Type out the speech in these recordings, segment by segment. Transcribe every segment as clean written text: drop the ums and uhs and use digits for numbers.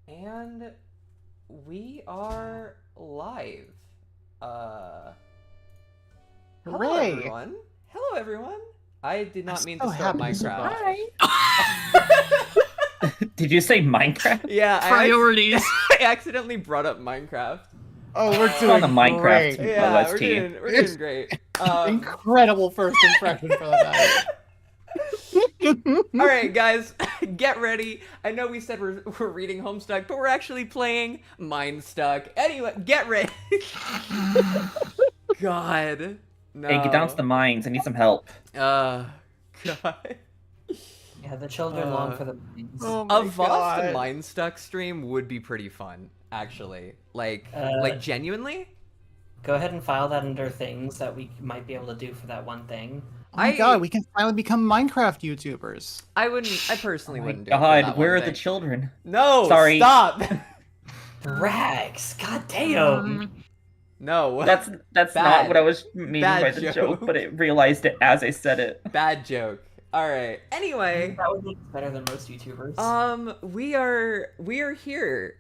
And we are live. Hello Hooray! everyone. Hello everyone. I did not I'm mean so to start happy to Minecraft. Hi. Did you say Minecraft? Yeah, Priorities. I accidentally brought up Minecraft. Oh, we're It's on the doing Minecraft great. Yeah, OST. we're doing great. Incredible first impression for the night. All right, guys, get ready. I know we said we're reading Homestuck, but we're actually playing Mindstuck. Anyway, get ready. God, no. Hey, get down to the mines. I need some help. God. Yeah, the children long for the mines. Oh A my VOFT god. Mindstuck stream would be pretty fun, actually. Like genuinely. Go ahead and file that under things that we might be able to do for that one thing. Oh my god, we can finally become Minecraft YouTubers. I personally Oh my wouldn't do it for God, that where one are the thing. children? No, Sorry. stop. Rags! God damn! No. That's Bad. not what I was meaning Bad by the joke. joke, but I realized it as I said it. Bad joke. All right. Anyway, That would make it better than most YouTubers. we are here.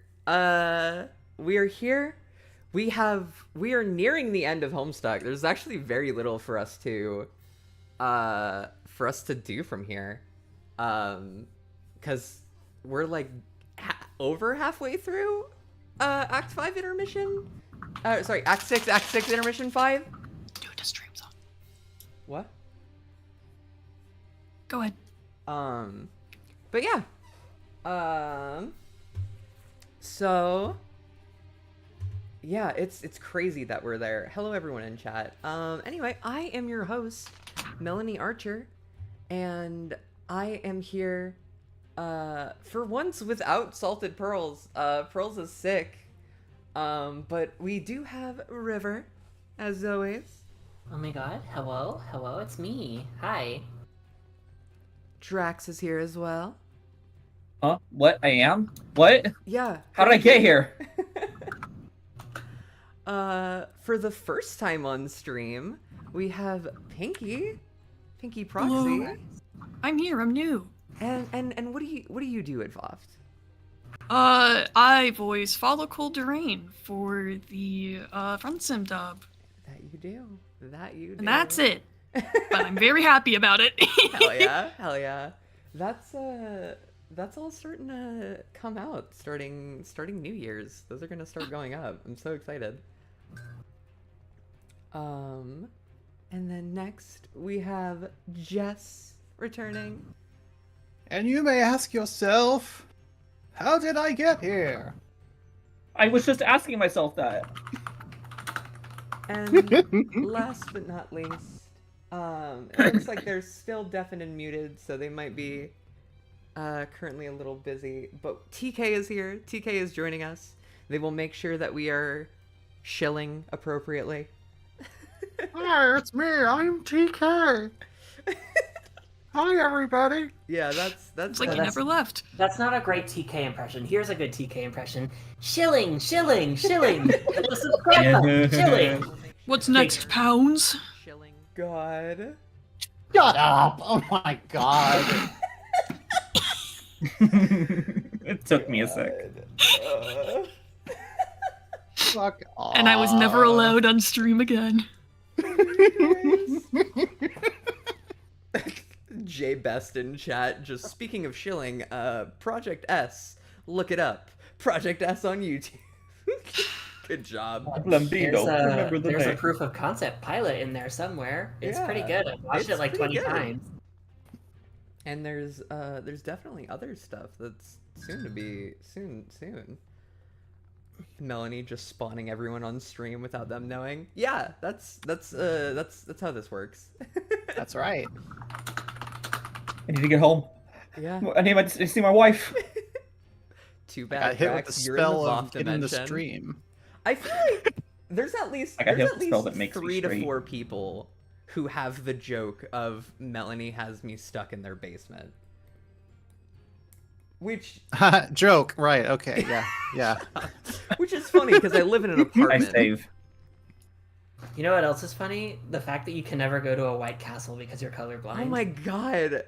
We are here. We are nearing the end of Homestuck. There's actually very little for us to do from here. Cuz we're like over halfway through Act 5 Intermission. Sorry, Act 6 Intermission 5. Do it to streams on. What? Go ahead. But yeah. So yeah, it's crazy that we're there. Hello everyone in chat. Anyway, I am your host, Melanie Archer, and I am here for once without Salted Pearls. Pearls is sick. But we do have River, as always. Oh my god, hello? Hello, it's me. Hi. Drax is here as well. Huh? What? I am? What? Yeah. How did I get here? For the first time on stream, we have Pinky Proxy. Hello. I'm here. I'm new. And what do you do at VOFT? I voice Follow Cold Terrain for the front sim dub, That you do. and that's it. But I'm very happy about it. Hell yeah. That's all starting to come out starting New Year's. Those are gonna start going up. I'm so excited. And then next we have Jess returning. And you may ask yourself, how did I get here? I was just asking myself that. And last but not least, it looks like they're still deaf and muted, so they might be currently a little busy. But TK is here. TK is joining us. They will make sure that we are shilling appropriately. Hi, it's me. I'm TK. Hi, everybody. Yeah, that's It's like Yeah, you that's- never left. That's not a great TK impression. Here's a good TK impression. Shilling, shilling, shilling. The subscribe button, shilling. What's next, pounds? shilling. God. Shut up. Oh my god. It took me a sec. Uh, Fuck off. And I was never allowed on stream again. J Best in chat. Just speaking of shilling, Project S. Look it up. Project S on YouTube. Good job. Lambido, remember the There's a name. proof of concept pilot in there somewhere. It's pretty Yeah, good. I've watched it's it like pretty 20 good. times. And there's definitely other stuff that's soon to be soon. Melanie just spawning everyone on stream without them knowing. Yeah, that's how this works. That's right. I need to get home. Yeah. I need to see my wife. Too I bad, got hit with Drax. the You're in the spell of VOFT getting the dimension. stream. I feel like there's at least I got hit there's with at the spell least that makes me 3 to straight. 4 people who have the joke of Melanie has me stuck in their basement. Which Joke. Right. Okay. Yeah. Yeah. which is funny because I live in an I apartment. save. You know what else is funny? The fact that you can never go to a White Castle because you're colorblind. Oh my god.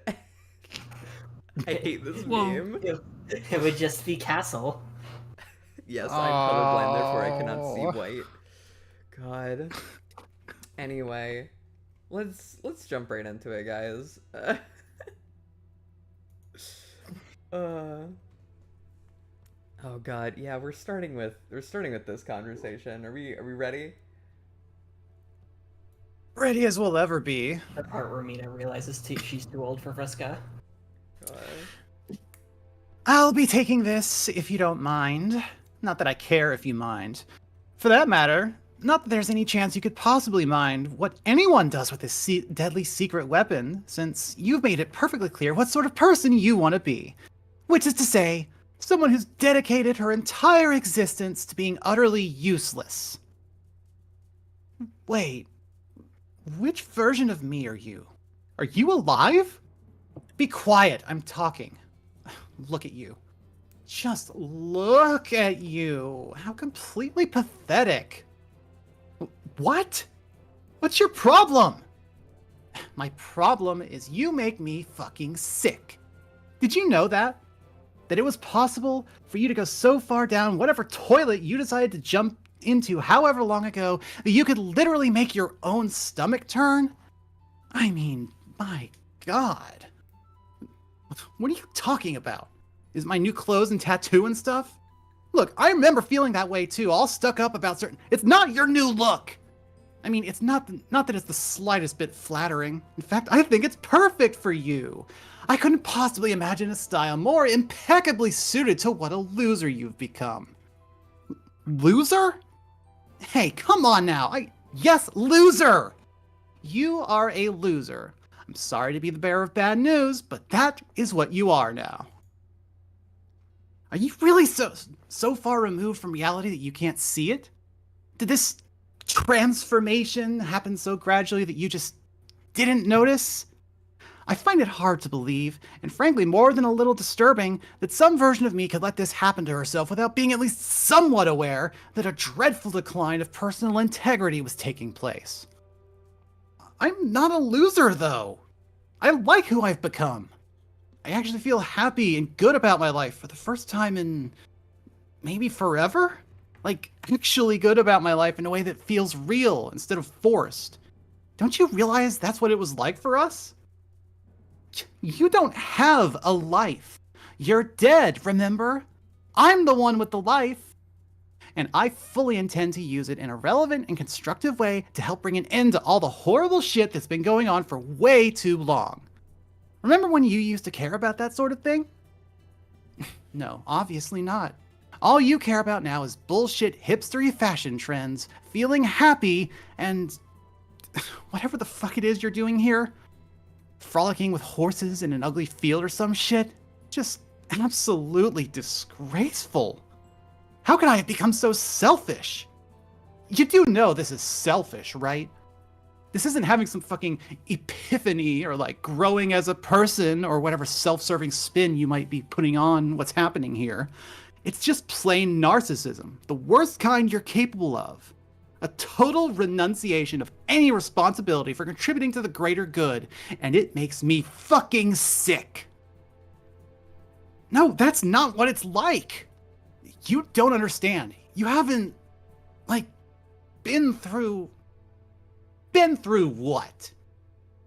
I hate this Whoa. meme. It would just be castle. Yes, I'm colorblind, therefore I cannot Oh. see white. God. Anyway, let's jump right into it, guys. Oh God, yeah, we're starting with this conversation. Are we ready? Ready as we'll ever be. The part where Mina realizes she's too old for Vriska. God. I'll be taking this, if you don't mind. Not that I care if you mind. For that matter, not that there's any chance you could possibly mind what anyone does with this deadly secret weapon, since you've made it perfectly clear what sort of person you want to be. Which is to say, someone who's dedicated her entire existence to being utterly useless. Wait, which version of me are you? Are you alive? Be quiet, I'm talking. Look at you. Just look at you. How completely pathetic. What? What's your problem? My problem is you make me fucking sick. Did you know that? That it was possible for you to go so far down whatever toilet you decided to jump into however long ago that you could literally make your own stomach turn? I mean, my God. What are you talking about? Is my new clothes and tattoo and stuff? Look, I remember feeling that way too, all stuck up about certain... It's not your new look! I mean, it's not that it's the slightest bit flattering. In fact, I think it's perfect for you. I couldn't possibly imagine a style more impeccably suited to what a loser you've become. Loser? Hey, come on now. Yes, loser! You are a loser. I'm sorry to be the bearer of bad news, but that is what you are now. Are you really so far removed from reality that you can't see it? Did this transformation happen so gradually that you just didn't notice? I find it hard to believe, and frankly more than a little disturbing, that some version of me could let this happen to herself without being at least somewhat aware that a dreadful decline of personal integrity was taking place. I'm not a loser, though. I like who I've become. I actually feel happy and good about my life for the first time in maybe forever? Like, actually good about my life in a way that feels real instead of forced. Don't you realize that's what it was like for us? You don't have a life. You're dead, remember? I'm the one with the life. And I fully intend to use it in a relevant and constructive way to help bring an end to all the horrible shit that's been going on for way too long. Remember when you used to care about that sort of thing? No, obviously not. All you care about now is bullshit hipstery fashion trends, feeling happy, and whatever the fuck it is you're doing here. Frolicking with horses in an ugly field or some shit. Just absolutely disgraceful. How could I have become so selfish? You do know this is selfish, right? This isn't having some fucking epiphany or like growing as a person or whatever self-serving spin you might be putting on what's happening here. It's just plain narcissism, the worst kind you're capable of. A total renunciation of any responsibility for contributing to the greater good, and it makes me fucking sick. No, that's not what it's like. You don't understand. You haven't, like, been through what?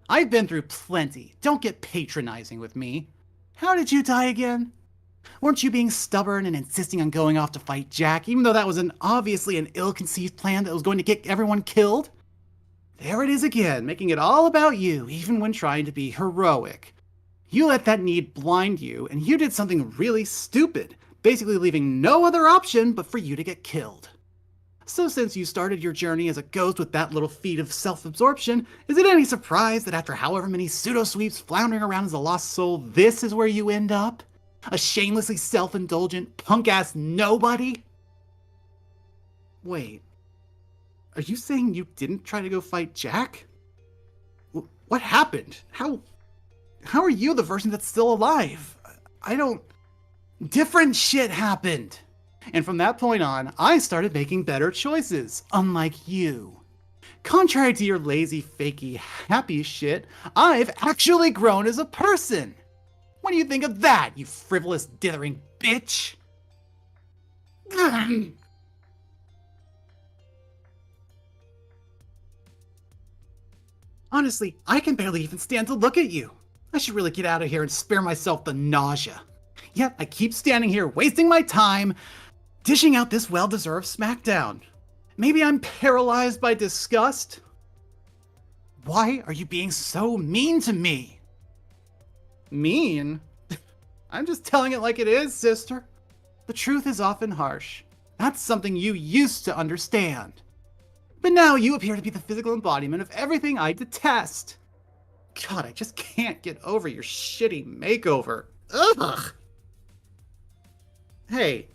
I've been through plenty. Don't get patronizing with me. How did you die again? Weren't you being stubborn and insisting on going off to fight Jack, even though that was obviously an ill-conceived plan that was going to get everyone killed? There it is again, making it all about you, even when trying to be heroic. You let that need blind you, and you did something really stupid, basically leaving no other option but for you to get killed. So since you started your journey as a ghost with that little feat of self-absorption, is it any surprise that after however many pseudo-sweeps floundering around as a lost soul, this is where you end up? A shamelessly self-indulgent, punk-ass nobody? Wait, are you saying you didn't try to go fight Jack? What happened? How are you the version that's still alive? Different shit happened. And from that point on, I started making better choices, unlike you. Contrary to your lazy, fakey, happy shit, I've actually grown as a person. What do you think of that, you frivolous, dithering bitch? Honestly, I can barely even stand to look at you. I should really get out of here and spare myself the nausea. Yet I keep standing here wasting my time, dishing out this well-deserved smackdown. Maybe I'm paralyzed by disgust? Why are you being so mean to me? Mean? I'm just telling it like it is, sister. The truth is often harsh. That's something you used to understand. But now you appear to be the physical embodiment of everything I detest. God, I just can't get over your shitty makeover. Ugh! Hey,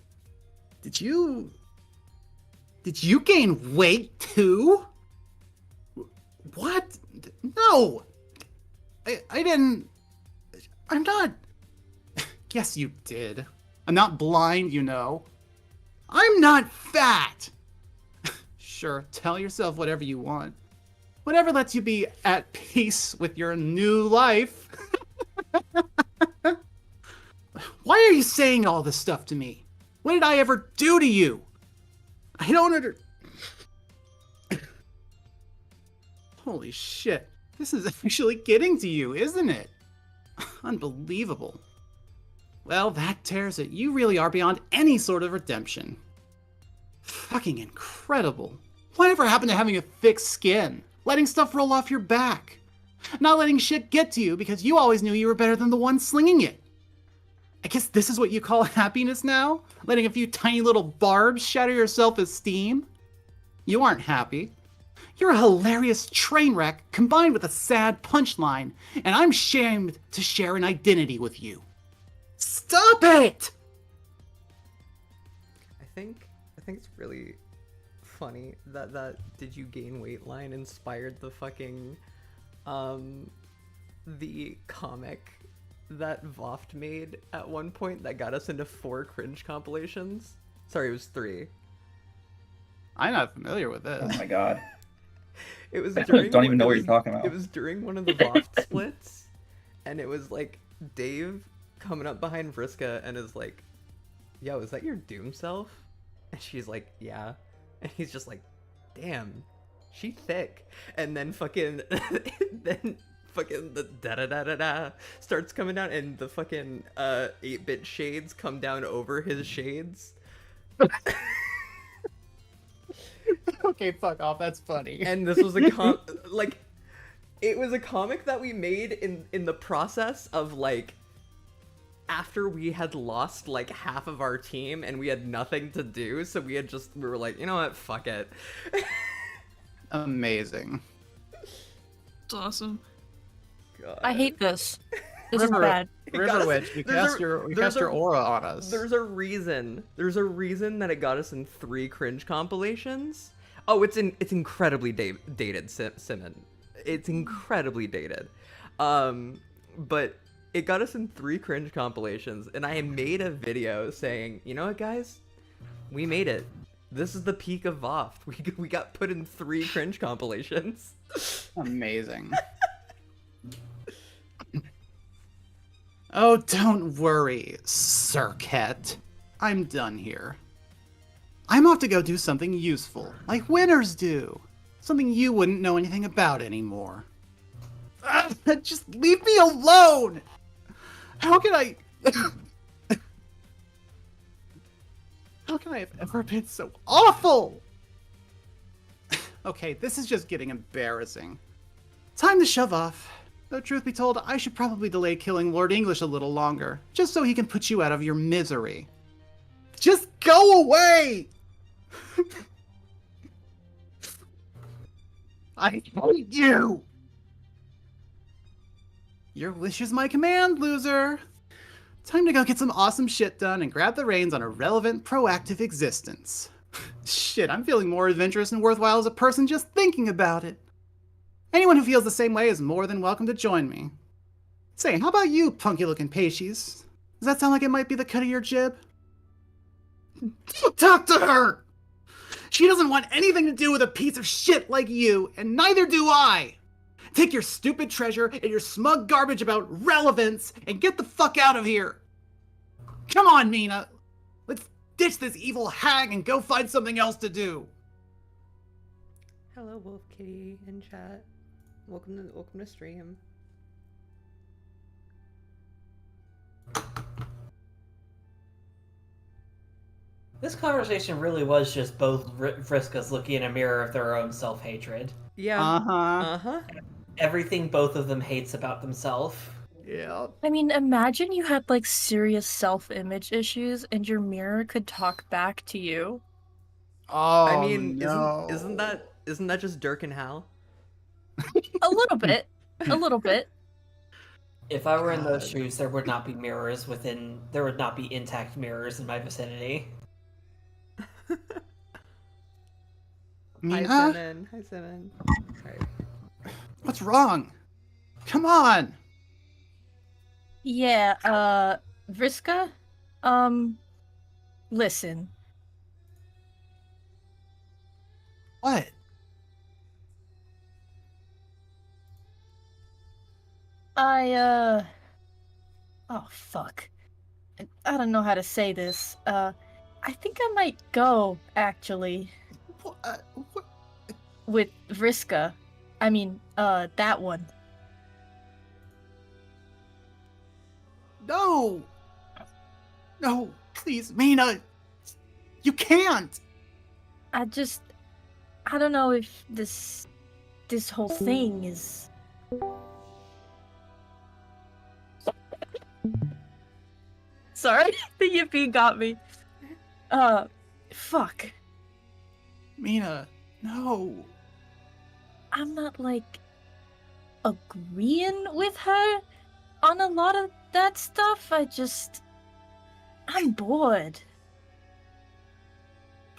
did you gain weight too? What? No! I didn't... I'm not... Yes, you did. I'm not blind, you know. I'm not fat! Sure, tell yourself whatever you want. Whatever lets you be at peace with your new life. Why are you saying all this stuff to me? What did I ever do to you? I don't Holy shit. This is actually getting to you, isn't it? Unbelievable. Well, that tears it. You really are beyond any sort of redemption. Fucking incredible. Whatever happened to having a thick skin? Letting stuff roll off your back? Not letting shit get to you because you always knew you were better than the one slinging it? I guess this is what you call happiness now? Letting a few tiny little barbs shatter your self-esteem? You aren't happy. You're a hilarious train wreck combined with a sad punchline, and I'm shamed to share an identity with you. Stop it! I think it's really funny that did you gain weight line inspired the fucking the comic that VOFT made at one point that got us into 4 cringe compilations. Sorry, it was 3. I'm not familiar with this. Oh my god. It was I during don't even know it what was- you're talking about. It was during one of the VOFT splits, and it was like Dave coming up behind Vriska and is like, "Yo, is that your Doom self?" And she's like, "Yeah," and he's just like, "Damn, she thick." And then fucking then fucking the da da da da da starts coming down, and the fucking 8-bit shades come down over his shades. Okay, fuck off. That's funny. And this was a like, it was a comic that we made in the process of like, after we had lost like half of our team and we had nothing to do, so we were like, you know what, fuck it. Amazing. It's awesome. God. I hate this. This is River- bad. River Witch, you cast your aura on us. There's a reason that it got us in 3 cringe compilations. Oh, it's incredibly dated, Simon. It's incredibly dated. But it got us in 3 cringe compilations, and I made a video saying, you know what, guys? We made it. This is the peak of VOFT. We got put in 3 cringe compilations. Amazing. Oh, don't worry, Sirket. I'm done here. I'm off to go do something useful, like winners do. Something you wouldn't know anything about anymore. Just leave me alone! How can I... How can I have ever been so awful? Okay, this is just getting embarrassing. Time to shove off. Though truth be told, I should probably delay killing Lord English a little longer, just so he can put you out of your misery. Just go away! I hate you! Your wish is my command, loser! Time to go get some awesome shit done and grab the reins on a relevant, proactive existence. Shit, I'm feeling more adventurous and worthwhile as a person just thinking about it. Anyone who feels the same way is more than welcome to join me. Say, how about you, punky-looking Paishes? Does that sound like it might be the cut of your jib? Don't talk to her! She doesn't want anything to do with a piece of shit like you, and neither do I! Take your stupid treasure and your smug garbage about relevance and get the fuck out of here! Come on, Mina! ditch this evil hag and go find something else to do. Hello, Wolf Kitty in chat. Welcome to stream. This conversation really was just both Vriska's looking in a mirror of their own self-hatred. Yeah. Uh-huh. Everything both of them hates about themselves. Yeah. I mean, imagine you had like serious self-image issues and your mirror could talk back to you. Oh, I mean, no. isn't that just Dirk and Hal? A little bit. A little bit. If I were in those shoes, there would not be intact mirrors in my vicinity. Mina? Hi, Simon. Sorry. What's wrong? Come on. Yeah, Vriska? Listen. What? Oh, fuck. I don't know how to say this. I think I might go, actually. What? With Vriska. I mean, that one. No! No, please, Mina! You can't! I don't know if this whole thing is... Sorry, the yippee got me. Fuck. Mina, no. I'm not, like, agreeing with her on a lot of that stuff. I'm bored.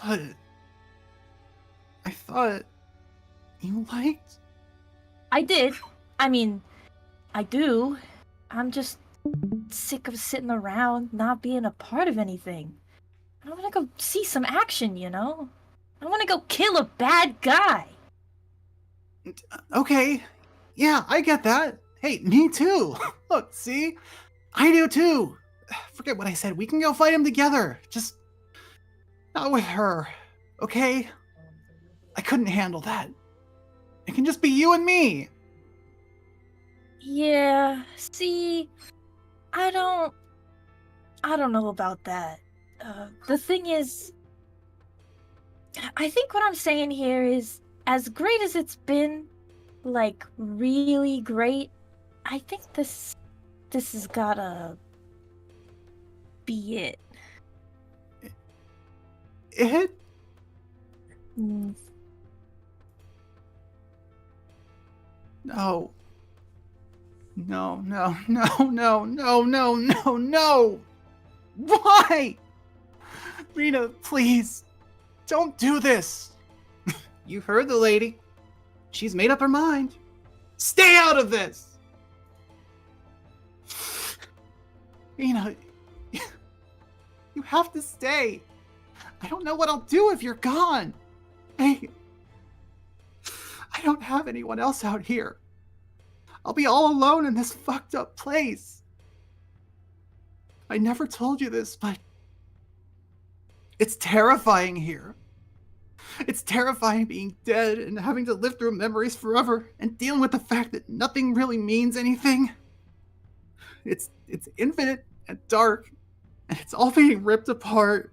But... I thought... you liked... I did. I mean, I do. I'm just sick of sitting around, not being a part of anything. I want to go see some action, you know? I want to go kill a bad guy. Okay. Yeah, I get that. Hey, me too. Look, see? I do too. Forget what I said. We can go fight him together. Just... not with her. Okay? I couldn't handle that. It can just be you and me. Yeah, see, I don't know about that. The thing is, I think what I'm saying here is, as great as it's been, like, really great, I think this has gotta be it. It? Mm, No. No, no, no, no, no, no, no, no! Why? Rena, please. Don't do this. You heard the lady. She's made up her mind. Stay out of this! Rena, you have to stay. I don't know what I'll do if you're gone. Hey, I don't have anyone else out here. I'll be all alone in this fucked up place. I never told you this, but it's terrifying here. It's terrifying being dead and having to live through memories forever and dealing with the fact that nothing really means anything. It's infinite and dark, and it's all being ripped apart.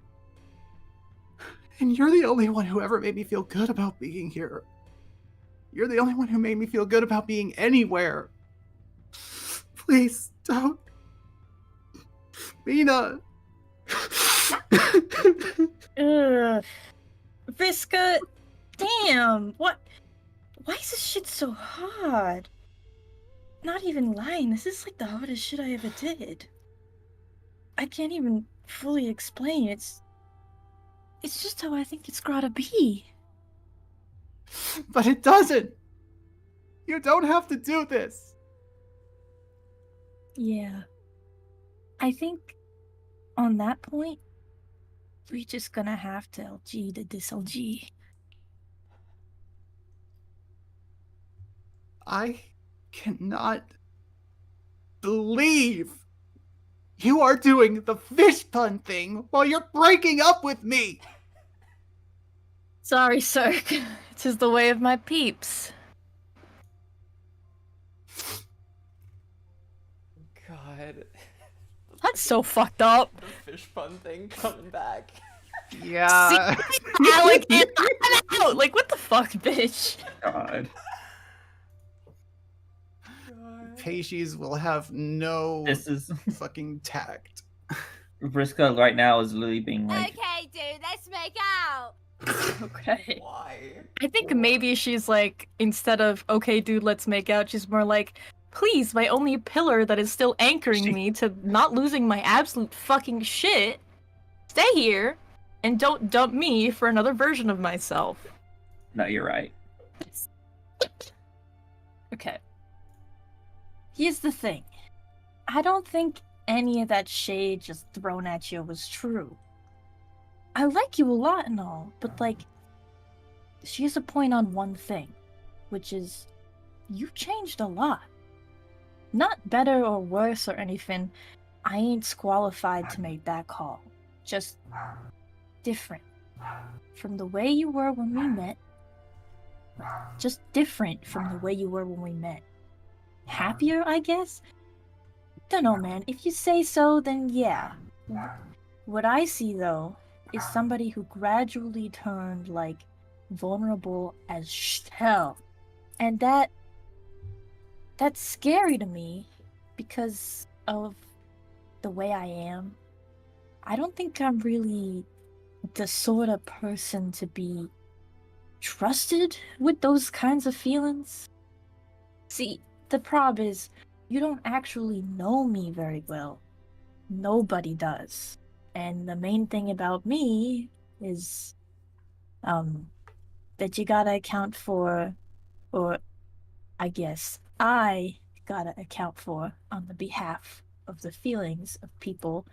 And you're the only one who ever made me feel good about being here. You're the only one who made me feel good about being anywhere. Please, don't. Mina. Ugh. Vriska, damn, what? Why is this shit so hard? Not even lying, this is like the hardest shit I ever did. I can't even fully explain, it's just how I think it's gotta be. But it doesn't. You don't have to do this. Yeah. I think on that point, we're just gonna have to LG to dis-LG. I cannot believe You are doing the fish pun thing while you're breaking up with me! Sorry, sir. Tis the way of my peeps. God. That's so fucked up. The fish pun thing coming back. Yeah. Alligator, I'm out! Like, what the fuck, bitch? God. Paishes will have no This is fucking tact. Vriska right now is literally being like, Okay, dude, let's make out. Okay. Why? I think maybe she's like, instead of, okay, dude, let's make out, she's more like, please, my only pillar that is still anchoring me to not losing my absolute fucking shit, stay here, and don't dump me for another version of myself. no, you're right. Okay. Here's the thing. I don't think any of that shade just thrown at you was true. I like you a lot and all, but like, she has a point on one thing, which is, you changed a lot. Not better or worse or anything, I ain't qualified to make that call. Just different. From the way you were when we met. Just different from the way you were when we met. Happier, I guess? Dunno, man. If you say so, then yeah. What I see, though, is somebody who gradually turned, like, vulnerable as hell. And that's scary to me because of the way I am. I don't think I'm really the sort of person to be trusted with those kinds of feelings. See, the problem is, you don't actually know me very well. Nobody does. And the main thing about me is, that you gotta account for, or I guess I gotta account for on the behalf of the feelings of people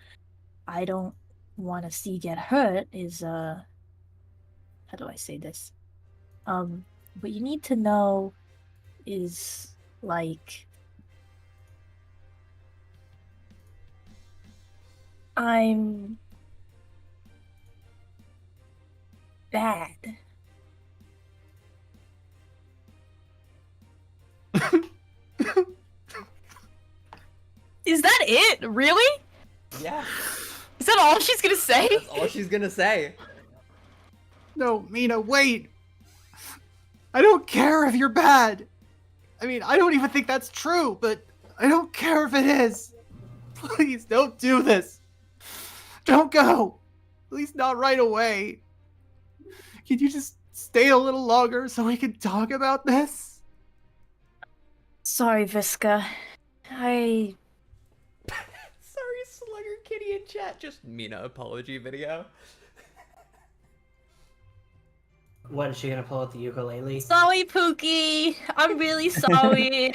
I don't want to see get hurt is, how do I say this? What you need to know is, like, I'm bad. Is that it? Really? Yeah. Is that all she's gonna say? That's all she's gonna say. No, Mina, wait! I don't care if you're bad! I mean, I don't even think that's true, but I don't care if it is! Please, don't do this! Don't go! At least not right away. Can you just stay a little longer so we can talk about this? Sorry, Visca. Sorry, Slugger Kitty in chat. Just Mina apology video. What, is she gonna pull out the ukulele? Sorry, Pookie. I'm really sorry.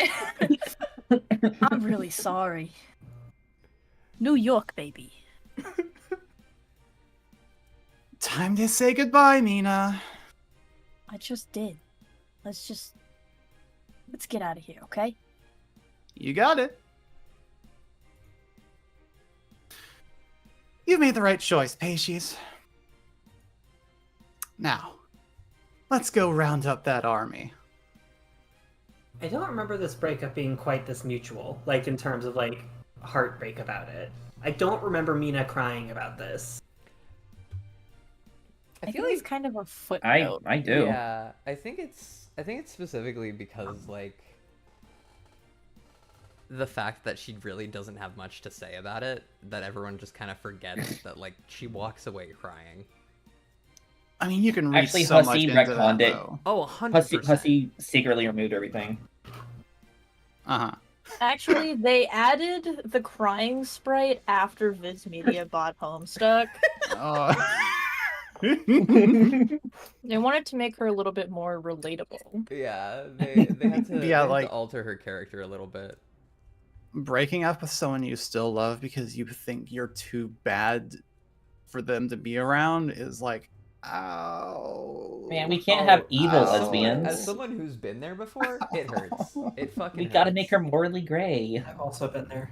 I'm really sorry. New York, baby. Time to say goodbye, Mina. I just did. Let's get out of here, okay? You got it. You've made the right choice, Paishes. Now, let's go round up that army. I don't remember this breakup being quite this mutual, like in terms of like heartbreak about it. I don't remember Mina crying about this. I feel like it's kind of a I footnote. do. Yeah, I think it's specifically because like the fact that she really doesn't have much to say about it, that everyone just kind of forgets that like she walks away crying. I mean, you can read Actually, so much Hussey into retconned that, it. though. Oh, 100%. Hussey secretly removed everything. Uh-huh. Actually, they added the crying sprite after Viz Media bought Homestuck. Oh. They wanted to make her a little bit more relatable. Yeah, they had to, Yeah, they had like- to alter her character a little bit. Breaking up with someone you still love because you think you're too bad for them to be around is like, ow. Man, we can't have evil as lesbians. As someone who's been there before, it hurts. It fucking We gotta hurts. make her morally gray. I've also been there.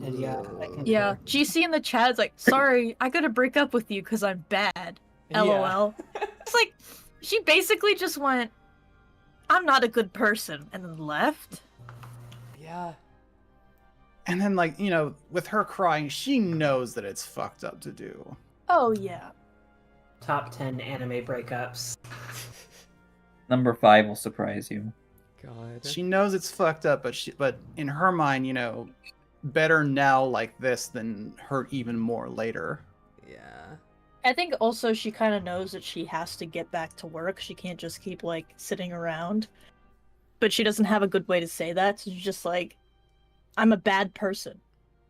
And yeah, I can Yeah, GC in the chat is like, sorry, I gotta break up with you because I'm bad. LOL. It's like, she basically just went, I'm not a good person, and then left. Yeah. And then, like, you know, with her crying, she knows that it's fucked up to do. Oh, yeah. Top 10 anime breakups. Number 5 will surprise you. God. She knows it's fucked up, but in her mind, you know, better now like this than hurt even more later. Yeah. I think also she kind of knows that she has to get back to work. She can't just keep, like, sitting around. But she doesn't have a good way to say that, so she's just like, I'm a bad person.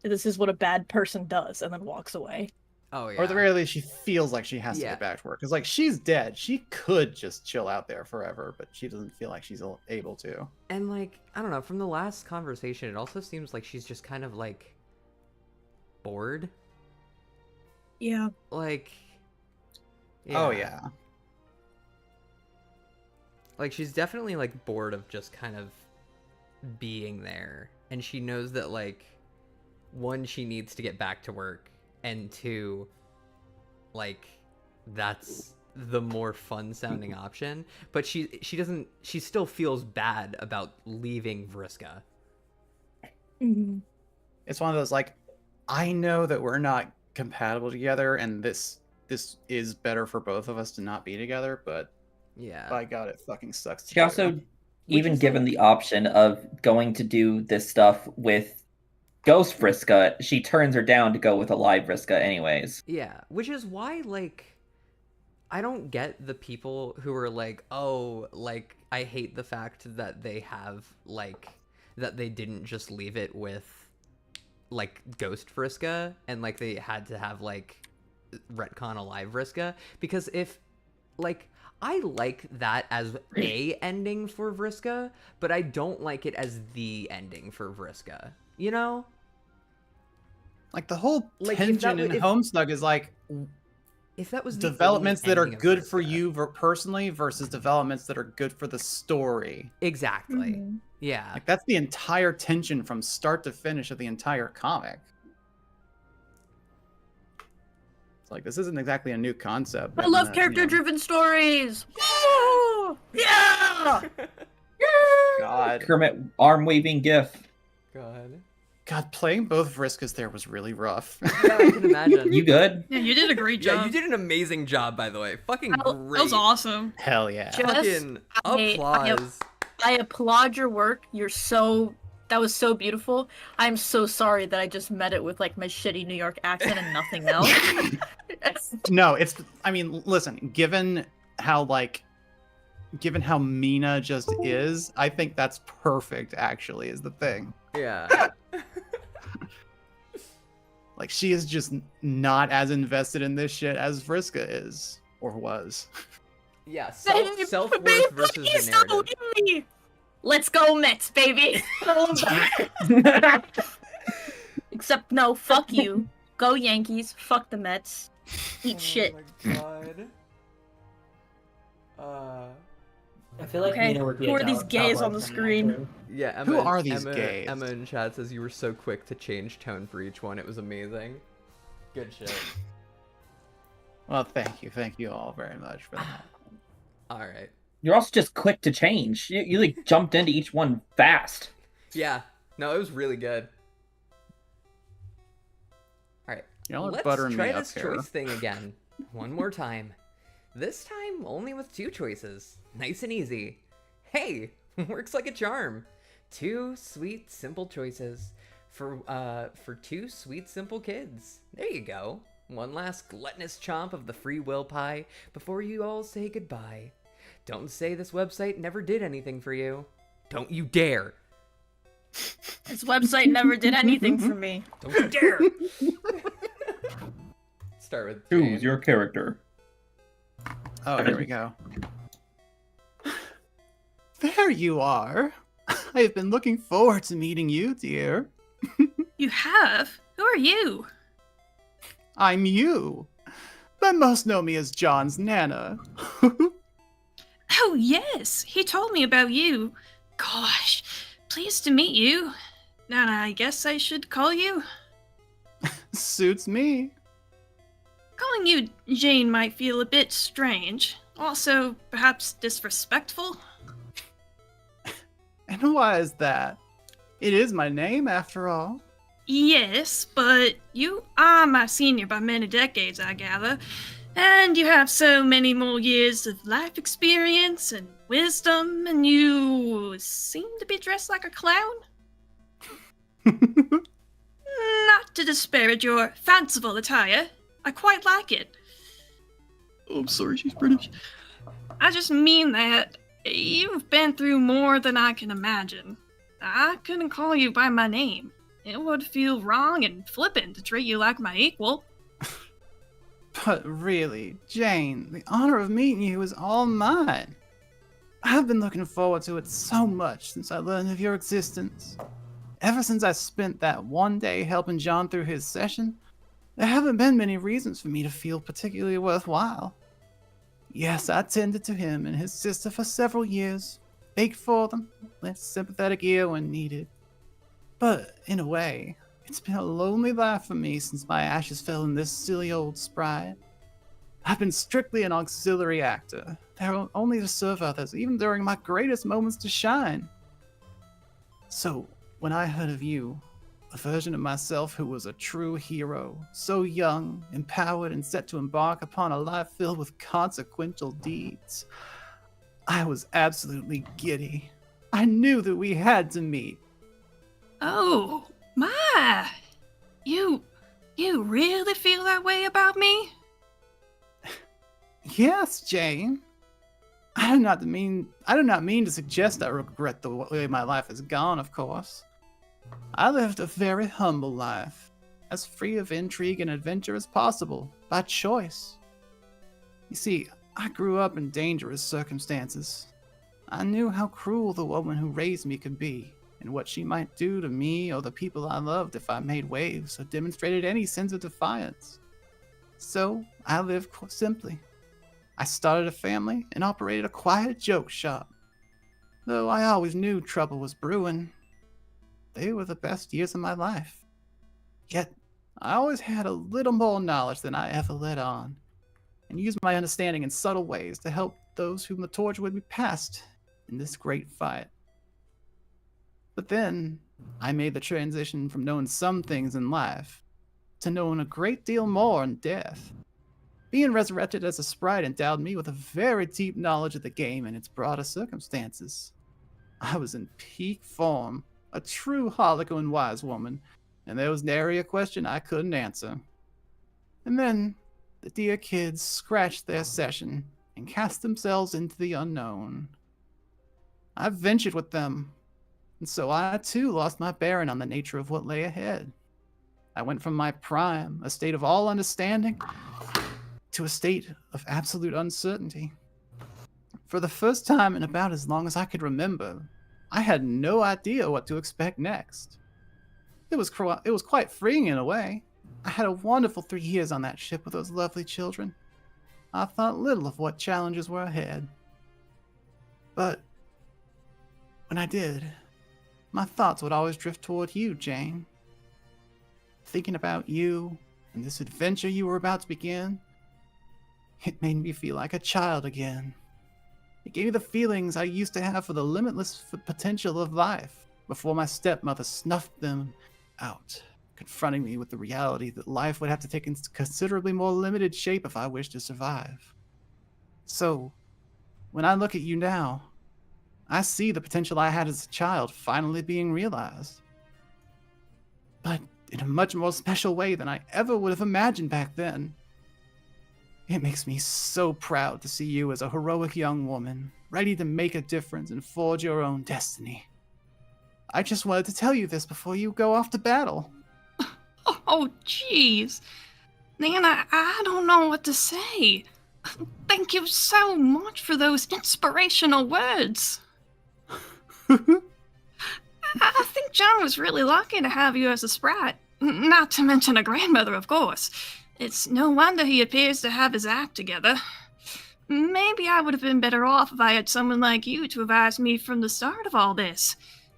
This is what a bad person does, and then walks away. Oh yeah. Or at the very least, she feels like she has to Yeah. get back to work. Because, like, she's dead. She could just chill out there forever, but she doesn't feel like she's able to. And like, I don't know, from the last conversation, it also seems like she's just kind of like bored. Yeah. Like, Oh, yeah. Like she's definitely like bored of just kind of being there. And she knows that like, one, she needs to get back to work, and two, like, that's the more fun sounding option. But she still feels bad about leaving Vriska. Mm-hmm. It's one of those, like, I know that we're not compatible together, and this is better for both of us to not be together, but Yeah. by God, it fucking sucks. She also, even is given like- the option of going to do this stuff with Ghost Vriska, she turns her down to go with a live Vriska anyways. Yeah, which is why, like, I don't get the people who are like, oh, like, I hate the fact that they have, like, that they didn't just leave it with, like, Ghost Vriska, and, like, they had to have, like, retcon a live Vriska, because if, like, I like that as a ending for Vriska, but I don't like it as the ending for Vriska, you know? Like, the whole Like, if that tension wa- in if- Homestuck is, like, If that was the developments only that are ending of good for Vriska- you personally versus developments that are good for the story. Exactly. Mm-hmm. Yeah. Like, that's the entire tension from start to finish of the entire comic. It's like, this isn't exactly a new concept. I but, love you know, character-driven stories! Woo! Yeah! God. Kermit arm waving gif. God. God, playing both Vriskas there was really rough. Yeah, I can imagine. You good? Yeah, you did a great Yeah, job. you did an amazing job, by the way. Fucking That great. That was awesome. Hell yeah. Just- Fucking I- applause. I applaud your work. That was so beautiful. I'm so sorry that I just met it with, like, my shitty New York accent and nothing else. No, I mean, listen, given how Mina just is, I think that's perfect, actually, is the thing. Yeah. Like, she is just not as invested in this shit as Vriska is, or was. Yeah, Babe, self-worth babe, versus please the don't narrative. leave me. Let's go Mets, baby. Except no, fuck you. Go Yankees. Fuck the Mets. Eat shit. Oh my god. I feel like Okay, Mina would be who a are these top gays on one the for me, screen? actually. Yeah, Emma, Who are these Emma, gays? Emma in chat says you were so quick to change tone for each one. It was amazing. Good shit. Well, thank you all very much for that. All right. You're also just quick to change. You like jumped into each one fast. Yeah. No, it was really good. All right. Y'all are Let's buttering try me up this here. choice thing again. One more time. This time only with 2 choices. Nice and easy. Hey, works like a charm. 2 sweet, simple choices for 2 sweet, simple kids. There you go. One last gluttonous chomp of the free will pie before you all say goodbye. Don't say this website never did anything for you. Don't you dare. This website never did anything for me. Don't you dare. Start with Choose Jane. your character. Oh, here we go. There you are. I have been looking forward to meeting you, dear. You have? Who are you? I'm you. But most know me as John's Nana. Oh, yes. He told me about you. Gosh, pleased to meet you. Nana, I guess I should call you? Suits me. Calling you Jane might feel a bit strange. Also, perhaps disrespectful. And why is that? It is my name, after all. Yes, but you are my senior by many decades, I gather. And you have so many more years of life experience and wisdom, and you seem to be dressed like a clown? Not to disparage your fanciful attire. I quite like it. Oh, I'm sorry, she's British. I just mean that you've been through more than I can imagine. I couldn't call you by my name. It would feel wrong and flippant to treat you like my equal. But really, Jane, the honor of meeting you is all mine. I've been looking forward to it so much since I learned of your existence. Ever since I spent that one day helping John through his session, there haven't been many reasons for me to feel particularly worthwhile. Yes, I tended to him and his sister for several years, baked for them, lent a sympathetic ear when needed. But, in a way, it's been a lonely life for me since my ashes fell in this silly old sprite. I've been strictly an auxiliary actor, there only to serve others, even during my greatest moments to shine. So, when I heard of you, a version of myself who was a true hero, so young, empowered, and set to embark upon a life filled with consequential deeds, I was absolutely giddy. I knew that we had to meet. Oh, my! You really feel that way about me? Yes, Jane. I do not mean to suggest I regret the way my life has gone, of course. I lived a very humble life, as free of intrigue and adventure as possible, by choice. You see, I grew up in dangerous circumstances. I knew how cruel the woman who raised me could be, and what she might do to me or the people I loved if I made waves or demonstrated any sense of defiance. So, I lived simply. I started a family and operated a quiet joke shop. Though I always knew trouble was brewing, they were the best years of my life. Yet, I always had a little more knowledge than I ever let on, and used my understanding in subtle ways to help those whom the torch would be passed in this great fight. But then, I made the transition from knowing some things in life to knowing a great deal more in death. Being resurrected as a sprite endowed me with a very deep knowledge of the game and its broader circumstances. I was in peak form, a true Harlequin wise woman, and there was nary a question I couldn't answer. And then, the dear kids scratched their session and cast themselves into the unknown. I ventured with them, and so I too lost my bearing on the nature of what lay ahead. I went from my prime, a state of all understanding, to a state of absolute uncertainty. For the first time in about as long as I could remember, I had no idea what to expect next. It was quite freeing in a way. I had a wonderful 3 years on that ship with those lovely children. I thought little of what challenges were ahead. But when I did, my thoughts would always drift toward you, Jane. Thinking about you and this adventure you were about to begin, it made me feel like a child again. It gave me the feelings I used to have for the limitless potential of life before my stepmother snuffed them out, confronting me with the reality that life would have to take a considerably more limited shape if I wished to survive. So, when I look at you now, I see the potential I had as a child finally being realized. But in a much more special way than I ever would have imagined back then. It makes me so proud to see you as a heroic young woman, ready to make a difference and forge your own destiny. I just wanted to tell you this before you go off to battle. Oh, jeez. Nana, I don't know what to say. Thank you so much for those inspirational words. I think John was really lucky to have you as a sprite. Not to mention a grandmother, of course. It's no wonder he appears to have his act together. Maybe I would have been better off if I had someone like you to advise me from the start of all this.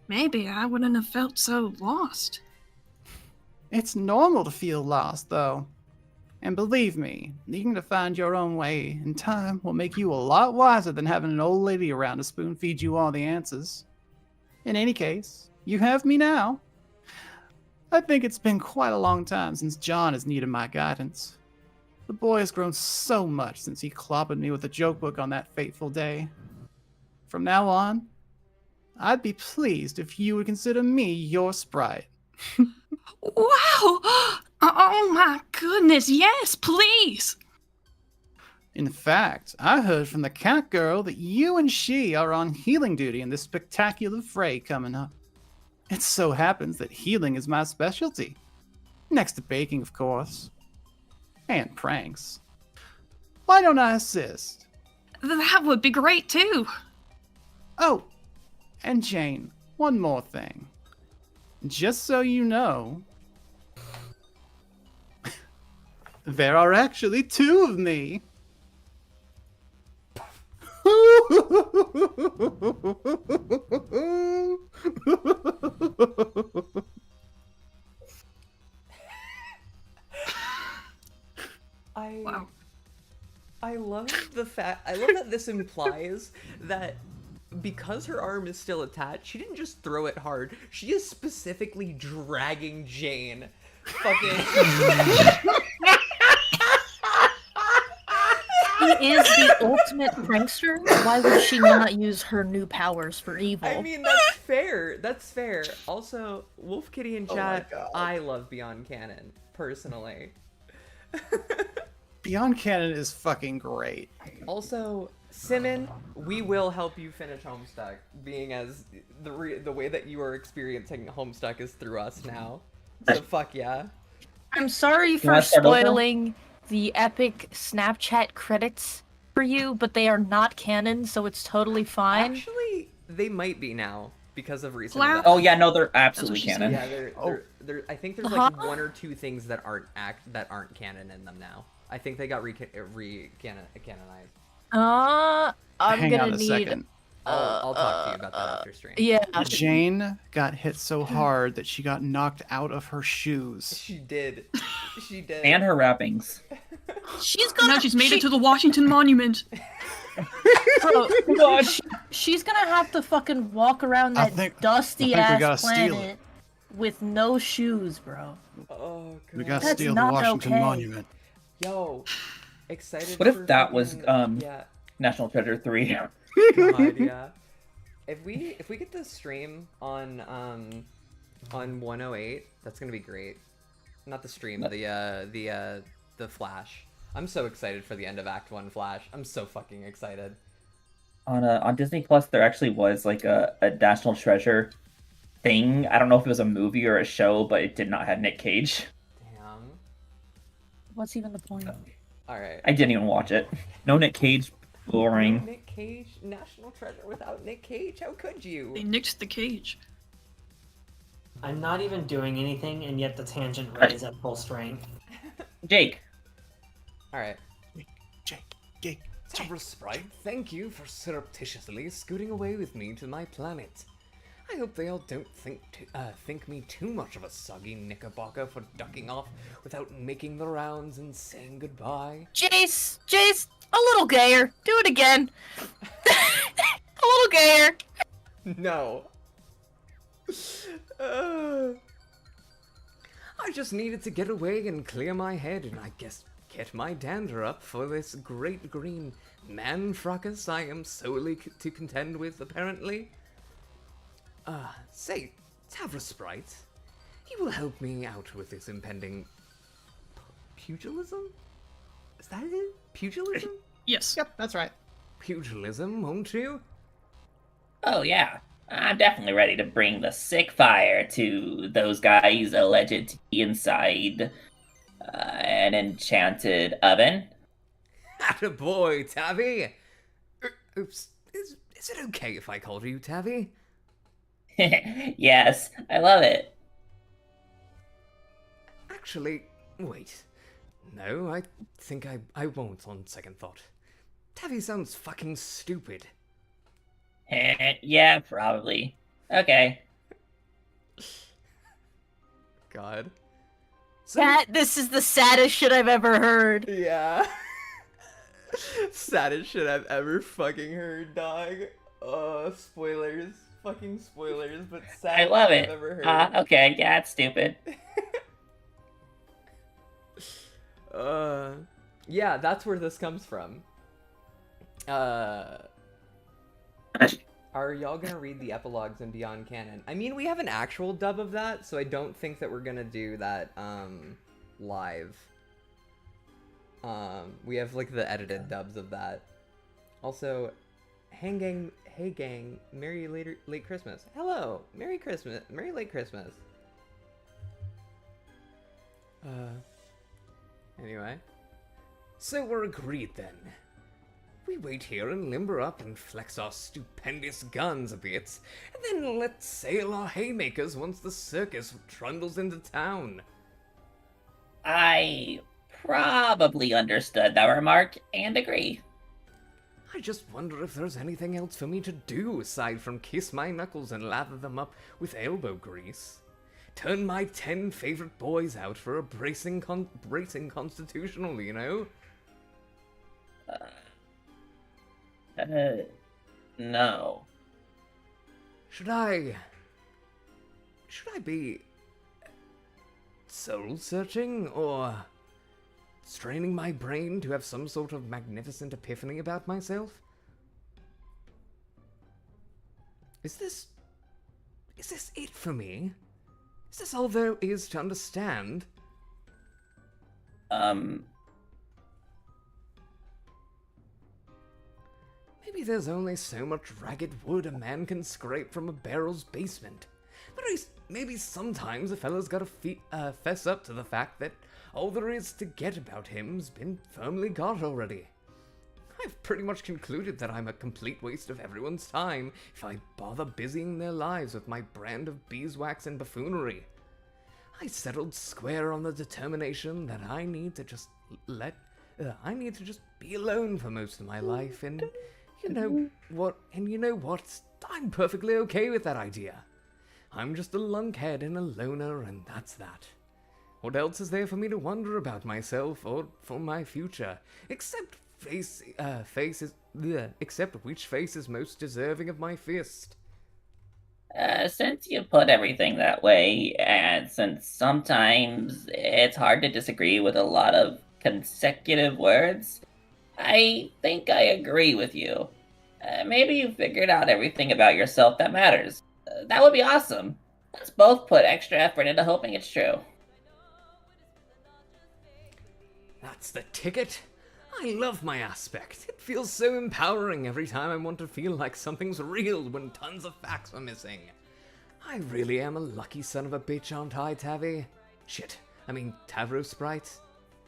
Maybe I wouldn't have felt so lost. It's normal to feel lost, though. And believe me, needing to find your own way in time will make you a lot wiser than having an old lady around to spoon feed you all the answers. In any case, you have me now. I think it's been quite a long time since John has needed my guidance. The boy has grown so much since he clobbered me with a joke book on that fateful day. From now on, I'd be pleased if you would consider me your sprite. Wow! Oh my goodness, yes, please! In fact, I heard from the cat girl that you and she are on healing duty in this spectacular fray coming up. It so happens that healing is my specialty. Next to baking, of course. And pranks. Why don't I assist? That would be great too. Oh, and Jane, one more thing. Just so you know, there are actually two of me. Wow. I love that this implies that because her arm is still attached, she didn't just throw it hard. She is specifically dragging Jane. Fucking. She is the ultimate prankster. Why would she not use her new powers for evil? I mean, that's fair. That's fair. Also, Wolf Kitty in chat, God. I love Beyond Canon, personally. Beyond Canon is fucking great. Also, Simon, we will help you finish Homestuck, being as the way that you are experiencing Homestuck is through us now. So fuck yeah. I'm sorry You for wanna start over? spoiling the epic Snapchat credits for you, but they are not canon, so it's totally fine. Actually, they might be now because of recent Wow. events. Oh yeah, no, they're absolutely That's what she canon. Yeah, they're I think there's like Huh? one or two things that aren't canon in them now. I think they got canonized. I'm Hang gonna on a need. second. I'll talk to you about that after stream. Yeah. Jane got hit so hard that she got knocked out of her shoes. She did. She did. And her wrappings. She's gonna. Now she's made it to the Washington Monument. Bro, she's gonna have to fucking walk around I that think dusty we ass gotta steal planet with no shoes, bro. Oh god. We gotta That's steal the not Washington okay. Monument. Yo, excited. What if for that was, fucking- yeah. National Treasure 3. God, yeah. If we get to stream on 108, that's gonna be great. Not the stream, the Flash. I'm so excited for the end of Act 1 Flash. I'm so fucking excited. On Disney Plus, there actually was like a National Treasure thing. I don't know if it was a movie or a show, but it did not have Nick Cage. Damn. What's even the point? All right. I didn't even watch it. No Nick Cage. Boring. Nick Cage, National Treasure without Nick Cage. How could you? They nicked the cage. I'm not even doing anything, and yet the tangent ray is at full strength. Jake. All right. Jake. Tabra Sprite, thank you for surreptitiously scooting away with me to my planet. I hope they all don't think me too much of a soggy knickerbocker for ducking off without making the rounds and saying goodbye. Jace, a little gayer. Do it again. A little gayer. No. I just needed to get away and clear my head and I guess get my dander up for this great green man-fracas I am solely to contend with, apparently. Say, Tavra Sprite, you will help me out with this impending pugilism? Is that it? Pugilism? Yes. Yep, that's right. Pugilism, won't you? Oh yeah. I'm definitely ready to bring the sick fire to those guys alleged to be inside an enchanted oven. Attaboy, Tavi! Oops, is it okay if I call you Tavi? Yes, I love it. Actually, wait. No, I think I won't on second thought. Tavi sounds fucking stupid. Yeah, probably. Okay. God. Cat, this is the saddest shit I've ever heard. Yeah. Saddest shit I've ever fucking heard, dog. Spoilers. Fucking spoilers, but I saddest love shit it. I've ever heard. Okay, yeah, it's stupid. Yeah, that's where this comes from. Are y'all gonna read the epilogues in Beyond Canon? I mean, we have an actual dub of that, so I don't think that we're gonna do that, live. We have, like, the edited dubs of that. Also, hey gang, Merry late Christmas. Hello, Merry Christmas, Merry late Christmas. Anyway. So we're agreed then. We wait here and limber up and flex our stupendous guns a bit, and then let's sail our haymakers once the circus trundles into town. I probably understood that remark and agree. I just wonder if there's anything else for me to do aside from kiss my knuckles and lather them up with elbow grease. Turn my 10 favorite boys out for a bracing constitutional, you know? No. Should I be soul searching or straining my brain to have some sort of magnificent epiphany about myself? Is this it for me? Is this all there is to understand? Maybe there's only so much ragged wood a man can scrape from a barrel's basement. But maybe sometimes a fella's gotta fess up to the fact that all there is to get about him's been firmly got already. I've pretty much concluded that I'm a complete waste of everyone's time if I bother busying their lives with my brand of beeswax and buffoonery. I settled square on the determination that I need to just be alone for most of my life, and you know what? I'm perfectly okay with that idea. I'm just a lunkhead and a loner, and that's that. What else is there for me to wonder about myself or for my future, except except which face is most deserving of my fist? Since you put everything that way, and since sometimes it's hard to disagree with a lot of consecutive words, I think I agree with you. Maybe you figured out everything about yourself that matters. That would be awesome. Let's both put extra effort into hoping it's true. That's the ticket. I love my aspect. It feels so empowering every time I want to feel like something's real when tons of facts are missing. I really am a lucky son of a bitch, aren't I, Tavi? Tavro Sprite?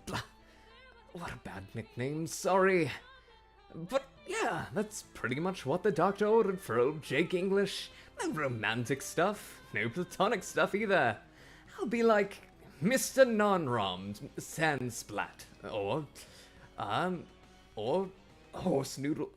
Blah. What a bad nickname, sorry. But yeah, that's pretty much what the doctor ordered for old Jake English. No romantic stuff, no platonic stuff either. I'll be like Mr. Non-Rom Sandsplat, or horse noodle,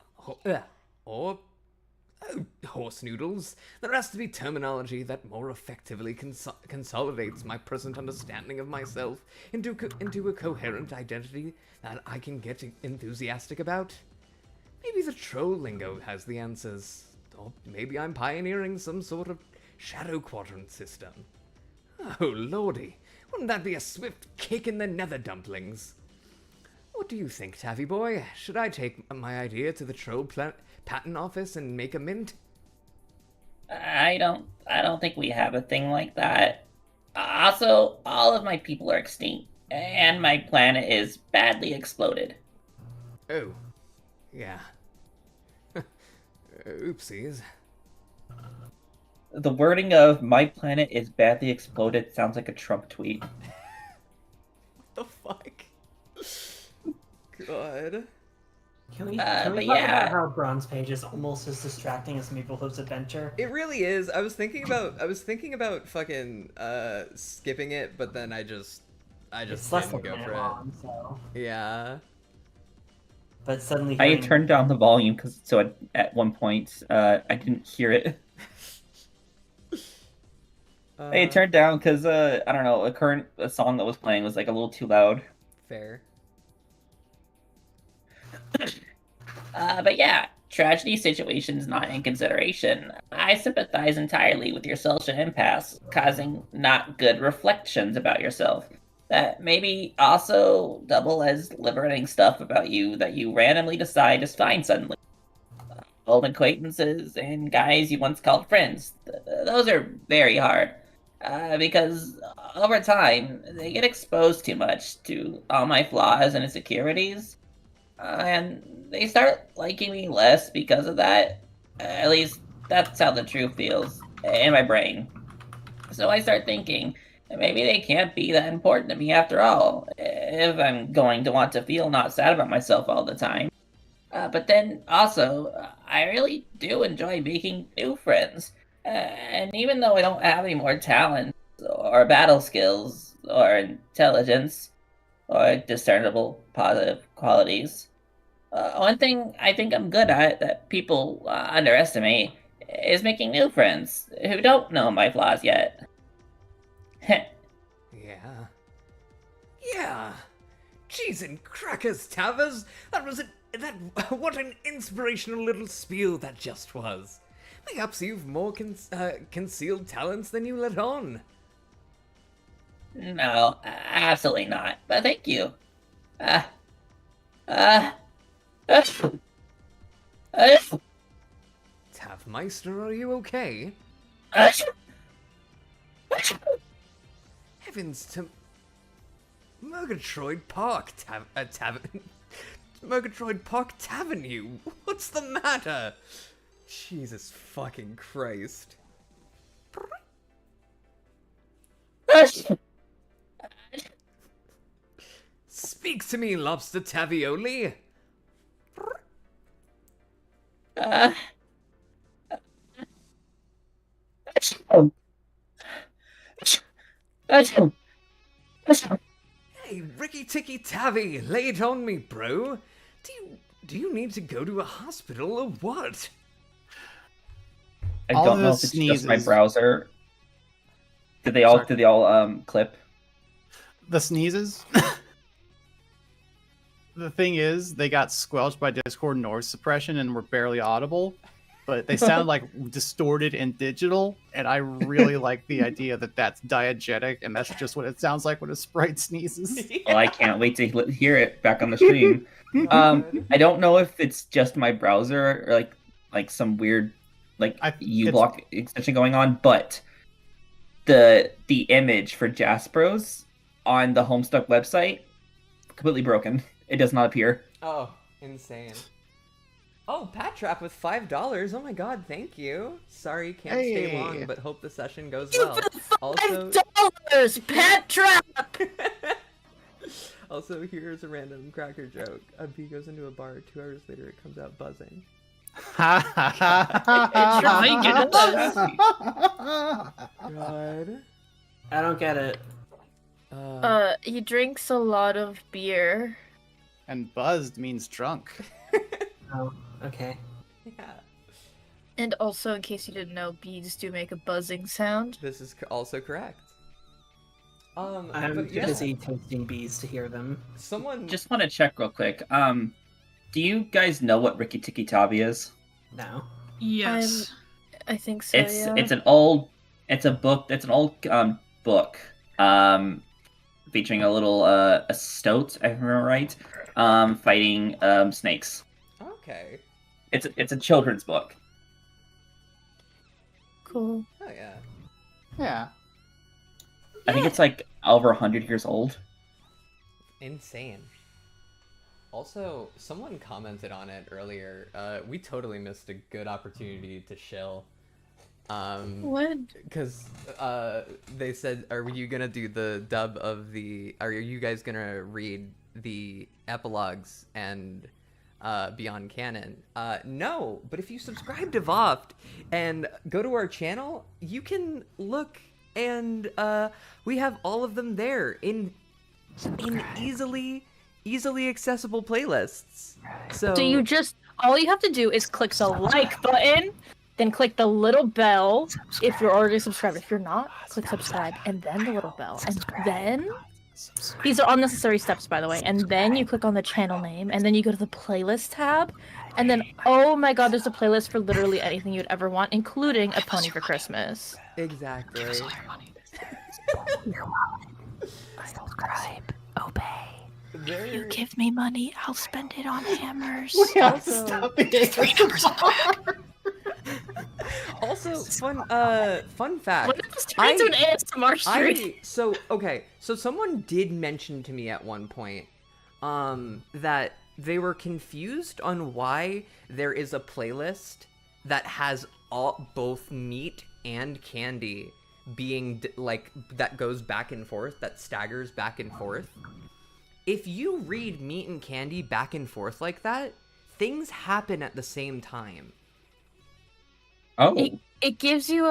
horse noodles. There has to be terminology that more effectively consolidates my present understanding of myself into a coherent identity that I can get enthusiastic about. Maybe the troll lingo has the answers, or maybe I'm pioneering some sort of shadow quadrant system. Oh lordy, wouldn't that be a swift kick in the nether dumplings? What do you think, Taffy boy? Should I take my idea to the troll patent office and make a mint? I don't think we have a thing like that. Also, all of my people are extinct, and my planet is badly exploded. Oh, yeah. Oopsies. The wording of "my planet is badly exploded" sounds like a Trump tweet. What the fuck? God. Can we but talk yeah. about how Bronze Page is almost as distracting as Maple Hoof's Adventure? It really is. I was thinking about fucking skipping it, but then I just It's less didn't than a go minute for it. long, so. Yeah. But suddenly I hearing... turned down the volume so at one point I didn't hear it. It turned down because I don't know, a song that was playing was like a little too loud. Fair. But yeah, tragedy situations not in consideration. I sympathize entirely with your social impasse, causing not good reflections about yourself. That maybe also double as liberating stuff about you that you randomly decide to find suddenly. Old acquaintances and guys you once called friends. Those are very hard. Because over time, they get exposed too much to all my flaws and insecurities. And they start liking me less because of that. At least, that's how the truth feels in my brain. So I start thinking, maybe they can't be that important to me after all, if I'm going to want to feel not sad about myself all the time. But then also, I really do enjoy making new friends. And even though I don't have any more talent, or battle skills, or intelligence, or discernible positive qualities, one thing I think I'm good at that people underestimate is making new friends who don't know my flaws yet. Yeah. Yeah. Cheese and crackers, Tavers. What an inspirational little spiel that just was. Perhaps you've more concealed talents than you let on. No, absolutely not. But thank you. Tavmeister, are you okay? Heavens to Murgatroyd Park Tavern. Murgatroyd Park Tavern, you. What's the matter? Jesus fucking Christ. Speak to me, Lobster Tavioli. Hey, Ricky Ticky Tavi, lay it on me, bro. Do you need to go to a hospital or what? I All don't know those if it's just my sneezes. browser. Did they all clip? The sneezes. The thing is, they got squelched by Discord noise suppression and were barely audible, but they sound like distorted and digital. And I really like the idea that that's diegetic, and that's just what it sounds like when a sprite sneezes. Oh, I can't wait to hear it back on the stream. I don't know if it's just my browser or like some weird uBlock extension going on, but the image for Jaspros on the Homestuck website completely broken. It does not appear. Oh, insane. Oh, Pat Trap with $5. Oh my god, thank you. Sorry, can't stay Hey. long, but hope the session goes You well. for the Also, $5, Pat Trap! also, here's a random cracker joke. A bee goes into a bar, 2 hours later it comes out buzzing. It does. God. I don't get it. He drinks a lot of beer. And buzzed means drunk. Oh, okay. Yeah. And also, in case you didn't know, bees do make a buzzing sound. This is also correct. I'm but too yeah, busy toasting bees to hear them. someone Just want to check real quick. Do you guys know what Ricky Tikki Tavi is? No. Yes. I think so, yeah. It's an old book featuring a little a stoat, if I remember right, fighting snakes. Okay. It's a children's book. Cool. Oh yeah. Yeah. I think it's like over 100 years old. Insane. Also, someone commented on it earlier. We totally missed a good opportunity to shill. What? Because they said, are you gonna do the dub of the... Are you guys gonna read the epilogues and Beyond Canon? No, but if you subscribe to VOFT and go to our channel, you can look and we have all of them there in easily accessible playlists. So So you just, all you have to do is click the like button then click the little bell if you're already subscribed. If you're not, click subscribe, and then the little bell. And then, these are unnecessary steps, by the way. And then you click on the channel name, and then you go to the playlist tab. And then, oh my god, there's a playlist for literally anything you'd ever want, including a pony for Christmas. Exactly. Subscribe. Obey. There- If you give me money, I'll spend it on hammers. We have to Also- stop being Also, fun fact. What if this turns into an ASMR stream? So someone did mention to me at one point, that they were confused on why there is a playlist that has both meat and candy being that goes back and forth, that staggers back and forth. If you read meat and candy back and forth like that, things happen at the same time. Oh. It gives you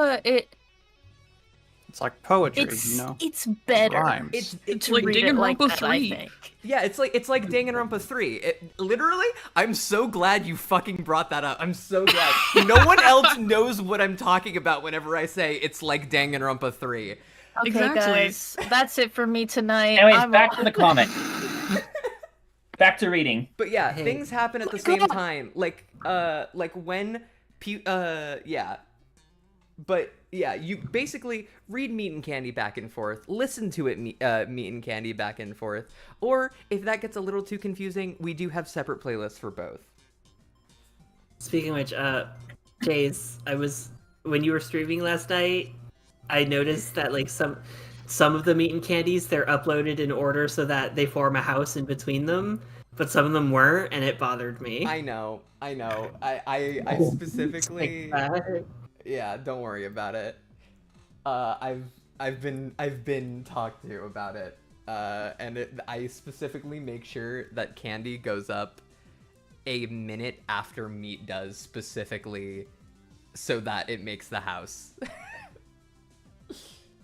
It's like poetry, it's you know? it's better. Rhymes. It's to like read it Danganronpa like that, I 3. think. Yeah, it's like Danganronpa 3. Literally, I'm so glad you fucking brought that up. I'm so glad. No one else knows what I'm talking about whenever I say it's like Danganronpa 3. Okay, Exactly. guys, that's it for me tonight. Anyways, I'm back to the comic. Back to reading. But yeah, Hey. things happen at the same time. Like when yeah. But yeah, you basically read Meat and Candy back and forth, listen to it Meat and Candy back and forth, or if that gets a little too confusing, we do have separate playlists for both. Speaking of which, Jace, when you were streaming last night, I noticed that like some of the meat and candies, they're uploaded in order so that they form a house in between them, but some of them weren't, and it bothered me. I know. I specifically yeah, don't worry about it. I've been talked to about it. And I specifically make sure that candy goes up a minute after meat does, specifically so that it makes the house.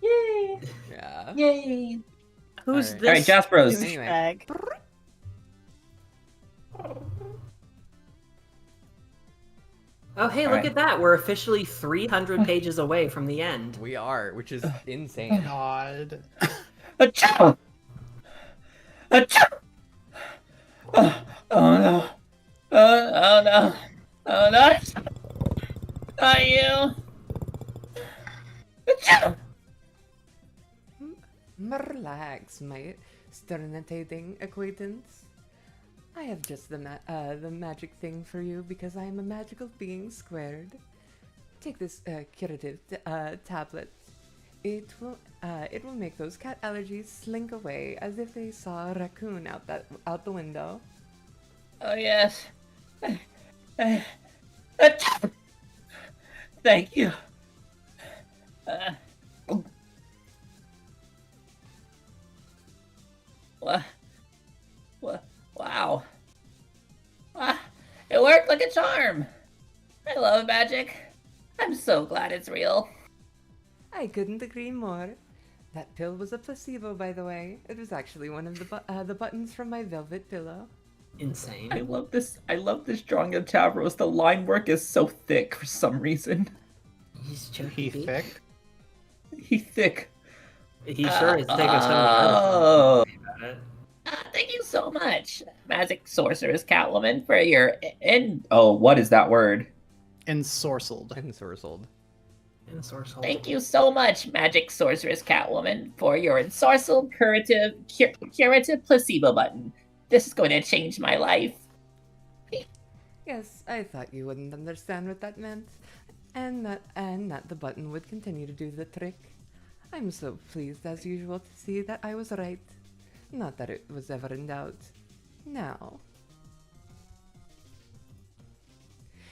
Yay! Yeah. Yay! Who's Alright. this? Alright, Jaspros. Anyway. douchebag? Oh, hey, look Alright. at that. We're officially 300 pages away from the end. We are, which is insane. God. Achoo! Achoo! Oh no. Oh no. Oh no. Are you? Achoo! Relax, my sternating acquaintance. I have just the magic thing for you because I am a magical being squared. Take this curative tablet. It will make those cat allergies slink away as if they saw a raccoon out the window. Oh yes. Achoo! Thank you. Wow. It worked like a charm. I love magic. I'm so glad it's real. I couldn't agree more. That pill was a placebo, by the way. It was actually one of the buttons from my velvet pillow. Insane. I love this drawing of Tavros. The line work is so thick for some reason. He's joking. He thick? He's thick. He sure is thick as Oh. hell. Thank you so much, Magic Sorceress Catwoman, for your Oh, what is that word? Ensorcelled. Ensorcelled. Thank you so much, Magic Sorceress Catwoman, for your ensorcelled curative placebo button. This is going to change my life. Yes, I thought you wouldn't understand what that meant, and that the button would continue to do the trick. I'm so pleased, as usual, to see that I was right. Not that it was ever in doubt. Now,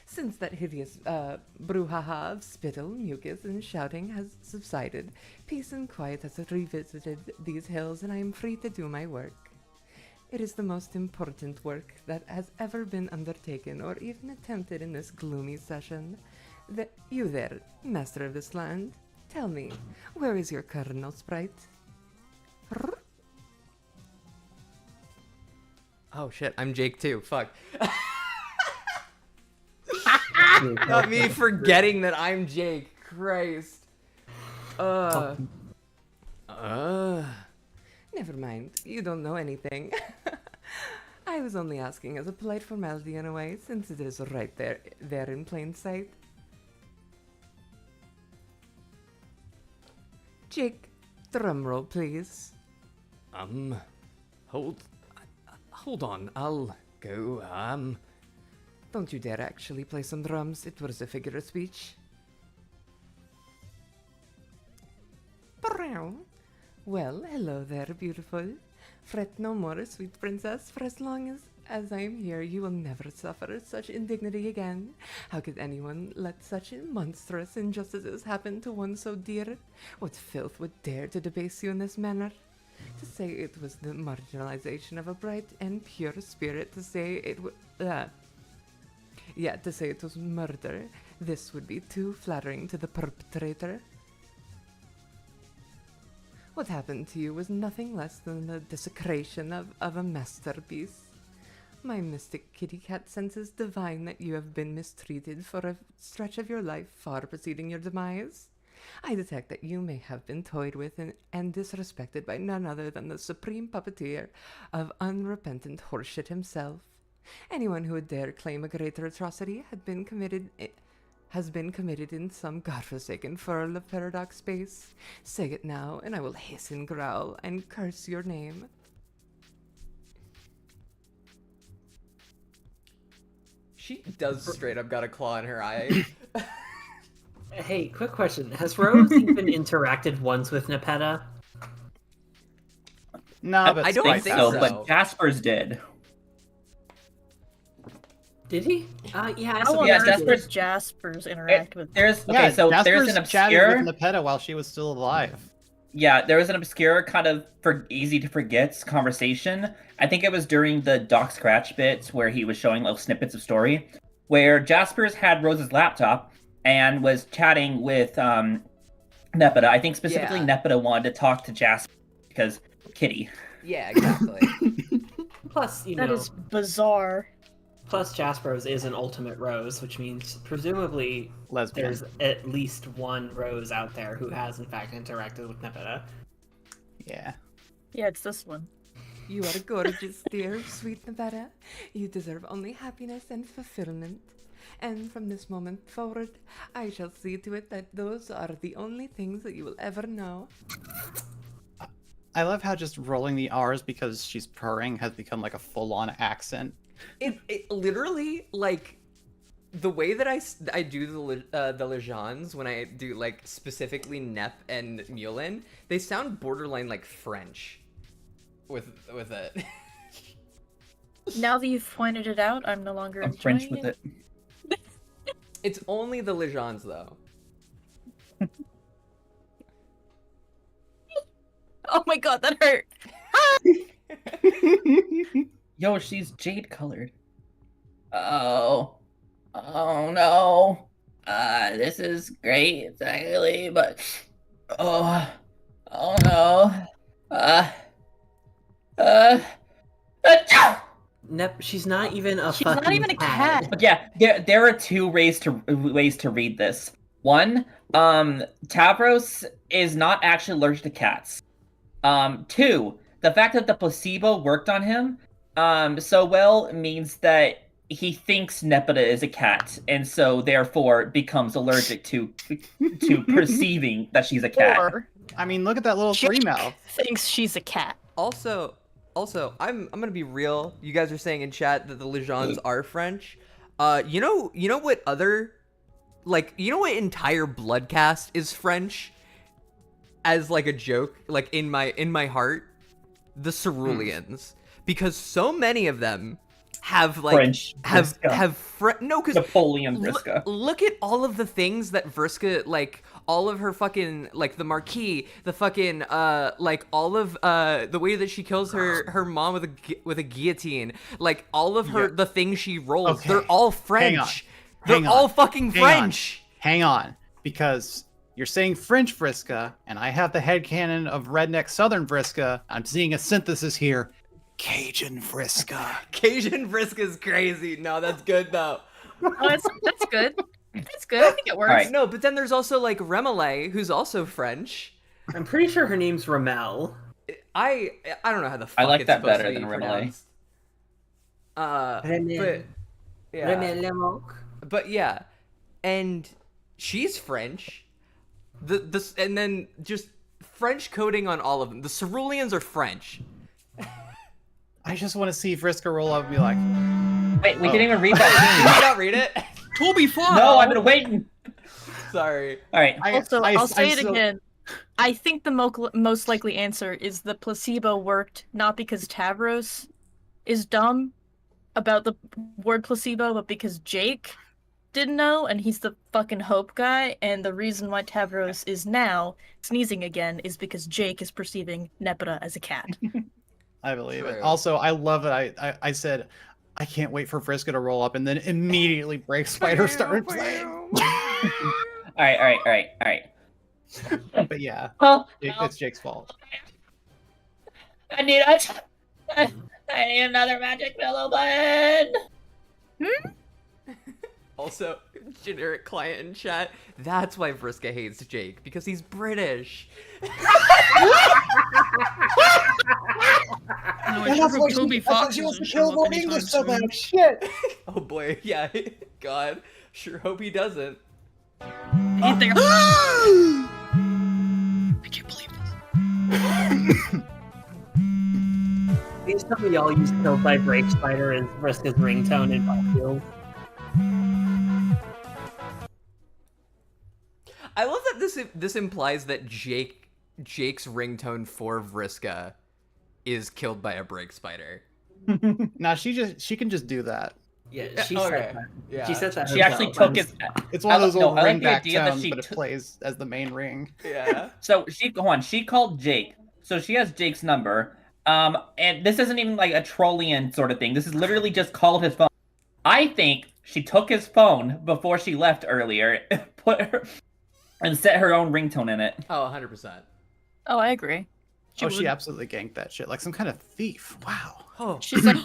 since that hideous brouhaha of spittle, mucus, and shouting has subsided, peace and quiet has revisited these hills, and I am free to do my work. It is the most important work that has ever been undertaken or even attempted in this gloomy session. You there, master of this land, tell me, where is your Colonel Sprite? Oh shit, I'm Jake too, fuck. Not me forgetting that I'm Jake. Christ. Never mind. You don't know anything. I was only asking as a polite formality in a way, since it is right there in plain sight. Jake, drum roll, please. Hold on, I'll go, Don't you dare actually play some drums. It was a figure of speech. Well, hello there, beautiful. Fret no more, sweet princess, for as long as I am here, you will never suffer such indignity again. How could anyone let such monstrous injustices happen to one so dear? What filth would dare to debase you in this manner? To say it was the marginalization of a bright and pure spirit, to say it to say it was murder, this would be too flattering to the perpetrator. What happened to you was nothing less than the desecration of a masterpiece. My mystic kitty cat senses divine that you have been mistreated for a stretch of your life far preceding your demise. I detect that you may have been toyed with and disrespected by none other than the supreme puppeteer of unrepentant horseshit himself. Anyone who would dare claim a greater atrocity has been committed in some godforsaken furl of paradox space. Say it now, and I will hiss and growl and curse your name. She does straight up got a claw in her eye. Hey, quick question. Has Rose even interacted once with Nepeta? No, but I don't think think so, so. but Jasper's did. Did he? Yeah, I I suppose want Yeah, to Jasper's- Jaspers interact with. There's yeah, okay, so there's Jasper's an chatted obscure. with Nepeta while she was still alive. Yeah, there was an obscure kind of easy to forget conversation. I think it was during the Doc Scratch bits where he was showing little snippets of story, where Jasper's had Rose's laptop and was chatting with Nepeta. I think specifically Yeah. Nepeta wanted to talk to Jasper because Kitty. Yeah, exactly. Plus, That is bizarre. plus Jasper's is an ultimate Rose, which means presumably Lesbian. there's at least one Rose out there who has in fact interacted with Nepeta. Yeah. Yeah, it's this one. You are gorgeous, dear, sweet Nevada. You deserve only happiness and fulfillment. And from this moment forward, I shall see to it that those are the only things that you will ever know. I love how just rolling the R's because she's purring has become like a full-on accent. It literally, like, the way that I do the Lejans when I do, like, specifically Nep and Mulin, they sound borderline like French with it. Now that you've pointed it out, I'm no longer I'm enjoying French with it. it. It's only the Lejans, though. Oh my god, that hurt. Yo, she's jade colored. Oh no. This is great, actually, but oh no. She's not even a She's fucking not even a cat. But yeah, there are two ways to read this. One, Tavros is not actually allergic to cats. Two, the fact that the placebo worked on him so well means that he thinks Nepeta is a cat, and so therefore becomes allergic to perceiving that she's a cat. Or I mean, look at that little three Jake mouth. thinks she's a cat. Also, I'm gonna be real. You guys are saying in chat that the Lejans are French. You know what other, like, you know what entire Bloodcast is French? As like a joke, like in my heart, the Ceruleans, because so many of them have like French Vriska. no, because Napoleon Vriska. look at all of the things that Vriska, like all of her fucking, like the Marquis, the fucking like all of the way that she kills her mom with a guillotine, like all of her the things she rolls, Okay. they're all French. Hang They're on. all fucking Hang on. French. Hang on, because you're saying French Vriska, and I have the headcanon of redneck Southern Vriska. I'm seeing a synthesis here. Cajun Vriska. Cajun Vriska's crazy. No, that's good though. Oh, that's good. That's good. I think it works. Alright. No, but then there's also like Remele, who's also French. I'm pretty sure her name's Ramel. I don't know how the fuck I like it's that supposed better to be than Remele. pronounced. Remel. But yeah, Remel. but yeah, and she's French. And then just French coding on all of them. The Ceruleans are French. I just want to see Vriska roll up and be like, Wait, we didn't even read Did that you not read it? Toby Fox. No, I've been waiting. Sorry. All right. Also, I'll say it still- again. I think the most likely answer is the placebo worked not because Tavros is dumb about the word placebo, but because Jake didn't know, and he's the fucking hope guy, and the reason why Tavros is now sneezing again is because Jake is perceiving Nepeta as a cat. I believe it. True. Also, I love it. I said, I can't wait for Vriska to roll up, and then immediately Break Spider started playing. All right. But yeah, Well, it's Jake's fault. I need another magic pillow button. Also, generic client in chat. That's why Vriska hates Jake, because he's British. No, I sure hope Toby Fox doesn't show up anytime soon. Shit. Oh boy, yeah. God, sure hope he doesn't. I can't believe this. Please tell me y'all use Killed by Break Spider as Vriska's ringtone in Battlefield. I love that this implies that Jake's ringtone for Vriska is killed by a break spider. Nah, she can just do that. Yeah, she Okay. said that. Yeah. She said that. She actually herself. took it. It's one of those old I like the ringback idea that tones, she but it took- plays as the main ring. Yeah. So she called Jake. So she has Jake's number. And this isn't even like a Trollian sort of thing. This is literally just called his phone. I think she took his phone before she left earlier, and set her own ringtone in it. Oh, 100%. Oh, I agree. She absolutely ganked that shit like some kind of thief. Wow. Oh, She's like,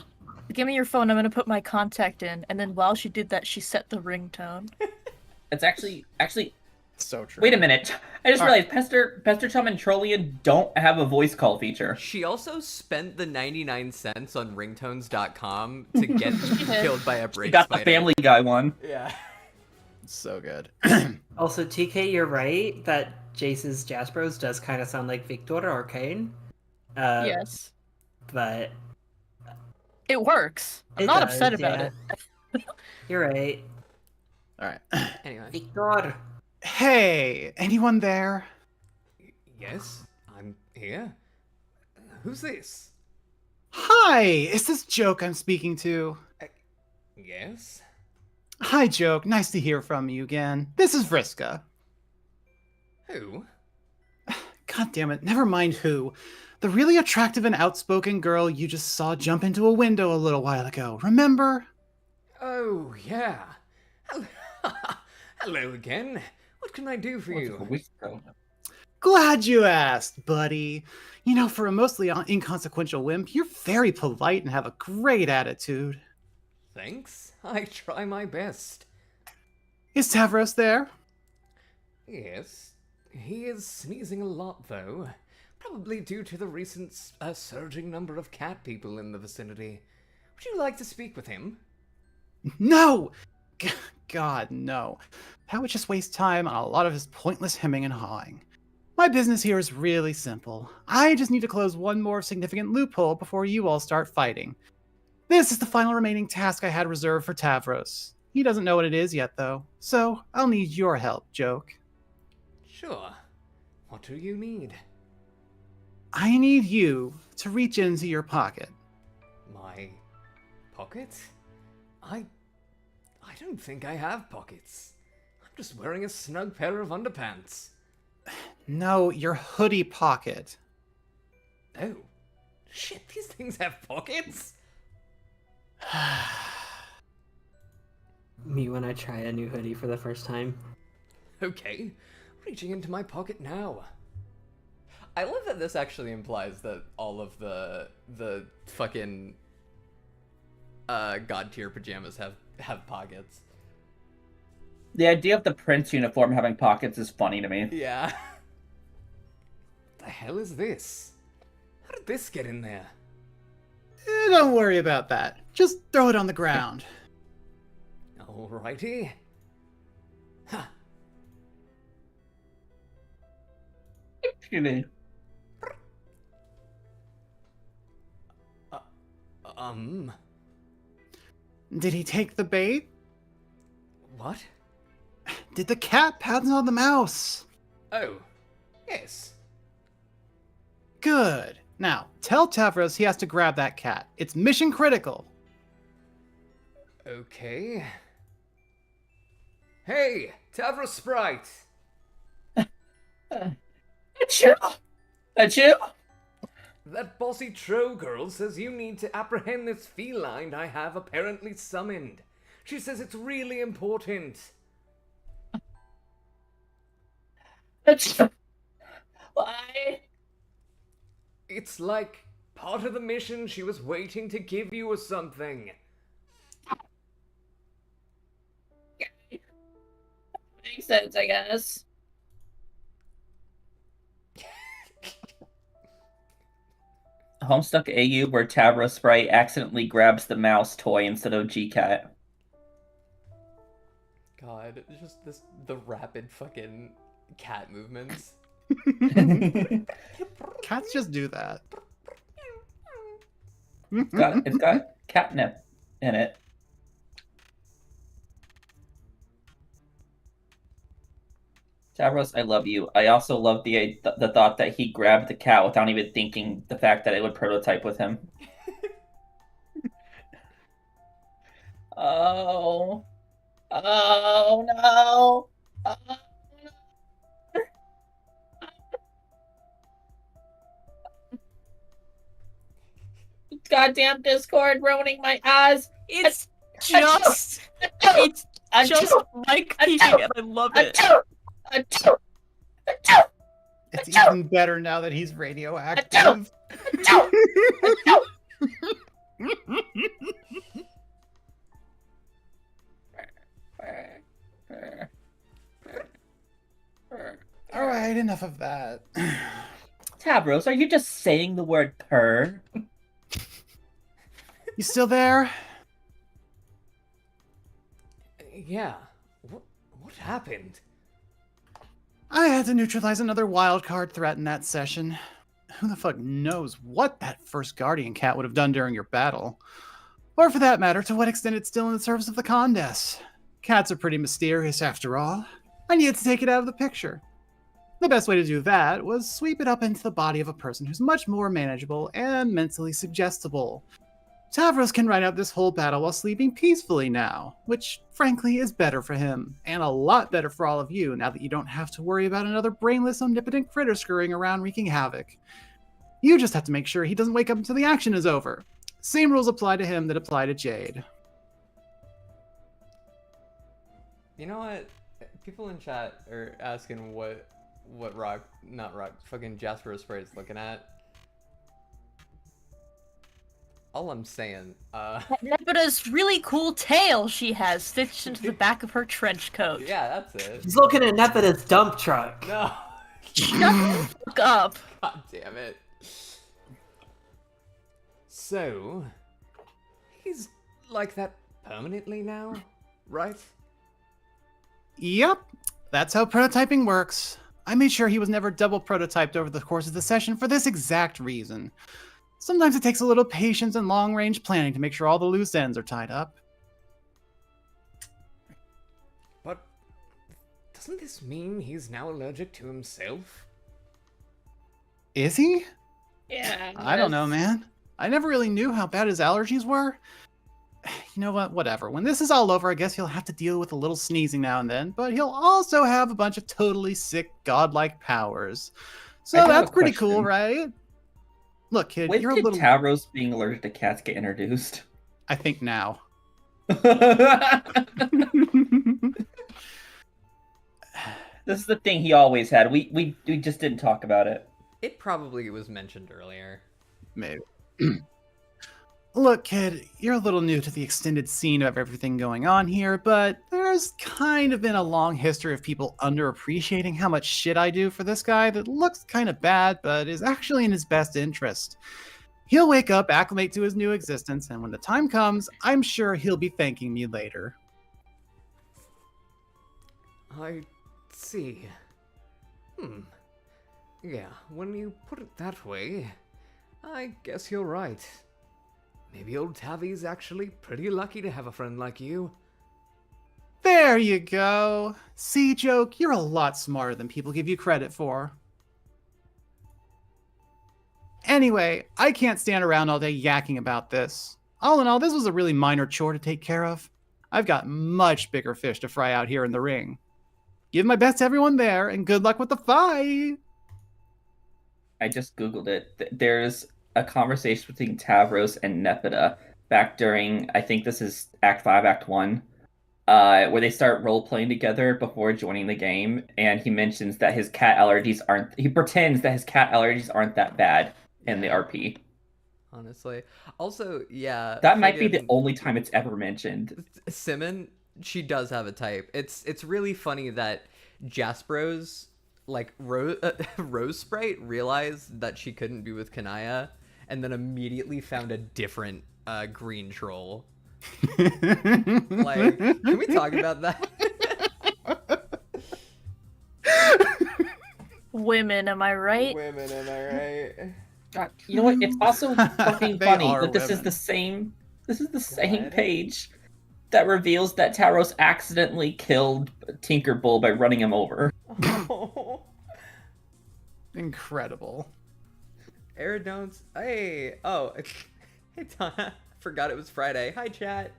give me your phone, I'm gonna put my contact in. And then while she did that, she set the ringtone. It's actually. So true. Wait a minute. I just All realized Pester Chum and Trollian don't have a voice call feature. she also spent the 99 cents on ringtones.com to get killed by a break She got spider. the Family Guy one. Yeah. So good. Also, TK, you're right that Jace's Jaspros does kind of sound like Victor Arcane. Yes. But It works. I'm it not does, upset about yeah. it. You're right. All right. Anyway. Victor. Hey, anyone there? Yes, I'm here. Who's this? Hi, is this Joke I'm speaking to? Yes? Hi, Joke. Nice to hear from you again. This is Vriska. Who? God damn it, never mind who. The really attractive and outspoken girl you just saw jump into a window a little while ago. Remember? Oh, yeah. Hello again. What can I do for you? Glad you asked, buddy. You know, for a mostly inconsequential wimp, you're very polite and have a great attitude. Thanks. I try my best. Is Tavros there? Yes. He is sneezing a lot, though. Probably due to the recent surging number of cat people in the vicinity. Would you like to speak with him? No! God, no. That would just waste time on a lot of his pointless hemming and hawing. My business here is really simple. I just need to close one more significant loophole before you all start fighting. This is the final remaining task I had reserved for Tavros. He doesn't know what it is yet, though, so I'll need your help, Joke. Sure. What do you need? I need you to reach into your pocket. My pocket? I don't think I have pockets. I'm just wearing a snug pair of underpants. No, your hoodie pocket. Oh. Shit, these things have pockets? Me when I try a new hoodie for the first time. Okay. Reaching into my pocket now. I love that this actually implies that all of the fucking god tier pajamas have pockets. The idea of the prince uniform having pockets is funny to me. Yeah. What the hell is this? How did this get in there? Don't worry about that. Just throw it on the ground. Alrighty. Huh. Really? Did he take the bait? What? Did the cat pounce on the mouse? Oh, yes. Good. Now, tell Tavros he has to grab that cat. It's mission critical. Okay. Hey, Tavra Sprite! Achoo! Achoo! That bossy Tro girl says you need to apprehend this feline I have apparently summoned. She says it's really important. Achoo! Why? It's like part of the mission she was waiting to give you or something. Makes sense, I guess. Homestuck AU where Tavra Sprite accidentally grabs the mouse toy instead of G-Cat. God, just the rapid fucking cat movements. Cats just do that. It's got catnip in it. Tavros, I love you. I also love the thought that he grabbed the cat without even thinking the fact that it would prototype with him. Oh. Oh no. Oh, no. Goddamn Discord ruining my eyes. It's just Mike peeking, and I love it. It's even better now that he's radioactive. Alright, enough of that. Tavros, are you just saying the word purr? You still there? Yeah. What happened? I had to neutralize another wildcard threat in that session. Who the fuck knows what that first Guardian cat would have done during your battle? Or for that matter, to what extent it's still in the service of the Condes. Cats are pretty mysterious after all. I needed to take it out of the picture. The best way to do that was sweep it up into the body of a person who's much more manageable and mentally suggestible. Tavros can ride out this whole battle while sleeping peacefully now, which frankly is better for him, and a lot better for all of you now that you don't have to worry about another brainless, omnipotent critter scurrying around wreaking havoc. You just have to make sure he doesn't wake up until the action is over. Same rules apply to him that apply to Jade. You know what? People in chat are asking what fucking Jasper Sprite's looking at. All I'm saying, Nebida's really cool tail she has stitched into the back of her trench coat. yeah, that's it. He's looking at Nepida's dump truck. No. Shut the fuck up. God damn it. So, he's like that permanently now, right? Yep, that's how prototyping works. I made sure he was never double prototyped over the course of the session for this exact reason. Sometimes it takes a little patience and long-range planning to make sure all the loose ends are tied up. But doesn't this mean he's now allergic to himself? Is he? Yeah. I don't know, man. I never really knew how bad his allergies were. You know what? Whatever. When this is all over, I guess he'll have to deal with a little sneezing now and then, but he'll also have a bunch of totally sick, godlike powers. So that's pretty cool, right? Look, kid, When you're a did little... Tavros being allergic to cats get introduced? I think now. This is the thing he always had. We just didn't talk about it. It probably was mentioned earlier. Maybe. Look, kid, you're a little new to the extended scene of everything going on here, but there's kind of been a long history of people underappreciating how much shit I do for this guy that looks kind of bad, but is actually in his best interest. He'll wake up, acclimate to his new existence, and when the time comes, I'm sure he'll be thanking me later. I see. Yeah, when you put it that way, I guess you're right. Maybe old Tavi's actually pretty lucky to have a friend like you. There you go. See, Joke, you're a lot smarter than people give you credit for. Anyway, I can't stand around all day yakking about this. All in all, this was a really minor chore to take care of. I've got much bigger fish to fry out here in the ring. Give my best to everyone there, and good luck with the fight! I just googled it. There's a conversation between Tavros and Nepeta back during, I think this is Act 5, Act 1, where they start role-playing together before joining the game, and he mentions that his cat allergies aren't... He pretends that his cat allergies aren't that bad in the RP. Honestly. Also, yeah. That might be the only time it's ever mentioned. Simon, she does have a type. It's really funny that Jaspro's, like, Rose Sprite realized that she couldn't be with Kanaya, and then immediately found a different green troll. Like, can we talk about that? Women, am I right? Women, am I right? God, you know what? It's also fucking They funny are that this is women. the same. This is the same ahead. page that reveals that Tavros accidentally killed Tinkerbull by running him over. Oh. Incredible. Aerodones. Hey. Oh. Hey, Tana. Forgot it was Friday. Hi, chat.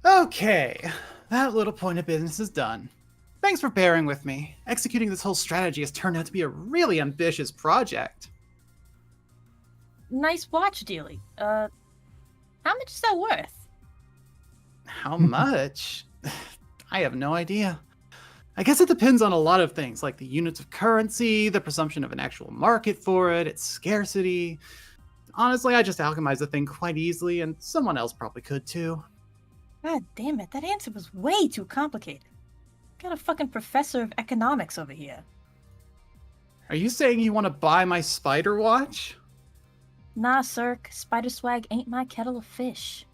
Okay, that little point of business is done. Thanks for bearing with me. Executing this whole strategy has turned out to be a really ambitious project. Nice watch, Dealey. How much is that worth? How much? I have no idea. I guess it depends on a lot of things, like the units of currency, the presumption of an actual market for it, its scarcity. Honestly, I just alchemized the thing quite easily, and someone else probably could too. God damn it, that answer was way too complicated. Got a fucking professor of economics over here. Are you saying you want to buy my spider watch? Nah, Cirque, spider swag ain't my kettle of fish.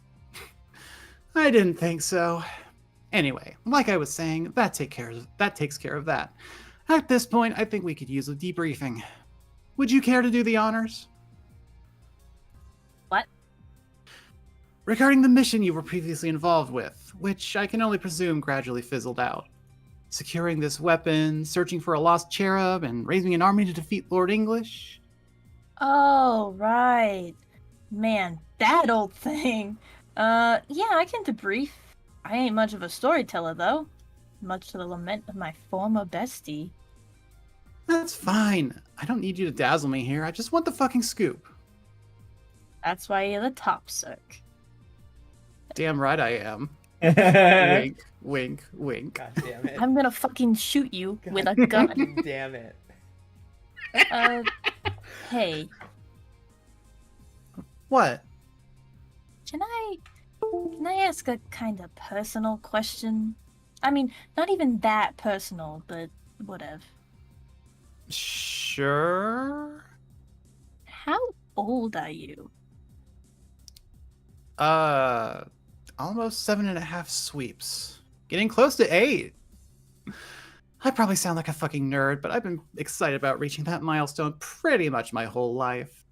I didn't think so. Anyway, like I was saying, that takes care of that. At this point, I think we could use a debriefing. Would you care to do the honors? What? Regarding the mission you were previously involved with, which I can only presume gradually fizzled out. Securing this weapon, searching for a lost cherub, and raising an army to defeat Lord English? Oh, right. Man, that old thing. Yeah, I can debrief. I ain't much of a storyteller, though. Much to the lament of my former bestie. That's fine. I don't need you to dazzle me here. I just want the fucking scoop. That's why you're the top, Cirque. Damn right I am. Wink, wink, wink. God damn it. I'm gonna fucking shoot you with a gun. Damn it. Hey, What? can I ask a kind of personal question? I mean, not even that personal, but whatever. Sure. How old are you? Almost 7.5 sweeps. Getting close to 8. I probably sound like a fucking nerd, but I've been excited about reaching that milestone pretty much my whole life.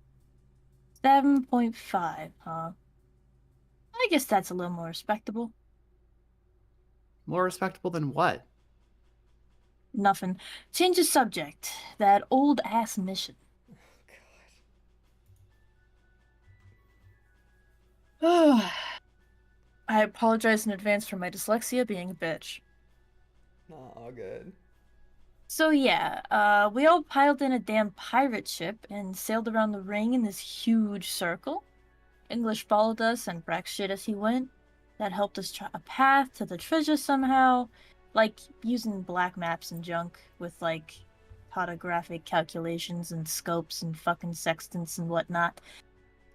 7.5, huh? I guess that's a little more respectable. More respectable than what? Nothing. Change the subject. That old ass mission. I apologize in advance for my dyslexia being a bitch. Oh, all good. So yeah, we all piled in a damn pirate ship and sailed around the ring in this huge circle. English followed us and wrecked shit as he went. That helped us chart a path to the treasure somehow, like using black maps and junk with like cartographic calculations and scopes and fucking sextants and whatnot.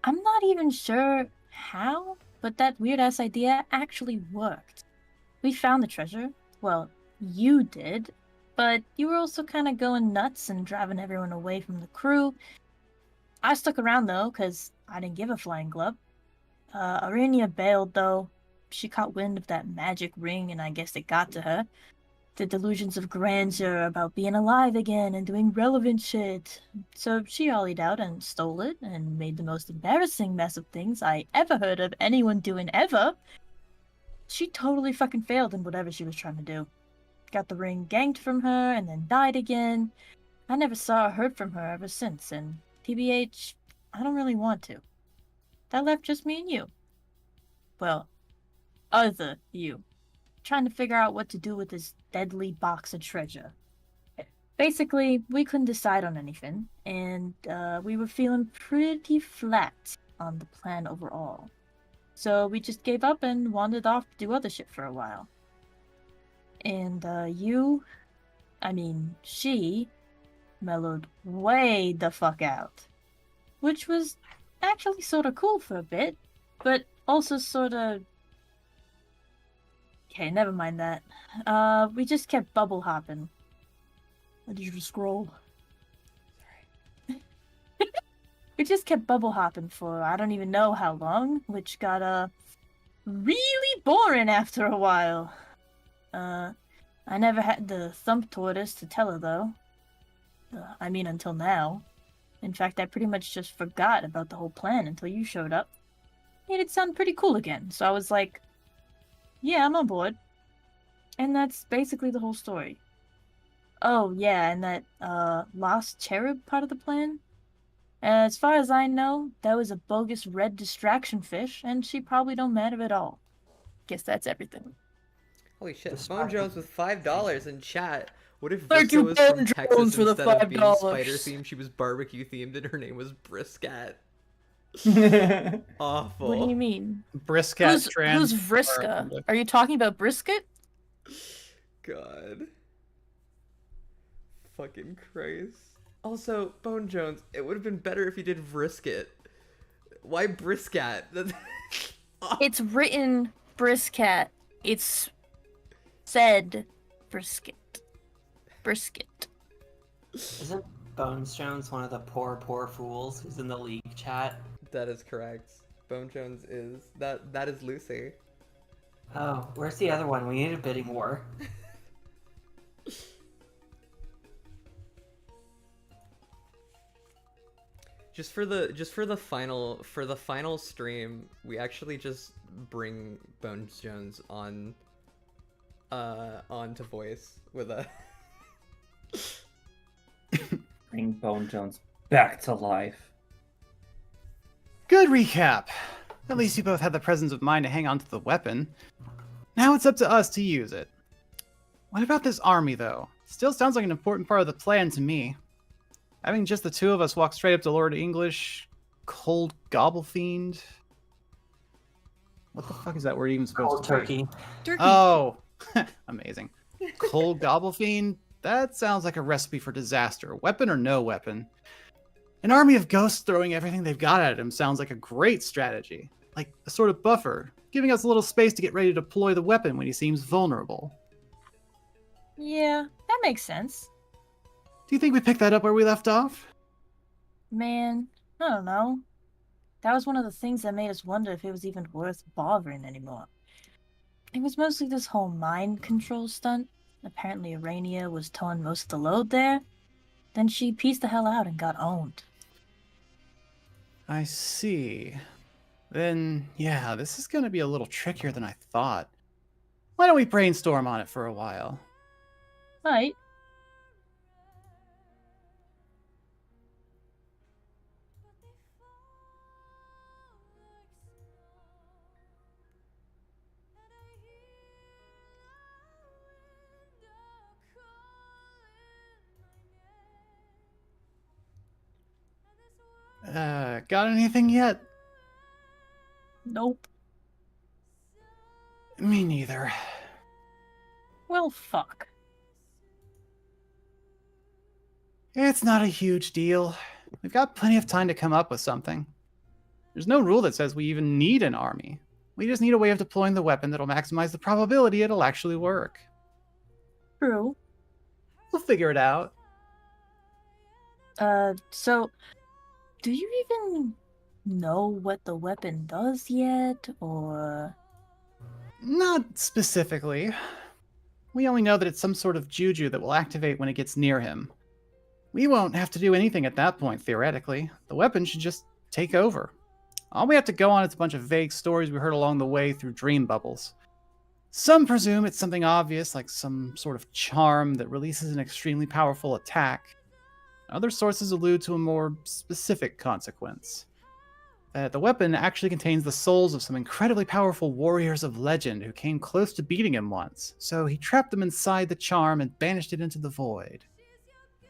I'm not even sure how, but that weird-ass idea actually worked. We found the treasure. Well, you did. But you were also kind of going nuts and driving everyone away from the crew. I stuck around, though, because I didn't give a flying glove. Arenia bailed, though. She caught wind of that magic ring, and I guess it got to her. The delusions of grandeur about being alive again and doing relevant shit. So she ollied out and stole it and made the most embarrassing mess of things I ever heard of anyone doing ever. She totally fucking failed in whatever she was trying to do. Got the ring ganked from her and then died again. I never saw or heard from her ever since, and TBH, I don't really want to. That left just me and you. Well, other you. Trying to figure out what to do with this deadly box of treasure. Basically, we couldn't decide on anything, and we were feeling pretty flat on the plan overall. So we just gave up and wandered off to do other shit for a while. And she mellowed way the fuck out. Which was actually sort of cool for a bit, but also sort of... Okay, never mind that. We just kept bubble hopping. I need you to scroll. Sorry. We just kept bubble hopping for I don't even know how long, which got, really boring after a while. I never had the thump tortoise to tell her, though. Until now. In fact, I pretty much just forgot about the whole plan until you showed up. Made it sound pretty cool again, so I was like, yeah, I'm on board. And that's basically the whole story. Oh, yeah, and that, lost cherub part of the plan? As far as I know, that was a bogus red distraction fish, and she probably don't matter at all. Guess that's everything. Holy shit, Bone Jones with $5 in chat. What if Thank Vrista you, was Bone from Jones, Texas for the instead of being $5. spider themed, she was barbecue themed and her name was Brisket? Awful. What do you mean? Brisket Who's Vriska? Are you talking about brisket? God. Fucking Christ. Also, Bone Jones, it would have been better if you did brisket. Why brisket? It's written brisket. It's said brisket. Brisket. Isn't Bones Jones one of the poor fools who's in the league chat? That is correct. Bone Jones is that is Lucy. Oh, where's the other one? We need a bidding war. Just for the final stream, we actually just bring Bones Jones on to voice with a Bring Bone Jones back to life. Good recap. At least you both had the presence of mind to hang on to the weapon. Now it's up to us to use it. What about this army, though? Still sounds like an important part of the plan to me. Having just the two of us walk straight up to Lord English, Cold Gobble Fiend. What the fuck is that word even supposed Cold to turkey. be? Turkey. Oh, amazing. Cold Gobble Fiend? That sounds like a recipe for disaster, weapon or no weapon. An army of ghosts throwing everything they've got at him sounds like a great strategy. Like a sort of buffer, giving us a little space to get ready to deploy the weapon when he seems vulnerable. Yeah, that makes sense. Do you think we picked that up where we left off? Man, I don't know. That was one of the things that made us wonder if it was even worth bothering anymore. It was mostly this whole mind control stunt. Apparently Arania was towing most of the load there. Then she pieced the hell out and got owned. I see. Then, yeah, this is gonna be a little trickier than I thought. Why don't we brainstorm on it for a while? Right. Got anything yet? Nope. Me neither. Well, fuck. It's not a huge deal. We've got plenty of time to come up with something. There's no rule that says we even need an army. We just need a way of deploying the weapon that'll maximize the probability it'll actually work. True. We'll figure it out. So, do you even know what the weapon does yet, or? Not specifically. We only know that it's some sort of juju that will activate when it gets near him. We won't have to do anything at that point, theoretically. The weapon should just take over. All we have to go on is a bunch of vague stories we heard along the way through dream bubbles. Some presume it's something obvious, like some sort of charm that releases an extremely powerful attack. Other sources allude to a more specific consequence. That the weapon actually contains the souls of some incredibly powerful warriors of legend who came close to beating him once, so he trapped them inside the charm and banished it into the void.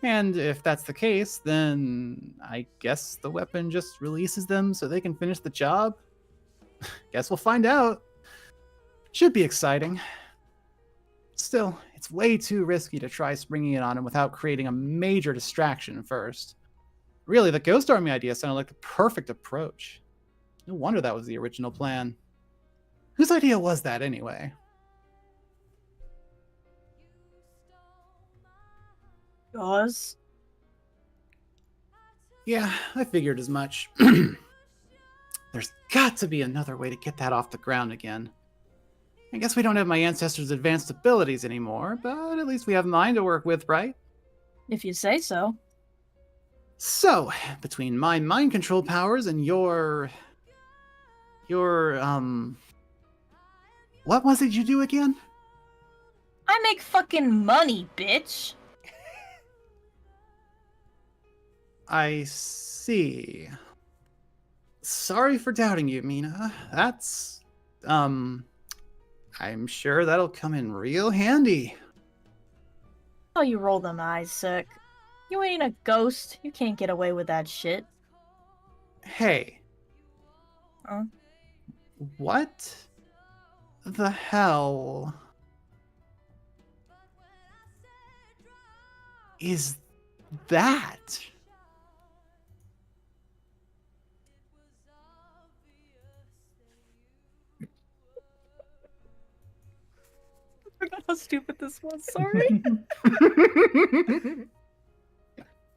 And if that's the case, then I guess the weapon just releases them so they can finish the job? Guess we'll find out. Should be exciting. Still, it's way too risky to try springing it on him without creating a major distraction first. Really, the Ghost Army idea sounded like the perfect approach. No wonder that was the original plan. Whose idea was that, anyway? Yours? Yeah, I figured as much. There's got to be another way to get that off the ground again. I guess we don't have my ancestors' advanced abilities anymore, but at least we have mine to work with, right? If you say so. So, between my mind control powers and your, what was it you do again? I make fucking money, bitch. I see. Sorry for doubting you, Mina. That's, I'm sure that'll come in real handy. Oh, you roll them eyes, Sick. You ain't a ghost. You can't get away with that shit. Hey. Huh? What the hell is that? I forgot how stupid this was, sorry.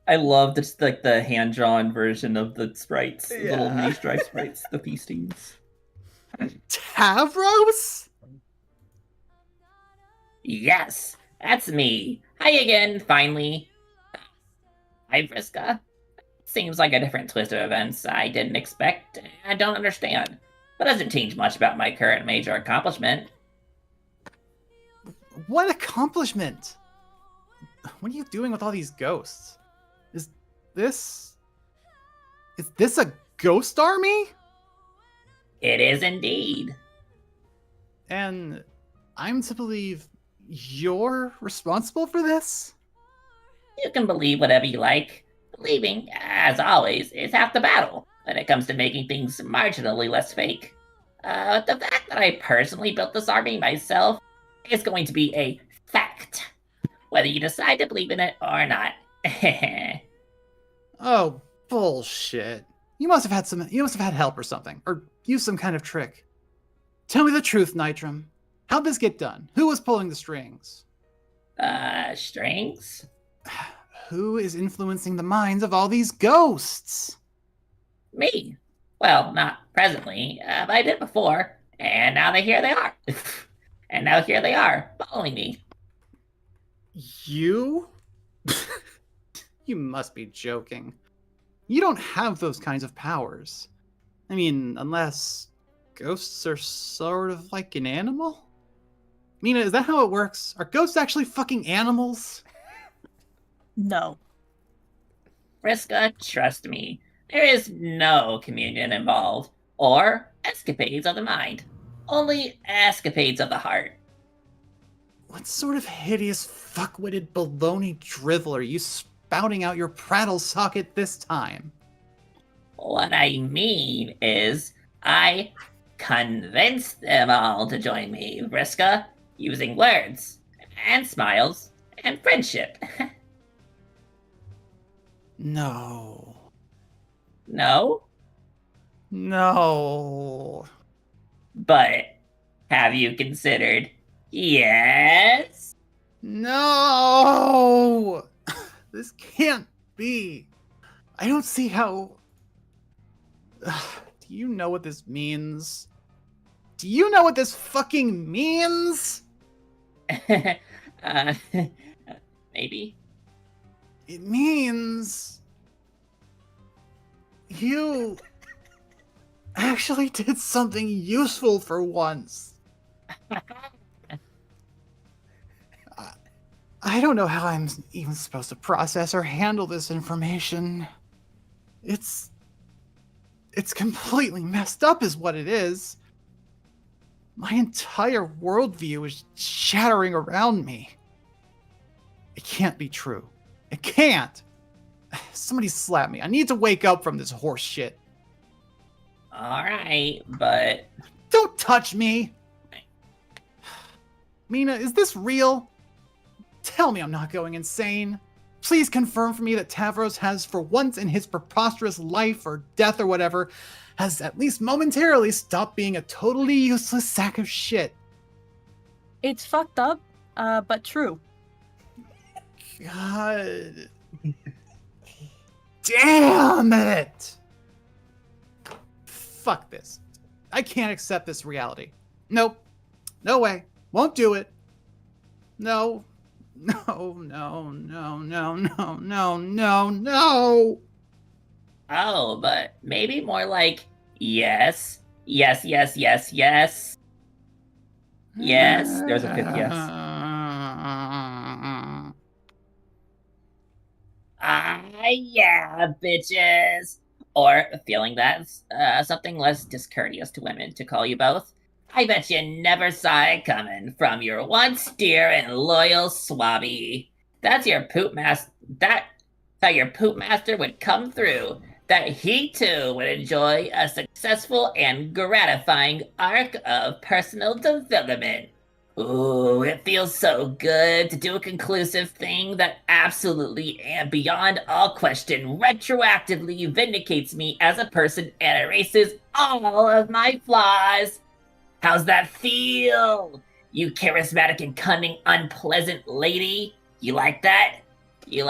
I love just like the hand-drawn version of the sprites, the little Yeah. mini stripe sprites, the feastings. Tavros? Yes, that's me. Hi again, finally. Hi, Vriska. Seems like a different twist of events I didn't expect. I don't understand. But doesn't change much about my current major accomplishment. What accomplishment? What are you doing with all these ghosts? Is this a ghost army? It is indeed. And I'm to believe you're responsible for this? You can believe whatever you like. Believing, as always, is half the battle when it comes to making things marginally less fake. The fact that I personally built this army myself is going to be a fact, whether you decide to believe in it or not. Oh, bullshit. You must have had help or something, or used some kind of trick. Tell me the truth, Nitram. How'd this get done? Who was pulling the strings? Strings? Who is influencing the minds of all these ghosts? Me. Well, not presently, but I did before, and now here they are. And now here they are, following me. You? You must be joking. You don't have those kinds of powers. I mean, unless ghosts are sort of like an animal? Mina, is that how it works? Are ghosts actually fucking animals? No. Vriska, trust me. There is no communion involved, or escapades of the mind. Only escapades of the heart. What sort of hideous fuck-witted baloney drivel are you spouting out your prattle socket this time? What I mean is, I convinced them all to join me, Vriska, using words, and smiles, and friendship. No. No? No. But have you considered yes? No! This can't be. I don't see how... Do you know what this means? Do you know what this fucking means? uh, maybe? It means... You... actually did something useful for once. I don't know how I'm even supposed to process or handle this information. It's completely messed up is what it is. My entire worldview is shattering around me. It can't be true. It can't. Somebody slap me. I need to wake up from this horse shit. Alright, but... Don't touch me! Mina, is this real? Tell me I'm not going insane. Please confirm for me that Tavros has, for once in his preposterous life or death or whatever, has at least momentarily stopped being a totally useless sack of shit. It's fucked up, but true. God. Damn it! Fuck this. I can't accept this reality. Nope. No way. Won't do it. No. No, no, no, no, no, no, no, no! Oh, but maybe more like yes, yes, yes, yes, yes. Yes, there's a fifth yes. Yeah, bitches. Or feeling that's something less discourteous to women to call you both. I bet you never saw it coming from your once dear and loyal swabby. That's your poop master. That your poop master would come through. That he too would enjoy a successful and gratifying arc of personal development. Ooh, it feels so good to do a conclusive thing that absolutely and beyond all question retroactively vindicates me as a person and erases all of my flaws. How's that feel? You charismatic and cunning, unpleasant lady? You like that? You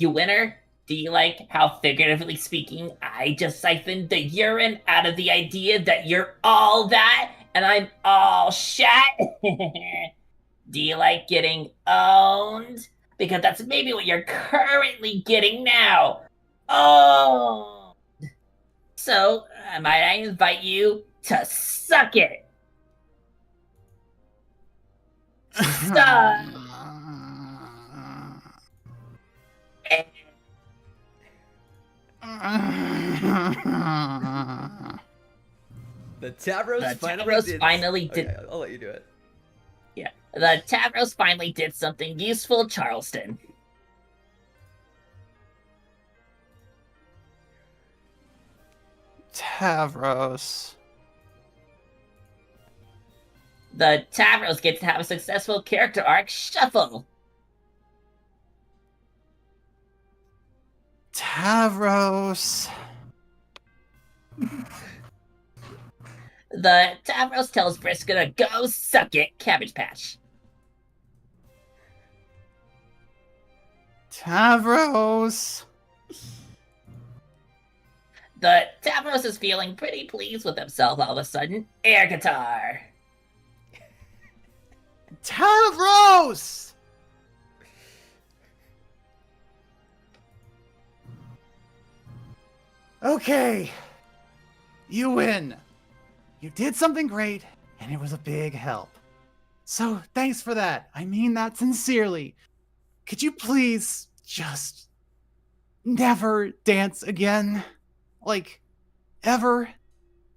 winner? Do you like how, figuratively speaking, I just siphoned the urine out of the idea that you're all that and I'm all shat? Do you like getting owned? Because that's maybe what you're currently getting now. Owned. So, might I invite you to suck it? Stop. The Tavros finally did. Okay, I'll let you do it. Yeah, the Tavros finally did something useful, Charleston. Tavros. The Tavros get to have a successful character arc shuffle. Tavros. The Tavros tells Briska to go suck it, Cabbage Patch. Tavros. The Tavros is feeling pretty pleased with himself all of a sudden. Air guitar. Tavros! Okay. You win. You did something great, and it was a big help. So, thanks for that. I mean that sincerely. Could you please just never dance again? Like, ever?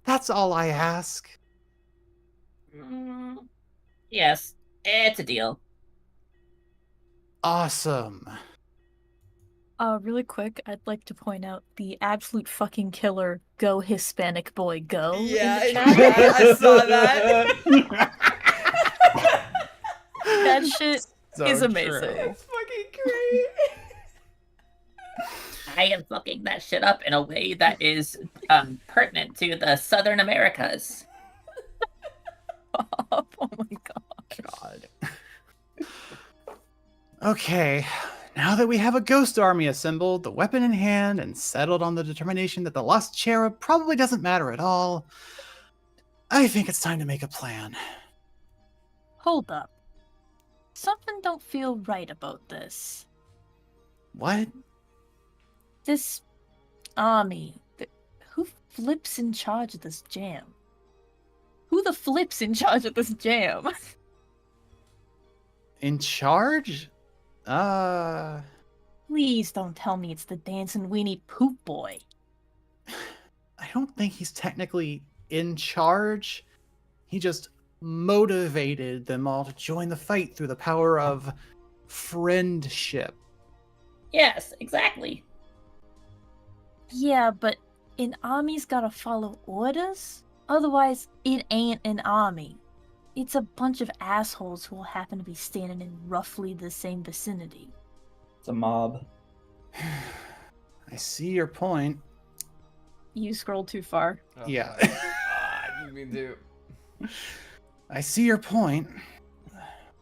That's all I ask. Yes, it's a deal. Awesome. Really quick, I'd like to point out the absolute fucking killer "Go Hispanic Boy Go" in the chat. I saw that. That shit So is amazing. true. It's fucking great. I am fucking that shit up in a way that is pertinent to the Southern Americas. Oh my god. God. Okay, now that we have a ghost army assembled, the weapon in hand, and settled on the determination that the lost cherub probably doesn't matter at all, I think it's time to make a plan. Hold up. Something don't feel right about this. What? This army. Who flips in charge of this jam? Who the flips in charge of this jam? In charge? Please don't tell me it's the dancing weenie poop boy. I don't think he's technically in charge. He just motivated them all to join the fight through the power of friendship. Yes, exactly. Yeah, but an army's gotta follow orders? Otherwise, it ain't an army. It's a bunch of assholes who will happen to be standing in roughly the same vicinity. It's a mob. I see your point. You scrolled too far. Oh, Yeah. I didn't mean to. I see your point.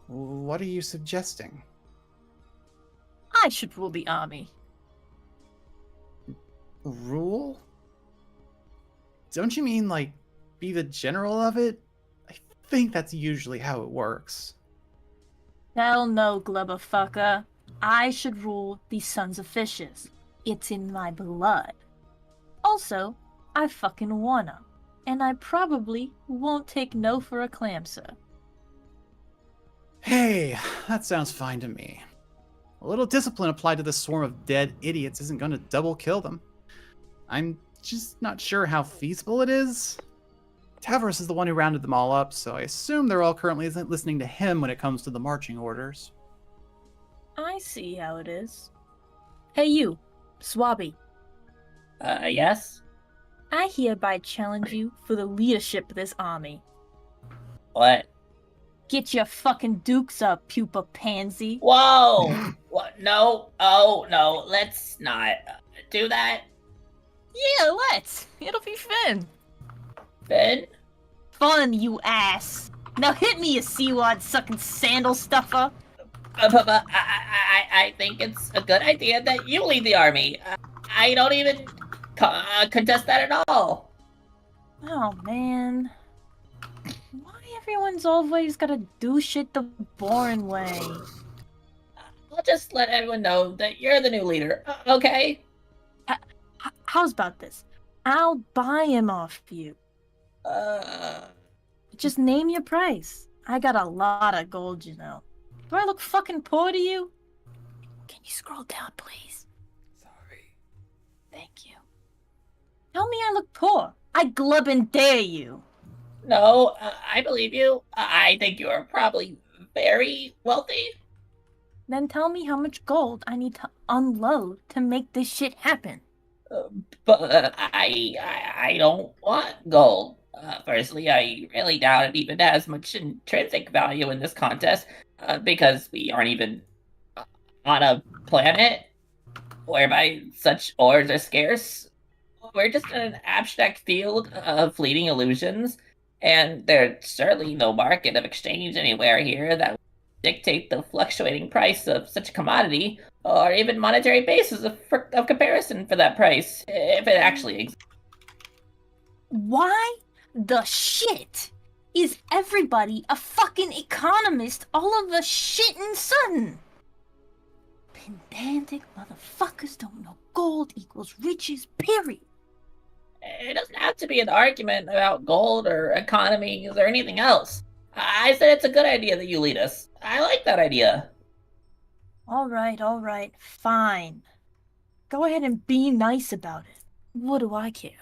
What are you suggesting? I should rule the army. Rule? Don't you mean, like, be the general of it? I think that's usually how it works. Hell no, Glubberfucker. I should rule the Sons of Fishes. It's in my blood. Also, I fucking wanna. And I probably won't take no for a clamser. Hey, that sounds fine to me. A little discipline applied to this swarm of dead idiots isn't going to double kill them. I'm just not sure how feasible it is. Tavros is the one who rounded them all up, so I assume they're all currently listening to him when it comes to the marching orders. I see how it is. Hey you, Swabby. Yes? I hereby challenge you for the leadership of this army. What? Get your fucking dukes up, pupa pansy. Whoa! What? No. Oh, no. Let's not do that. Yeah, let's. It'll be fun. Finn? Fun, you ass. Now hit me, you Seawad sucking sandal stuffer. But I think it's a good idea that you lead the army. I don't even contest that at all. Oh, man. Why everyone's always gotta do shit the boring way? I'll just let everyone know that you're the new leader, okay? How's about this? I'll buy him off you. Just name your price. I got a lot of gold, you know. Do I look fucking poor to you? Can you scroll down, please? Sorry. Thank you. Tell me I look poor. I glub and dare you. No, I believe you. I think you are probably very wealthy. Then tell me how much gold I need to unload to make this shit happen. But I don't want gold. Firstly, I really doubt it even has much intrinsic value in this contest, because we aren't even on a planet whereby such ores are scarce. We're just in an abstract field of fleeting illusions, and there's certainly no market of exchange anywhere here that would dictate the fluctuating price of such a commodity, or even monetary basis of comparison for that price, if it actually exists. Why the shit is everybody a fucking economist all of a shitting sudden? Pedantic motherfuckers don't know gold equals riches, period. It doesn't have to be an argument about gold or economies or anything else. I said it's a good idea that you lead us. I like that idea. Alright, fine. Go ahead and be nice about it. What do I care?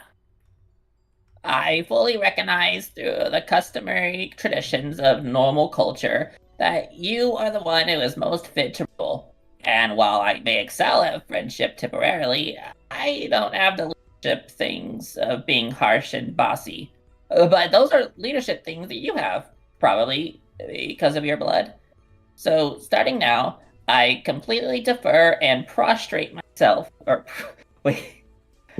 I fully recognize through the customary traditions of normal culture that you are the one who is most fit to rule. And while I may excel at friendship temporarily, I don't have the leadership things of being harsh and bossy. But those are leadership things that you have, probably because of your blood. So starting now, I completely defer and prostrate myself self, or wait.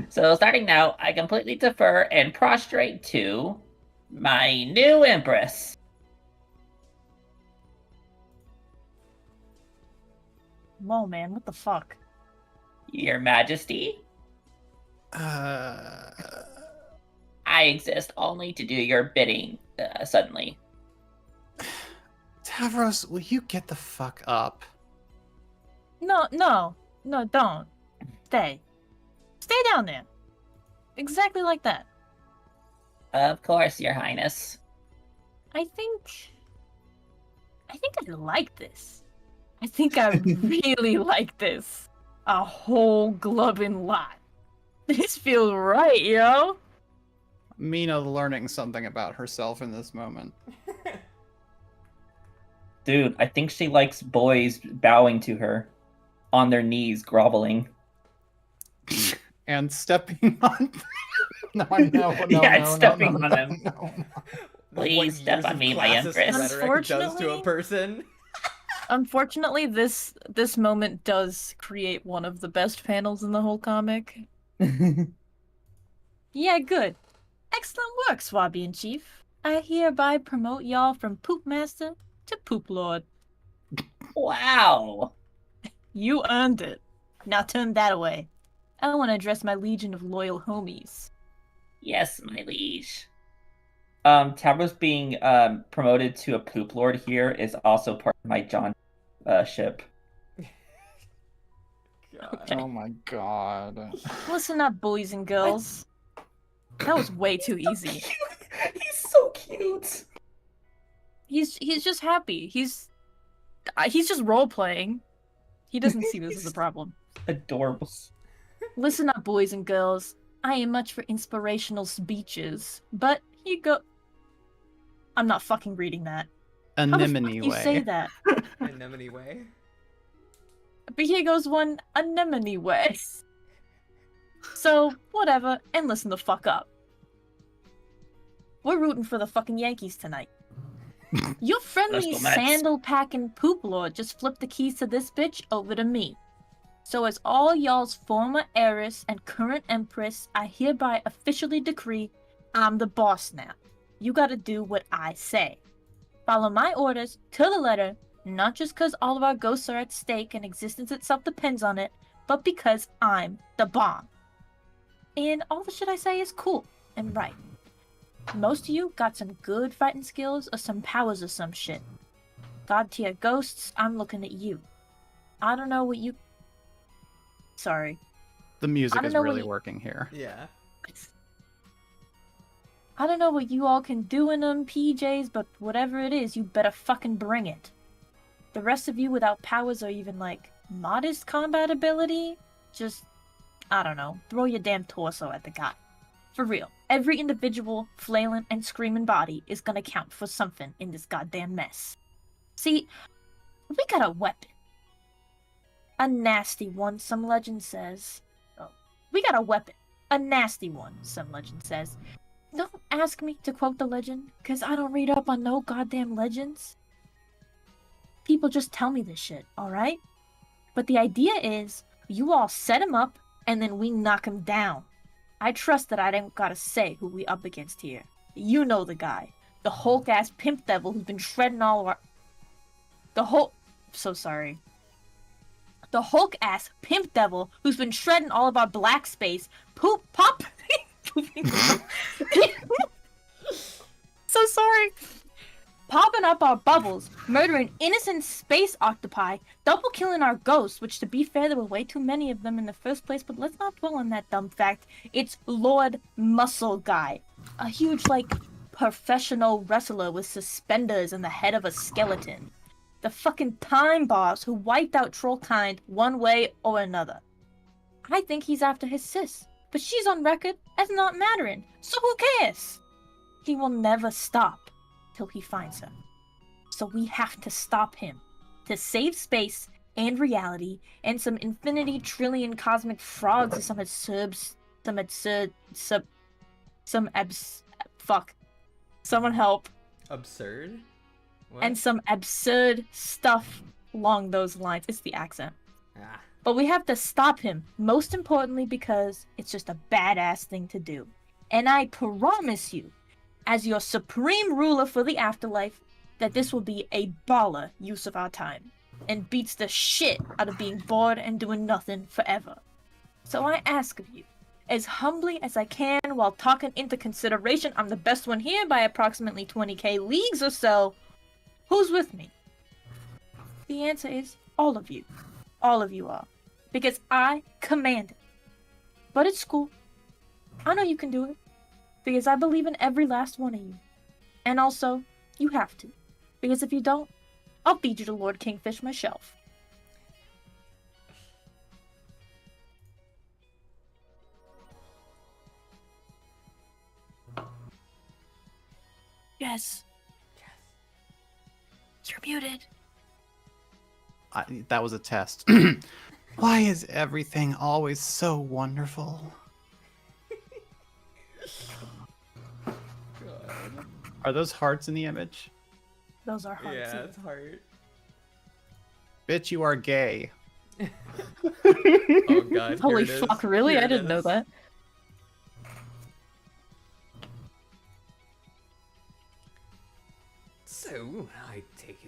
So starting now, I completely defer and prostrate to my new empress. Whoa, man, what the fuck? Your Majesty, Uh, I exist only to do your bidding, suddenly. Tavros, will you get the fuck up? No, don't. Stay down there. Exactly like that. Of course, Your Highness. I think I like this. I think I really like this. A whole glubbing lot. This feels right, yo. Mina learning something about herself in this moment. Dude, I think she likes boys bowing to her, on their knees, groveling. And stepping on. No, stepping on them. No. Please What step use on of me, my classist empress. rhetoric does to a Unfortunately- person. Unfortunately, this moment does create one of the best panels in the whole comic. Yeah, good. Excellent work, Swabian Chief. I hereby promote y'all from Poop Master to Poop Lord. Wow. You earned it. Now turn that away. I want to address my legion of loyal homies. Yes, my liege. Tavros being promoted to a poop lord here is also part of my John ship. God. Oh my god. Listen up, boys and girls. That was way too easy. He's so cute. He's just happy. He's just role playing. He doesn't see this as a problem. Adorable. Listen up, boys and girls. I am much for inspirational speeches, but here go. I'm not fucking reading that. How the fuck Anemone do you way. say that? Anemone way. But here goes one anemone way. So, whatever, and listen the fuck up. We're rooting for the fucking Yankees tonight. Your friendly Let's go, Mets. sandal-packing poop lord just flipped the keys to this bitch over to me. So as all y'all's former heiress and current empress, I hereby officially decree I'm the boss now. You gotta do what I say. Follow my orders to the letter, not just because all of our ghosts are at stake and existence itself depends on it, but because I'm the bomb. And all the shit I say is cool and right. Most of you got some good fighting skills or some powers or some shit. God tier ghosts, I'm looking at you. I don't know what you... Sorry. The I music don't is know what really you- working here. Yeah. I don't know what you all can do in them PJs, but whatever it is, you better fucking bring it. The rest of you without powers or even, like, modest combat ability, just, I don't know, throw your damn torso at the guy. For real, every individual flailing and screaming body is gonna count for something in this goddamn mess. See, we got a weapon. A nasty one, some legend says. Oh, we got a weapon. A nasty one, some legend says. Don't ask me to quote the legend, because I don't read up on no goddamn legends. People just tell me this shit, alright? But the idea is, you all set him up, and then we knock him down. I trust that I don't gotta say who we up against here. You know the guy. The Hulk-ass pimp devil who's been shredding all of our... So sorry. The Hulk-ass pimp devil who's been shredding all of our black space, pop... So sorry. Popping up our bubbles, murdering innocent space octopi, double killing our ghosts, which to be fair, there were way too many of them in the first place, but let's not dwell on that dumb fact. It's Lord Muscle Guy. A huge, like, professional wrestler with suspenders and the head of a skeleton. The fucking time boss who wiped out Trollkind one way or another. I think he's after his sis, but she's on record as not mattering, so who cares? He will never stop till he finds her. So we have to stop him. To save space and reality and some infinity trillion cosmic frogs or fuck. Someone help. Absurd? What? And some absurd stuff along those lines. It's the accent. Ah. But we have to stop him, most importantly because it's just a badass thing to do. And I promise you, as your supreme ruler for the afterlife, that this will be a baller use of our time, and beats the shit out of being bored and doing nothing forever. So I ask of you, as humbly as I can while talking into consideration I'm the best one here by approximately 20k leagues or so, who's with me? The answer is all of you. All of you are. Because I command it. But it's cool. I know you can do it. Because I believe in every last one of you. And also, you have to. Because if you don't, I'll feed you to Lord Kingfish myself. Yes. You're muted. That was a test. Why is everything always so wonderful? Are those hearts in the image? Those are hard. Yeah, it's hard. Bitch, you are gay. Oh god. Holy here it is. fuck, really? Here I it didn't know is. that. So, I take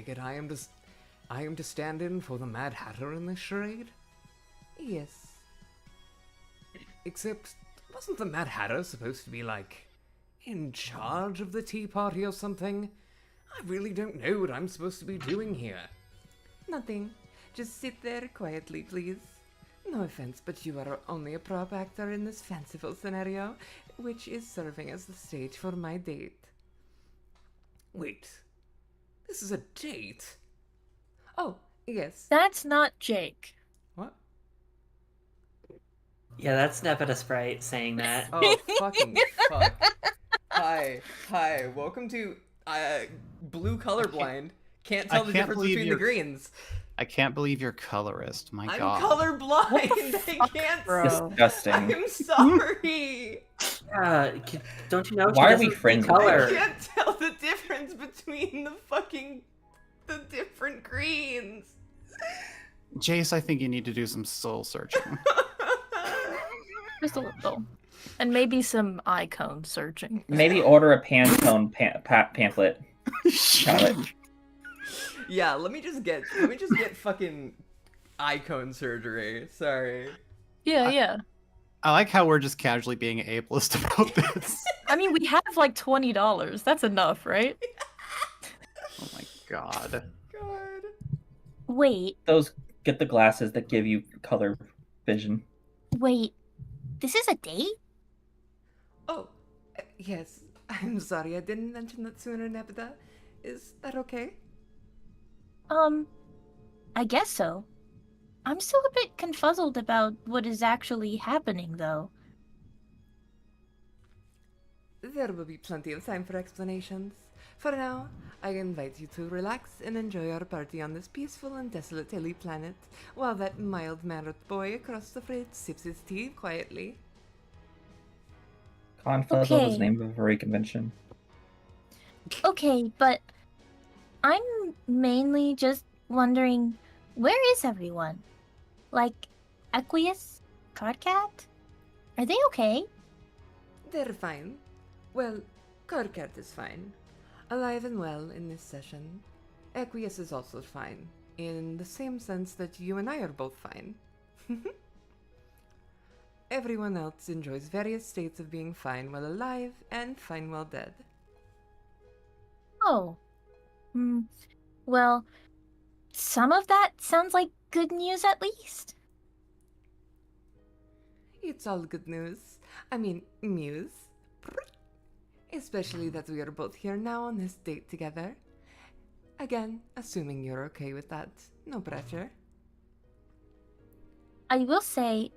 it I am to stand in for the Mad Hatter in this charade? Yes. Except, wasn't the Mad Hatter supposed to be, like, in charge of the tea party or something? I really don't know what I'm supposed to be doing here. Nothing. Just sit there quietly, please. No offense, but you are only a prop actor in this fanciful scenario, which is serving as the stage for my date. Wait, this is a date? Oh, yes. That's not Jake. What? Yeah, that's Nepeta Sprite saying that. Oh, fucking fuck. Hi, welcome to blue colorblind. Can't tell the can't difference believe between the you're- greens. I can't believe you're colorist. My I'm god. colorblind. I can't. bro? Disgusting. I'm sorry. Don't you know? Why she are we doesn't see friends with I color? can't tell the difference between the different greens. Jace, I think you need to do some soul searching. Just a little. And maybe some icon searching. Maybe order a Pantone pamphlet. Palette. Yeah, let me just get fucking icon surgery. Sorry. Yeah, yeah. I like how we're just casually being ableist about this. I mean, we have like $20. That's enough, right? Oh my god. God. Wait, Get the glasses that give you color vision. wait. This is a date? Oh, yes. I'm sorry I didn't mention that sooner, Nepeta. Is that okay? I guess so. I'm still a bit confuzzled about what is actually happening, though. There will be plenty of time for explanations. For now, I invite you to relax and enjoy our party on this peaceful and desolate hilly planet, while that mild-mannered boy across the fridge sips his tea quietly. Confuzzle was the Okay. name of a furry convention. Okay, but I'm mainly just wondering, where is everyone? Like, Equius? Cardcat? Are they okay? They're fine. Well, Corcat is fine. Alive and well in this session. Equius is also fine, in the same sense that you and I are both fine. Everyone else enjoys various states of being fine while alive and fine while dead. Oh. Well, some of that sounds like good news at least. It's all good news. I mean, news. Especially that we are both here now on this date together. Again, assuming you're okay with that. No pressure. I will say,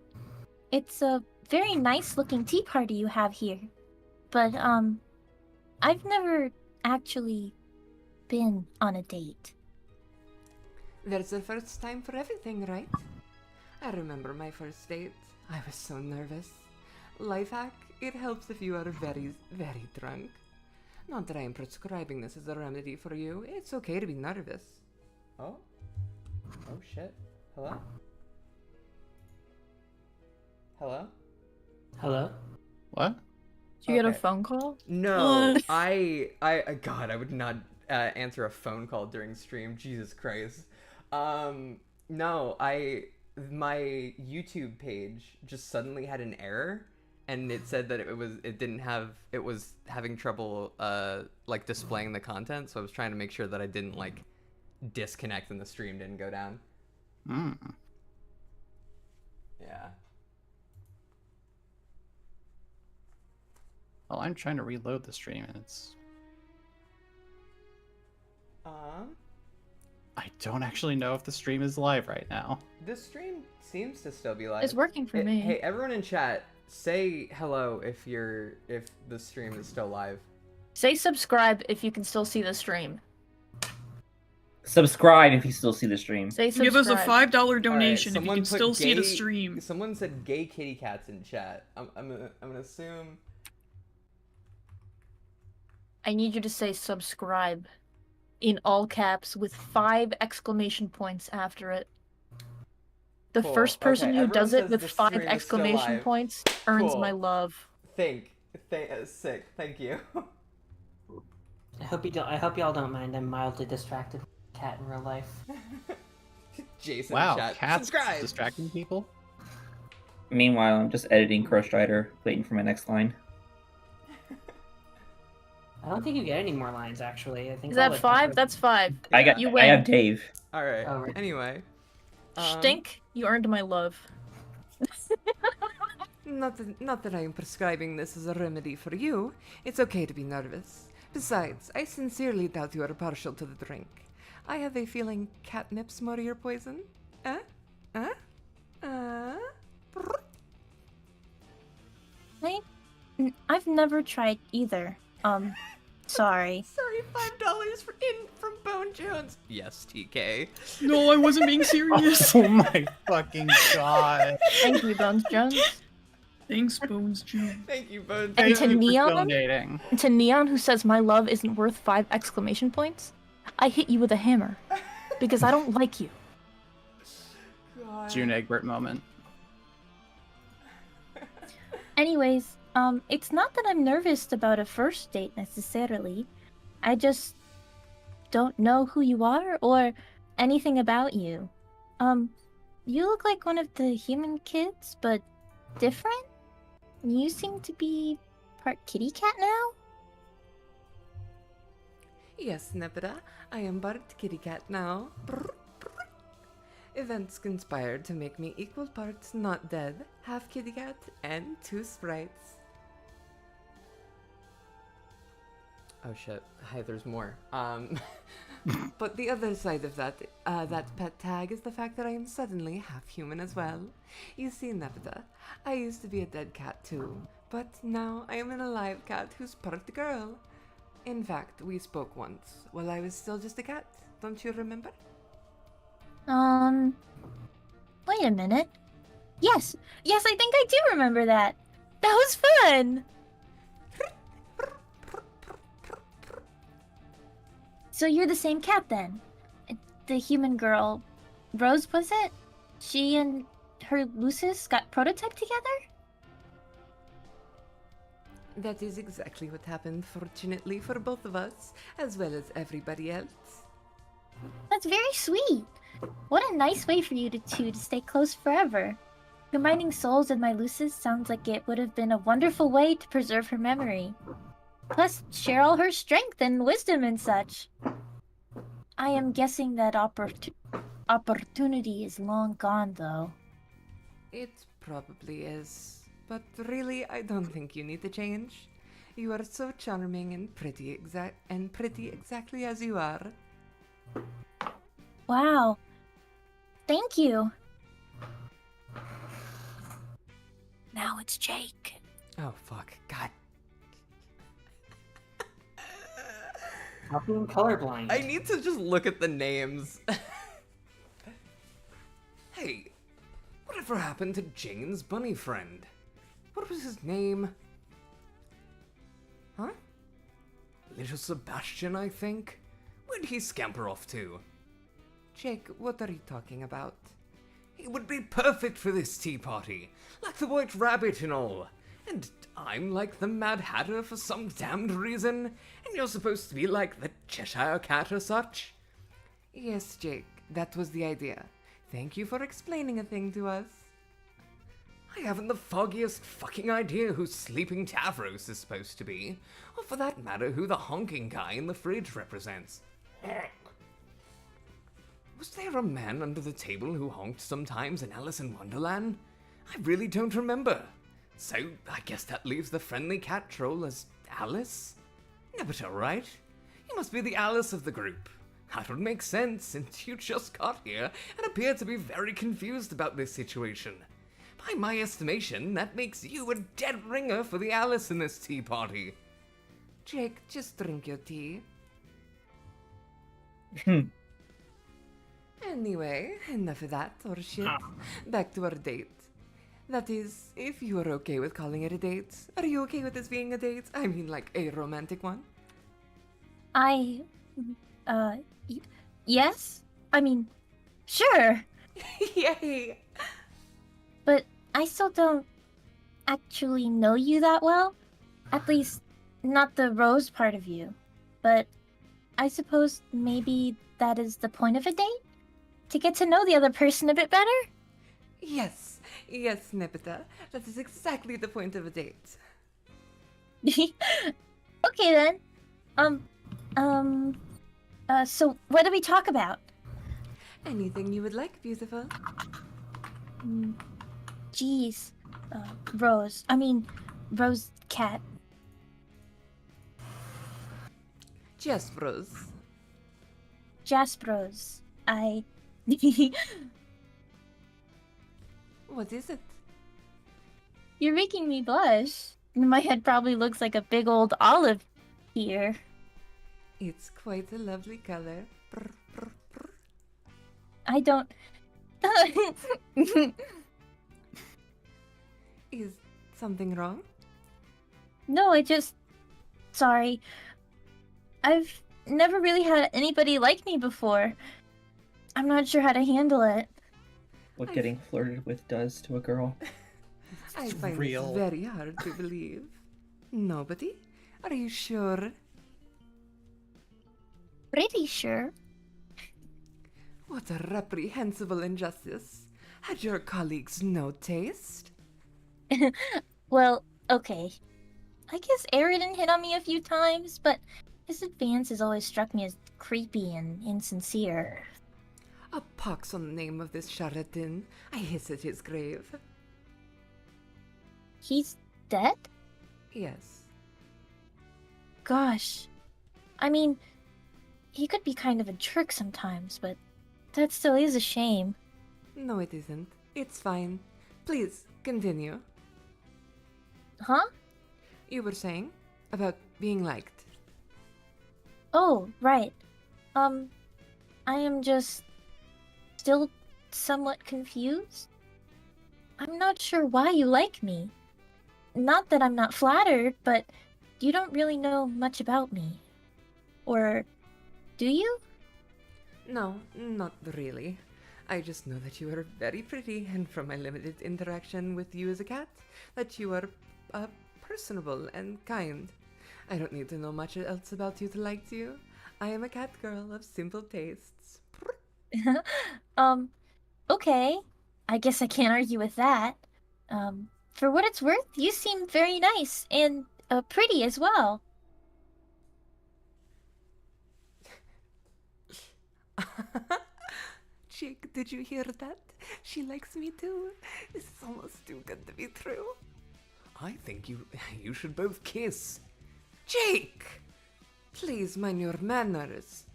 it's a very nice looking tea party you have here. But, I've never actually been on a date. There's a first time for everything, right? I remember my first date. I was so nervous. Life hack, it helps if you are very, very drunk. Not that I am prescribing this as a remedy for you. It's okay to be nervous. Oh? Oh shit. Hello? Hello? Hello? What? Did you get a Okay. phone call? No, What? God, I would not answer a phone call during stream. Jesus Christ. No, my YouTube page just suddenly had an error, and it said that it was having trouble like displaying the content. So I was trying to make sure that I didn't like disconnect and the stream didn't go down. Mm. Yeah. Well, I'm trying to reload the stream and it's... I don't actually know if the stream is live right now. This stream seems to still be live. It's working for me. Hey, everyone in chat, say hello if the stream is still live. Say subscribe if you can still see the stream. Subscribe if you still see the stream. Say subscribe. Give us a $5 donation if you someone can put still see the gay- stream. Someone said gay kitty cats in chat. I'm gonna assume. I need you to say subscribe in all caps with 5 exclamation points after it. The Cool. first person Okay, who everyone does it says with the 5 stream is still exclamation live. points earns Cool. my love. Sick. Thank you. I hope y'all don't mind. I'm mildly distracted with a cat in real life. Jason Wow, in chat. cats Subscribe. distracting people? Meanwhile, I'm just editing Crush Rider, waiting for my next line. I don't think you get any more lines, actually. I think Is all that the 5? That's 5. You I win. have Dave. All right. Oh, right. Anyway. Stink, you earned my love. Not that I am prescribing this as a remedy for you. It's okay to be nervous. Besides, I sincerely doubt you are partial to the drink. I have a feeling catnip's more your poison. I've never tried either. Sorry. Sorry, $5 from Bone Jones. Yes, TK. No, I wasn't being serious. Oh my fucking god. Thank you, Bones Jones. Thanks, Bones Jones. Thank you, Bone And Jones. to Thank you for Neon? donating. To Neon, who says my love isn't worth 5 exclamation points, I hit you with a hammer. Because I don't like you. God. June Egbert moment. Anyways, it's not that I'm nervous about a first date necessarily. I just don't know who you are or anything about you. You look like one of the human kids, but different? You seem to be part kitty cat now? Yes, Nepeta, I am part kitty cat now. Brr, brr. Events conspired to make me equal parts not dead, half kitty cat, and 2 sprites. Oh shit. Hi, there's more. But the other side of that pet tag is the fact that I am suddenly half human as well. You see, Nepeta, I used to be a dead cat too, but now I am an alive cat who's part girl. In fact, we spoke once while I was still just a cat. Don't you remember? Wait a minute. Yes, I think I do remember that. That was fun! So you're the same cat then? The human girl, Rose, was it? She and her Lucis got prototyped together? That is exactly what happened, fortunately for both of us, as well as everybody else. That's very sweet. What a nice way for you two to stay close forever. Combining souls with my Lucis sounds like it would have been a wonderful way to preserve her memory. Plus, share all her strength and wisdom and such. I am guessing that opportunity is long gone, though. It probably is, but really, I don't think you need to change. You are so charming and pretty exactly as you are. Wow. Thank you. Now it's Jake. Oh fuck. God. Stop being colorblind. I need to just look at the names. Hey, whatever happened to Jane's bunny friend? What was his name? Huh? Little Sebastian, I think? Where'd he scamper off to? Jake, what are you talking about? He would be perfect for this tea party, like the White Rabbit and all. And I'm like the Mad Hatter for some damned reason, and you're supposed to be like the Cheshire Cat or such. Yes, Jake, that was the idea. Thank you for explaining a thing to us. I haven't the foggiest fucking idea who Sleeping Tavros is supposed to be, or for that matter who the honking guy in the fridge represents. Was there a man under the table who honked sometimes in Alice in Wonderland? I really don't remember. So, I guess that leaves the friendly cat troll as Alice? Nebita, right? You must be the Alice of the group. That would make sense, since you just got here and appear to be very confused about this situation. By my estimation, that makes you a dead ringer for the Alice in this tea party. Jake, just drink your tea. Anyway, enough of that horseshit. Back to our date. That is, if you are okay with calling it a date. Are you okay with this being a date? I mean, like a romantic one? Yes? I mean, sure. Yay! But I still don't actually know you that well. At least, not the Rose part of you. But I suppose maybe that is the point of a date? To get to know the other person a bit better? Yes, Nepeta. That is exactly the point of a date. Okay then. So what do we talk about? Anything you would like, beautiful. Jeez. Rose Cat. Jaspros. Jaspros. What is it? You're making me blush. My head probably looks like a big old olive here. It's quite a lovely color. Brr, brr, brr. I don't... Is something wrong? No, Sorry. I've never really had anybody like me before. I'm not sure how to handle it. What getting flirted with does to a girl. I find real. it very hard to believe. Nobody? Are you sure? Pretty sure. What a reprehensible injustice. Had your colleagues no taste? Well, okay. I guess Aridin hit on me a few times, but his advances always struck me as creepy and insincere. A pox on the name of this charlatan. I hiss at his grave. He's dead? Yes. Gosh. I mean, he could be kind of a jerk sometimes, but that still is a shame. No, it isn't. It's fine. Please, continue. Huh? You were saying about being liked. Oh, right. I am just still somewhat confused. I'm not sure why you like me. Not that I'm not flattered, but you don't really know much about me. Or do you? No, not really. I just know that you are very pretty, and from my limited interaction with you as a cat, that you are personable and kind. I don't need to know much else about you to like you. I am a cat girl of simple tastes. Okay. I guess I can't argue with that. For what it's worth, you seem very nice and pretty as well. Jake, did you hear that? She likes me too. This is almost too good to be true. I think you should both kiss. Jake! Please mind your manners.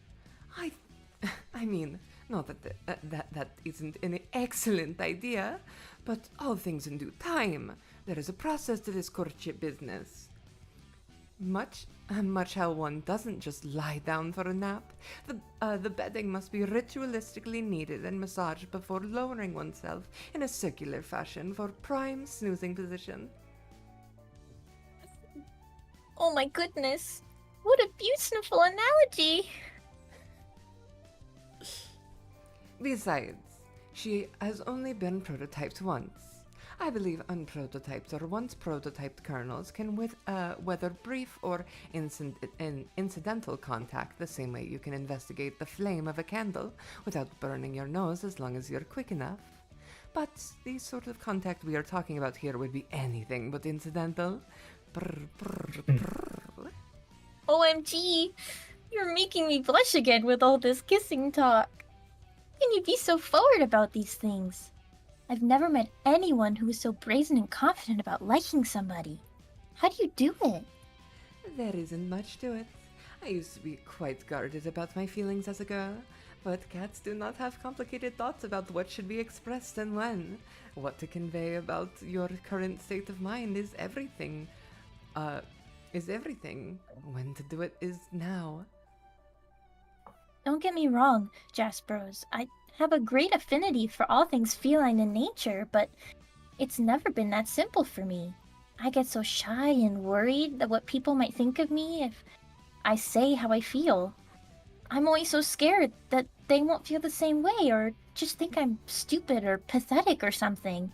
I mean, not that isn't an excellent idea, but all things in due time. There is a process to this courtship business. Much how one doesn't just lie down for a nap. The bedding must be ritualistically kneaded and massaged before lowering oneself in a circular fashion for prime snoozing position. Oh my goodness. What a beautiful analogy. Besides, She has only been prototyped once. I believe unprototyped or once prototyped kernels can weather brief or incidental contact the same way you can investigate the flame of a candle without burning your nose as long as you're quick enough. But the sort of contact we are talking about here would be anything but incidental. Brr, brr, brr. OMG, you're making me blush again with all this kissing talk. How can you be so forward about these things? I've never met anyone who is so brazen and confident about liking somebody. How do you do it? There isn't much to it. I used to be quite guarded about my feelings as a girl, but cats do not have complicated thoughts about what should be expressed and when. What to convey about your current state of mind is everything. When to do it is now. Don't get me wrong, Jaspros. I have a great affinity for all things feline in nature, but it's never been that simple for me. I get so shy and worried that what people might think of me if I say how I feel. I'm always so scared that they won't feel the same way or just think I'm stupid or pathetic or something.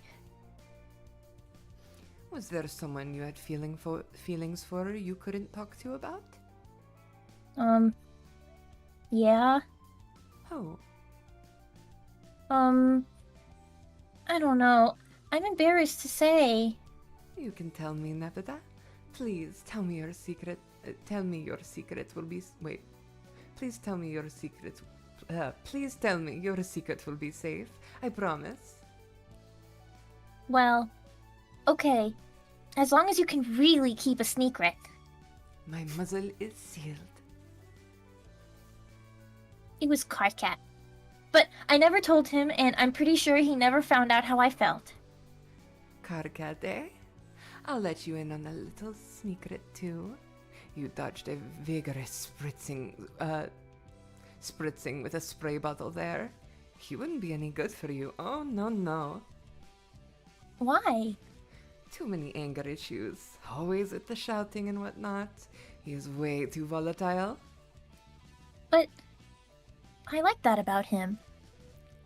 Was there someone you had feelings for you couldn't talk to about? Yeah. Oh. I don't know. I'm embarrassed to say. You can tell me, Nebida. Please tell me your secret. Tell me your secret will be. Wait. Please tell me your secret. Please tell me your secret will be safe. I promise. Well, okay. As long as you can really keep a secret. My muzzle is sealed. It was Karkat. But I never told him, and I'm pretty sure he never found out how I felt. Karkat, eh? I'll let you in on a little secret too. You dodged a vigorous spritzing with a spray bottle there. He wouldn't be any good for you. Oh, no. Why? Too many anger issues. Always with the shouting and whatnot. He is way too volatile. But I like that about him.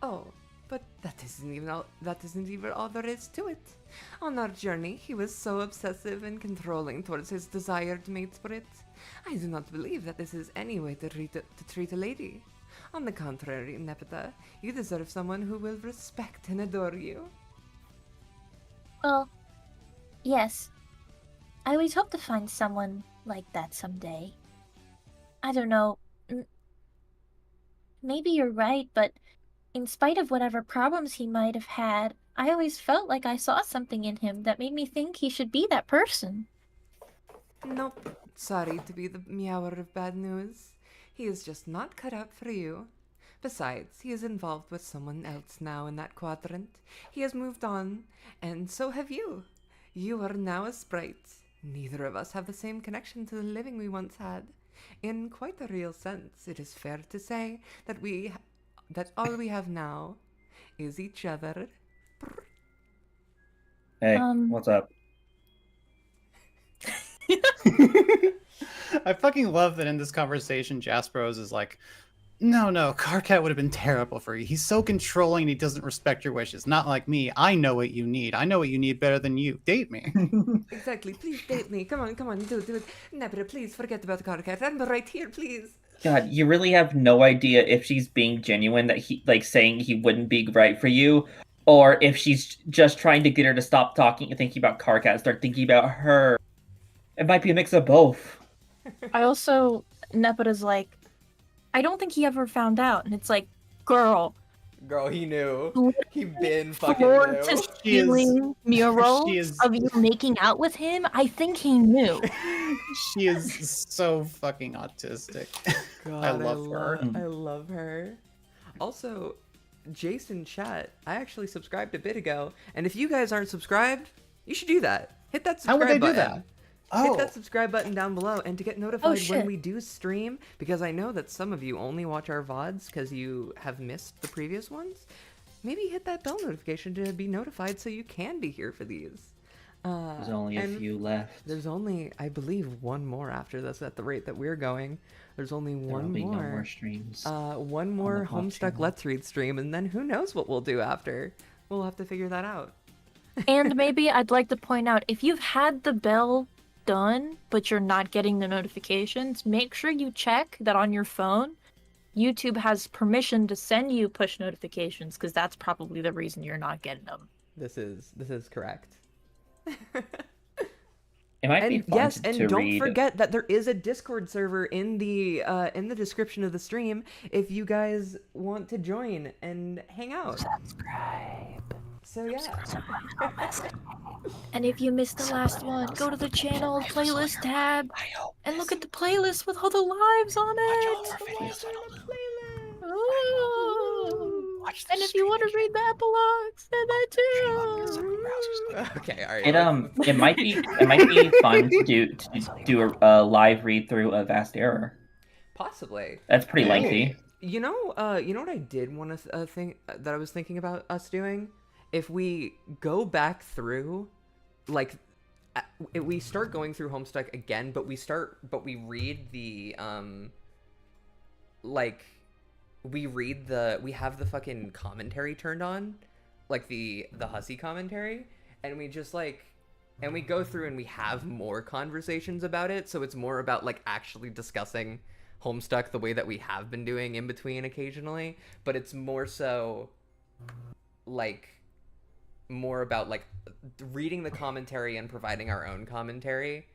Oh, but that isn't even all there is to it. On our journey, he was so obsessive and controlling towards his desired mate spirit. I do not believe that this is any way to treat a lady. On the contrary, Nepeta, you deserve someone who will respect and adore you. Well, yes. I always hope to find someone like that someday. I don't know. Maybe you're right, but in spite of whatever problems he might have had, I always felt like I saw something in him that made me think he should be that person. Nope. Sorry to be the meower of bad news. He is just not cut out for you. Besides, he is involved with someone else now in that quadrant. He has moved on, and so have you. You are now a sprite. Neither of us have the same connection to the living we once had. In quite a real sense, it is fair to say that that all we have now is each other. Hey, what's up? I fucking love that in this conversation, Jaspros is like, no, Karkat would have been terrible for you. He's so controlling and he doesn't respect your wishes. Not like me. I know what you need. I know what you need better than you. Date me. Exactly. Please date me. Come on. Do it. Nebra, please forget about Karkat. I'm right here, please. God, you really have no idea if she's being genuine that he, like, saying he wouldn't be right for you, or if she's just trying to get her to stop talking and thinking about Karkat and start thinking about her. It might be a mix of both. I also, Nepeta's like, I don't think he ever found out. And it's like, girl, he knew. He been fucking floor knew. to ceiling murals of you making out with him. I think he knew. She is so fucking autistic. God, I love her. I love her. Also, Jason chat, I actually subscribed a bit ago, and if you guys aren't subscribed, you should do that. Hit that subscribe How would they button. do that? Hit that subscribe button down below, and to get notified when we do stream, because I know that some of you only watch our VODs because you have missed the previous ones, maybe hit that bell notification to be notified so you can be here for these. There's only a and few left. There's only, I believe, one more after this at the rate that we're going. There's only There one will be more. no more streams. One on more the VOFT Homestuck channel. Let's Read stream, and then who knows what we'll do after. We'll have to figure that out. And maybe I'd like to point out, if you've had the bell done, but you're not getting the notifications, make sure you check that on your phone, YouTube has permission to send you push notifications, because that's probably the reason you're not getting them. This is correct. It might be And fun yes, to and don't read. forget that there is a Discord server in the description of the stream if you guys want to join and hang out. Subscribe. So yeah. And if you missed the last one, go to the channel playlist tab and look at the playlist with all the lives on it. Ooh. And if you want to read the epilogues, then that too. Okay, all right. It might be fun to do a live read through of Vast Error. Possibly. That's pretty lengthy. You know what I did want to think that I was thinking about us doing? If we go back through, like, if we start going through Homestuck again, but we read the we have the fucking commentary turned on, like the hussy commentary, and we just and we go through and we have more conversations about it, so it's more about like actually discussing Homestuck the way that we have been doing in between occasionally, but it's more so more about like reading the commentary and providing our own commentary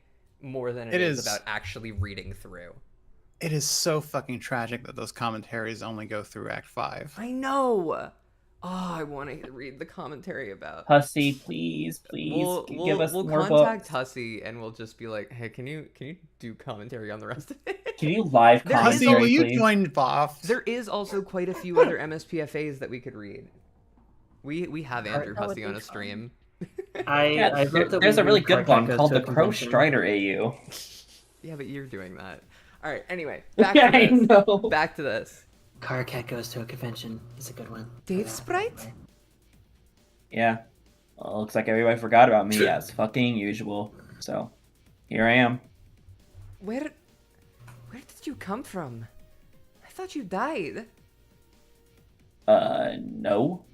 more than it is about actually reading through. It is so fucking tragic that those commentaries only go through Act 5. I know. Oh, I want to read the commentary about Hussy, please, give us we'll more contact books. Hussy and we'll just be like, hey, can you do commentary on the rest of it? Can you live There is Hussy, commentary, will you please? join VOFT? There is also quite a few other MSPFAs that we could read. We have Andrew That would Hussy be on a fun. stream. I wrote that There's we a really need good Car one Cat called goes the to a Crow convention. Strider AU. Yeah, but you're doing that. All right. Anyway, back Yeah, to I this. know. Back to this. Car Cat goes to a convention. It's a good one. Dave Sprite? Yeah. Well, looks like everybody forgot about me as fucking usual. So, here I am. Where did you come from? I thought you died. No.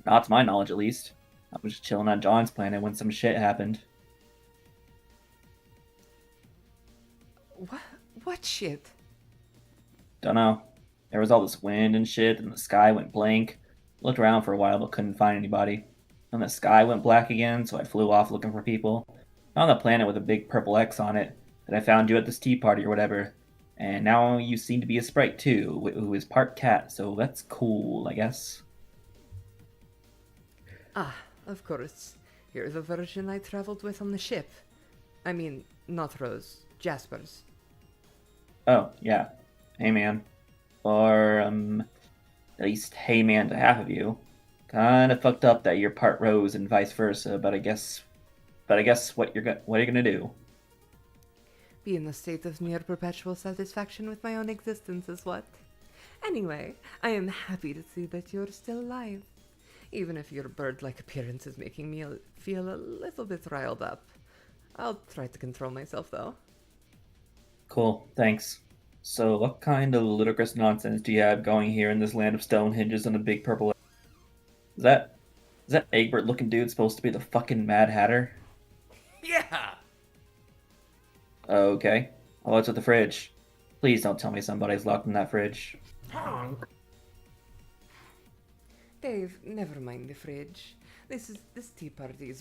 Not to my knowledge, at least. I was just chilling on John's planet when some shit happened. What shit? Dunno. There was all this wind and shit, and the sky went blank. Looked around for a while, but couldn't find anybody. Then the sky went black again, so I flew off looking for people. Found a planet with a big purple X on it. That I found you at this tea party or whatever. And now you seem to be a sprite too, who is part cat, so that's cool, I guess. Ah, of course. You're the version I traveled with on the ship. I mean, not Rose, Jasper's. Oh, yeah. Hey, man. Or, at least hey, man to half of you. Kinda fucked up that you're part Rose and vice versa, but I guess what are you gonna do? Be in a state of near perpetual satisfaction with my own existence is what? Anyway, I am happy to see that you're still alive. Even if your bird-like appearance is making me feel a little bit riled up. I'll try to control myself, though. Cool, thanks. So, what kind of ludicrous nonsense do you have going here in this land of Stonehenges and a big purple? Is that Egbert-looking dude supposed to be the fucking Mad Hatter? Yeah! Okay. Oh, what's with the fridge? Please don't tell me somebody's locked in that fridge. Dave, never mind the fridge. This tea party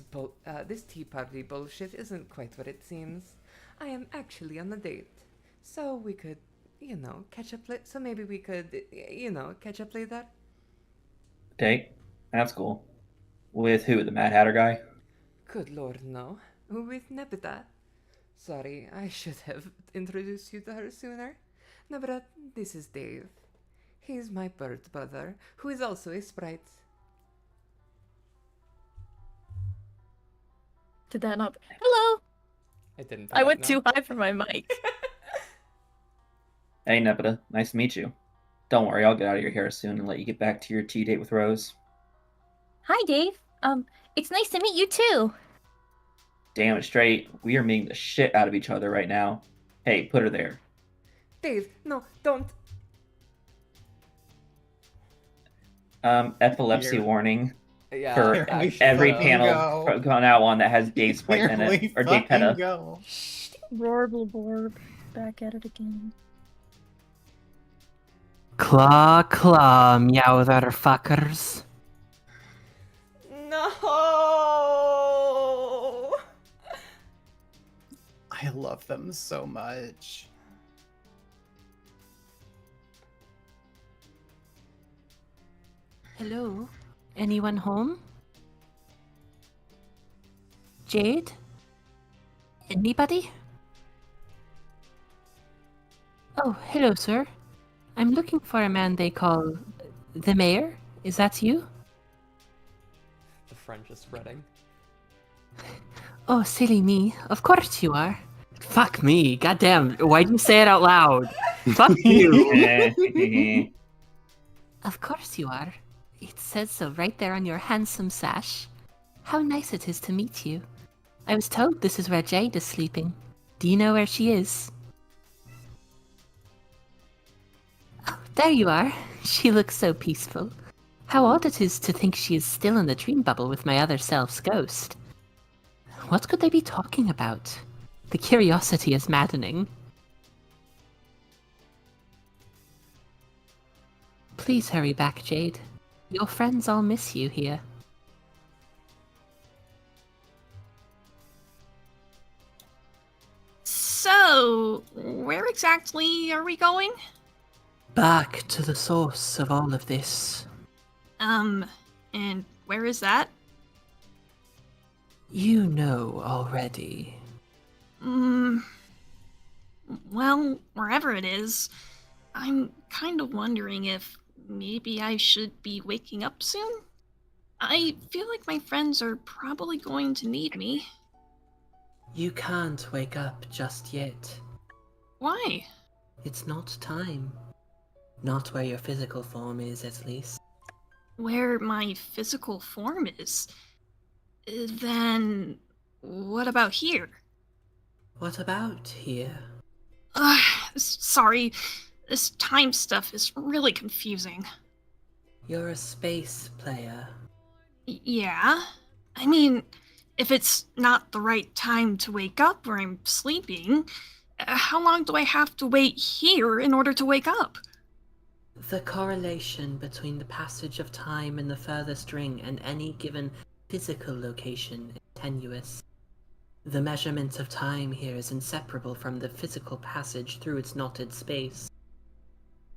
bullshit isn't quite what it seems. I am actually on a date. So we could, catch up later. So maybe we could, catch up later. Date? That's cool. With who? The Mad Hatter guy? Good lord, no. With Nebita. Sorry, I should have introduced you to her sooner. Nebita, this is Dave. He's my bird brother, who is also a sprite. Did that not? Hello. I didn't. I went too high for my mic. Hey, Nebita. Nice to meet you. Don't worry, I'll get out of your hair soon and let you get back to your tea date with Rose. Hi, Dave. It's nice to meet you too. damn it straight. We are meeting the shit out of each other right now. Hey, put her there. Dave, no, don't. Epilepsy Here. warning Yeah. for Here we every fucking panel go. gone out one that has Dave Sprite Here in we it. Or Dave fucking Peta. go. Rorble Borb. Back at it again. Claw, claw, meow, fuckers. No! I love them so much. Hello? Anyone home? Jade? Anybody? Oh, hello, sir. I'm looking for a man they call the mayor. Is that you? The French is spreading. Oh, silly me. Of course you are. Fuck me. Goddamn. Why'd you say it out loud? Fuck you. Of course you are. It says so right there on your handsome sash. How nice it is to meet you. I was told this is where Jade is sleeping. Do you know where she is? Oh, there you are. She looks so peaceful. How odd it is to think she is still in the dream bubble with my other self's ghost. What could they be talking about? The curiosity is maddening. Please hurry back, Jade. Your friends all miss you here. So, where exactly are we going? Back to the source of all of this. And where is that? You know already. Well, wherever it is, I'm kind of wondering if maybe I should be waking up soon? I feel like my friends are probably going to need me. You can't wake up just yet. Why? It's not time. Not where your physical form is, at least. Where my physical form is? Then what about here? What about here? Sorry. This time stuff is really confusing. You're a space player. Yeah? I mean, if it's not the right time to wake up or I'm sleeping, how long do I have to wait here in order to wake up? The correlation between the passage of time in the furthest ring and any given physical location is tenuous. The measurement of time here is inseparable from the physical passage through its knotted space.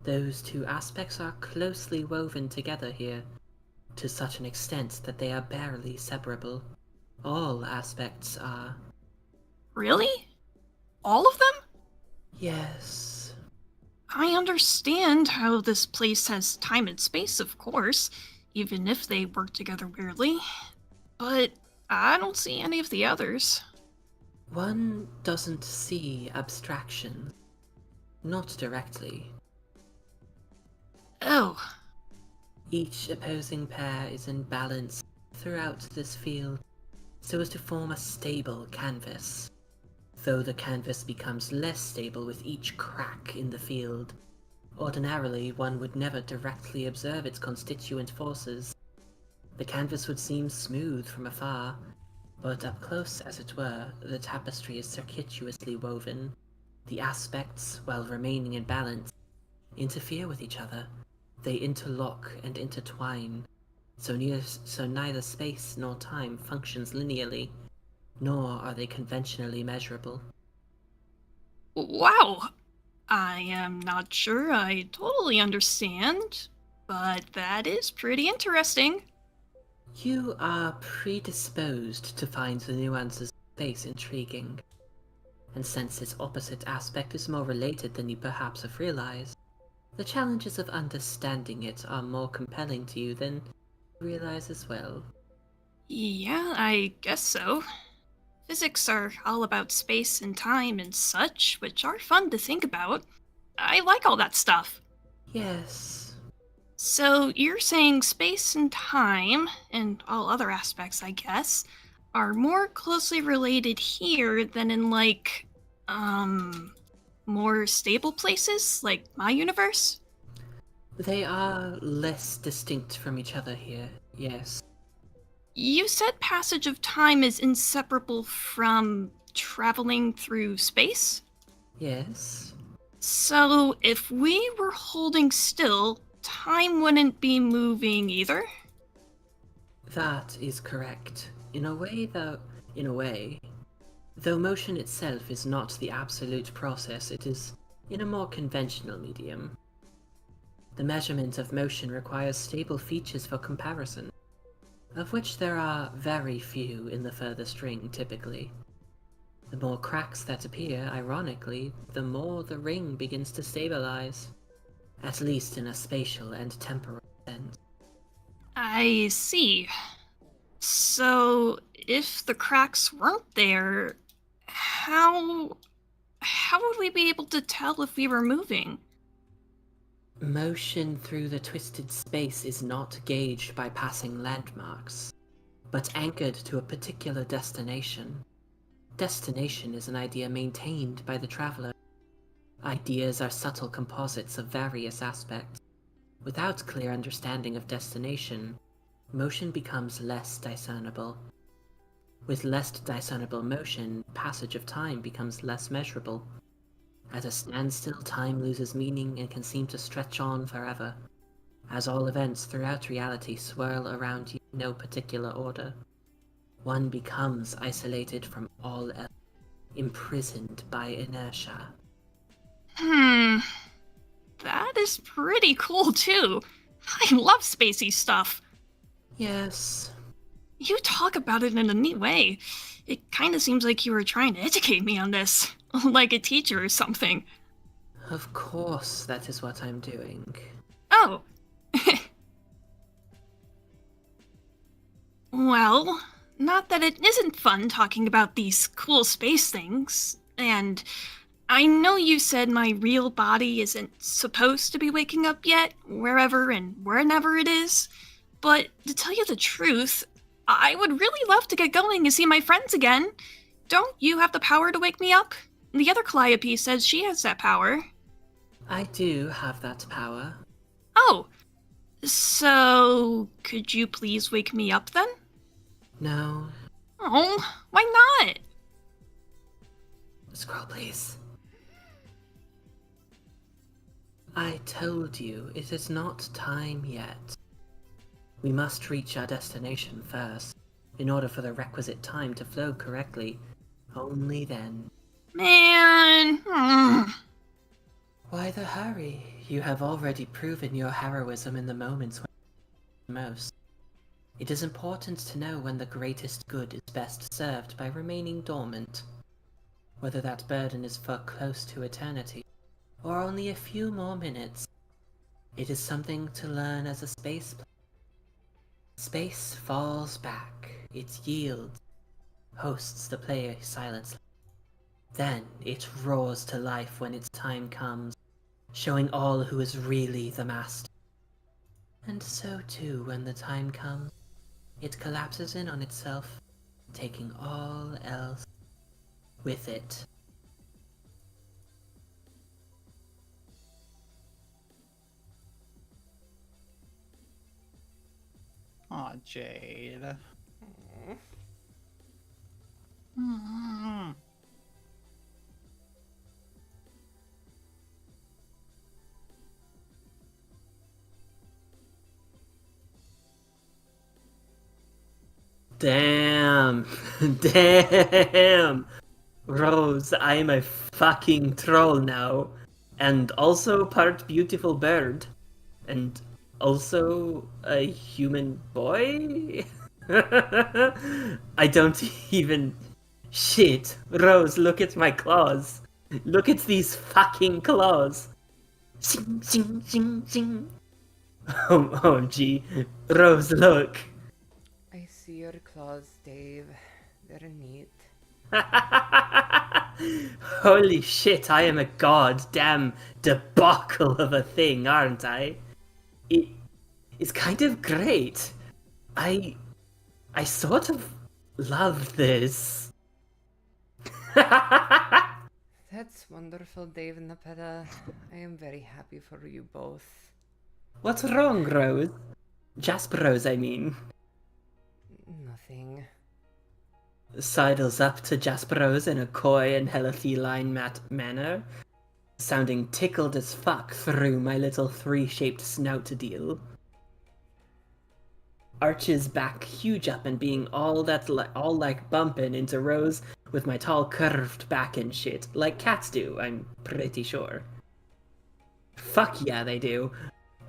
Those two aspects are closely woven together here, to such an extent that they are barely separable. All aspects are. Really? All of them? Yes. I understand how this place has time and space, of course, even if they work together weirdly. But I don't see any of the others. One doesn't see abstraction. Not directly. Oh. Each opposing pair is in balance throughout this field, so as to form a stable canvas, though the canvas becomes less stable with each crack in the field. Ordinarily, one would never directly observe its constituent forces. The canvas would seem smooth from afar, but up close, as it were, the tapestry is circuitously woven. The aspects, while remaining in balance, interfere with each other. They interlock and intertwine, so neither space nor time functions linearly, nor are they conventionally measurable. Wow. I am not sure I totally understand, but that is pretty interesting. You are predisposed to find the nuances of space intriguing, and since its opposite aspect is more related than you perhaps have realized, the challenges of understanding it are more compelling to you than you realize as well. Yeah, I guess so. Physics are all about space and time and such, which are fun to think about. I like all that stuff. Yes. So you're saying space and time, and all other aspects, I guess, are more closely related here than in, like, more stable places, like my universe? They are less distinct from each other here, yes. You said passage of time is inseparable from traveling through space? Yes. So, if we were holding still, time wouldn't be moving either? That is correct. In a way, though motion itself is not the absolute process, it is in a more conventional medium. The measurement of motion requires stable features for comparison, of which there are very few in the furthest ring typically. The more cracks that appear, ironically, the more the ring begins to stabilize, at least in a spatial and temporal sense. I see. So, if the cracks weren't there, how would we be able to tell if we were moving? Motion through the twisted space is not gauged by passing landmarks, but anchored to a particular destination. Destination is an idea maintained by the traveler. Ideas are subtle composites of various aspects. Without clear understanding of destination, motion becomes less discernible. With less discernible motion, passage of time becomes less measurable. At a standstill, time loses meaning and can seem to stretch on forever, as all events throughout reality swirl around you in no particular order. One becomes isolated from all else, imprisoned by inertia. That is pretty cool too. I love spacey stuff. Yes. You talk about it in a neat way. It kinda seems like you were trying to educate me on this, like a teacher or something. Of course, that is what I'm doing. Oh. Well, not that it isn't fun talking about these cool space things, and I know you said my real body isn't supposed to be waking up yet, wherever and whenever it is, but to tell you the truth, I would really love to get going and see my friends again. Don't you have the power to wake me up? The other Calliope says she has that power. I do have that power. Oh, so could you please wake me up then? No. Oh, why not? Scroll, please. I told you, it is not time yet. We must reach our destination first, in order for the requisite time to flow correctly. Only then. Man. Why the hurry? You have already proven your heroism in the moments when most. It is important to know when the greatest good is best served by remaining dormant. Whether that burden is for close to eternity, or only a few more minutes, it is something to learn as a space player. Space falls back, it yields, hosts the player silently. Then it roars to life when its time comes, showing all who is really the master. And so too, when the time comes, it collapses in on itself, taking all else with it. Aw, Jade. Damn. Damn. Rose, I am a fucking troll now. And also part beautiful bird. And also a human boy? I don't even... Shit. Rose, look at my claws. Look at these fucking claws. Zing, zing, zing, zing. Oh, gee. Rose, look. I see your claws, Dave. They're neat. Holy shit, I am a goddamn debacle of a thing, aren't I? It's kind of great. I sort of love this. That's wonderful, Dave and Nepeta. I am very happy for you both. What's wrong, Rose? Jasper Rose, I mean. Nothing. Sidles up to Jasper Rose in a coy and hella feline manner, sounding tickled as fuck through my little three-shaped snout deal. Arches back huge up and being all like bumping into Rose with my tall curved back and shit, like cats do, I'm pretty sure. Fuck yeah, they do.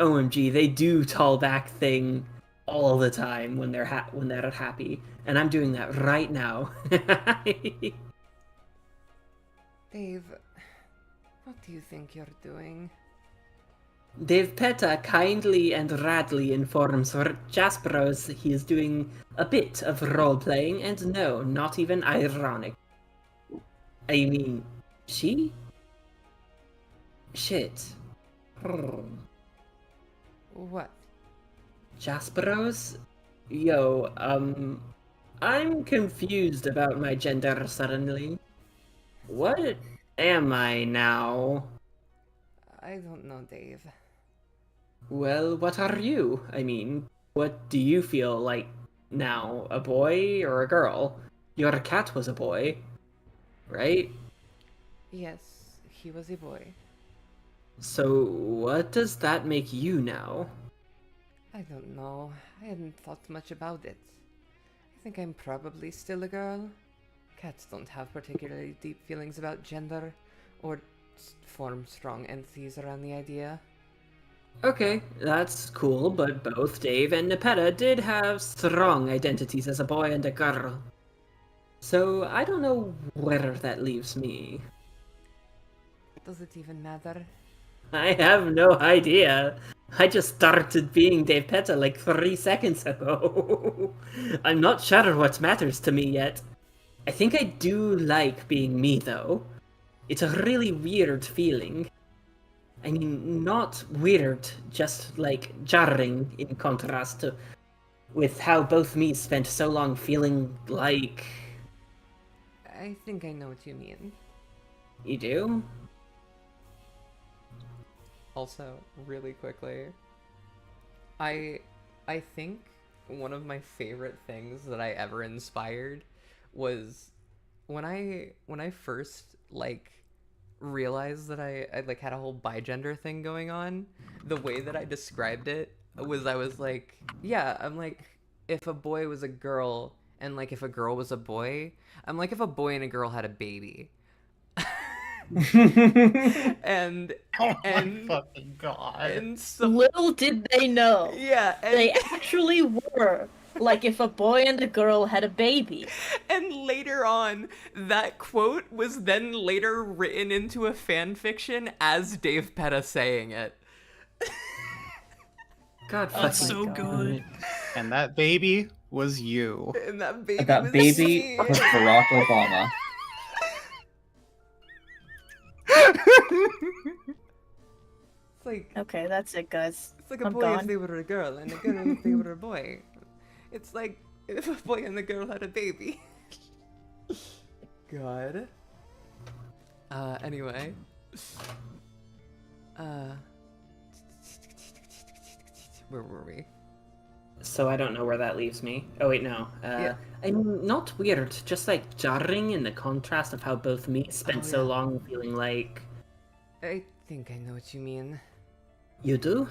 OMG, they do tall back thing all the time when they're happy, and I'm doing that right now. Dave, what do you think you're doing? Dave Peta kindly and radly informs Jasperos he is doing a bit of role-playing, and no, not even ironic. I mean, she? Shit. What? Jasperos? Yo, I'm confused about my gender suddenly. What am I now? I don't know, Dave. Well, what are you? I mean, what do you feel like now? A boy or a girl? Your cat was a boy, right? Yes, he was a boy. So, what does that make you now? I don't know. I hadn't thought much about it. I think I'm probably still a girl. Cats don't have particularly deep feelings about gender, or form strong entities around the idea. Okay, that's cool, but both Dave and Nepeta did have strong identities as a boy and a girl. So, I don't know where that leaves me. Does it even matter? I have no idea. I just started being Dave Peta like 3 seconds ago. I'm not sure what matters to me yet. I think I do like being me, though. It's a really weird feeling. I mean, not weird, just like jarring in contrast to with how both me spent so long feeling like... I think I know what you mean. You do? Also, really quickly, I think one of my favorite things that I ever inspired was when I first like realized that I like had a whole bigender thing going on. The way that I described it was I was like, yeah, I'm like if a boy was a girl and like if a girl was a boy, I'm like if a boy and a girl had a baby. and Oh my and fucking god. and so Little did they know. yeah, and, They actually were like if a boy and a girl had a baby. and later on, that quote was then later written into a fan fiction as Dave Peta saying it. God, That's fucking so God. good. And that baby was you. And that baby That was baby me. was Barack Obama. It's like Okay, that's it, guys. it's like a I'm boy gone. if they were a girl and a girl if they were a boy. It's like if a boy and a girl had a baby. God. Anyway. Where were we? So I don't know where that leaves me. Oh wait, no. Yeah. I'm not weird, just like jarring in the contrast of how both me spent Oh, so yeah. long feeling like... I think I know what you mean. You do?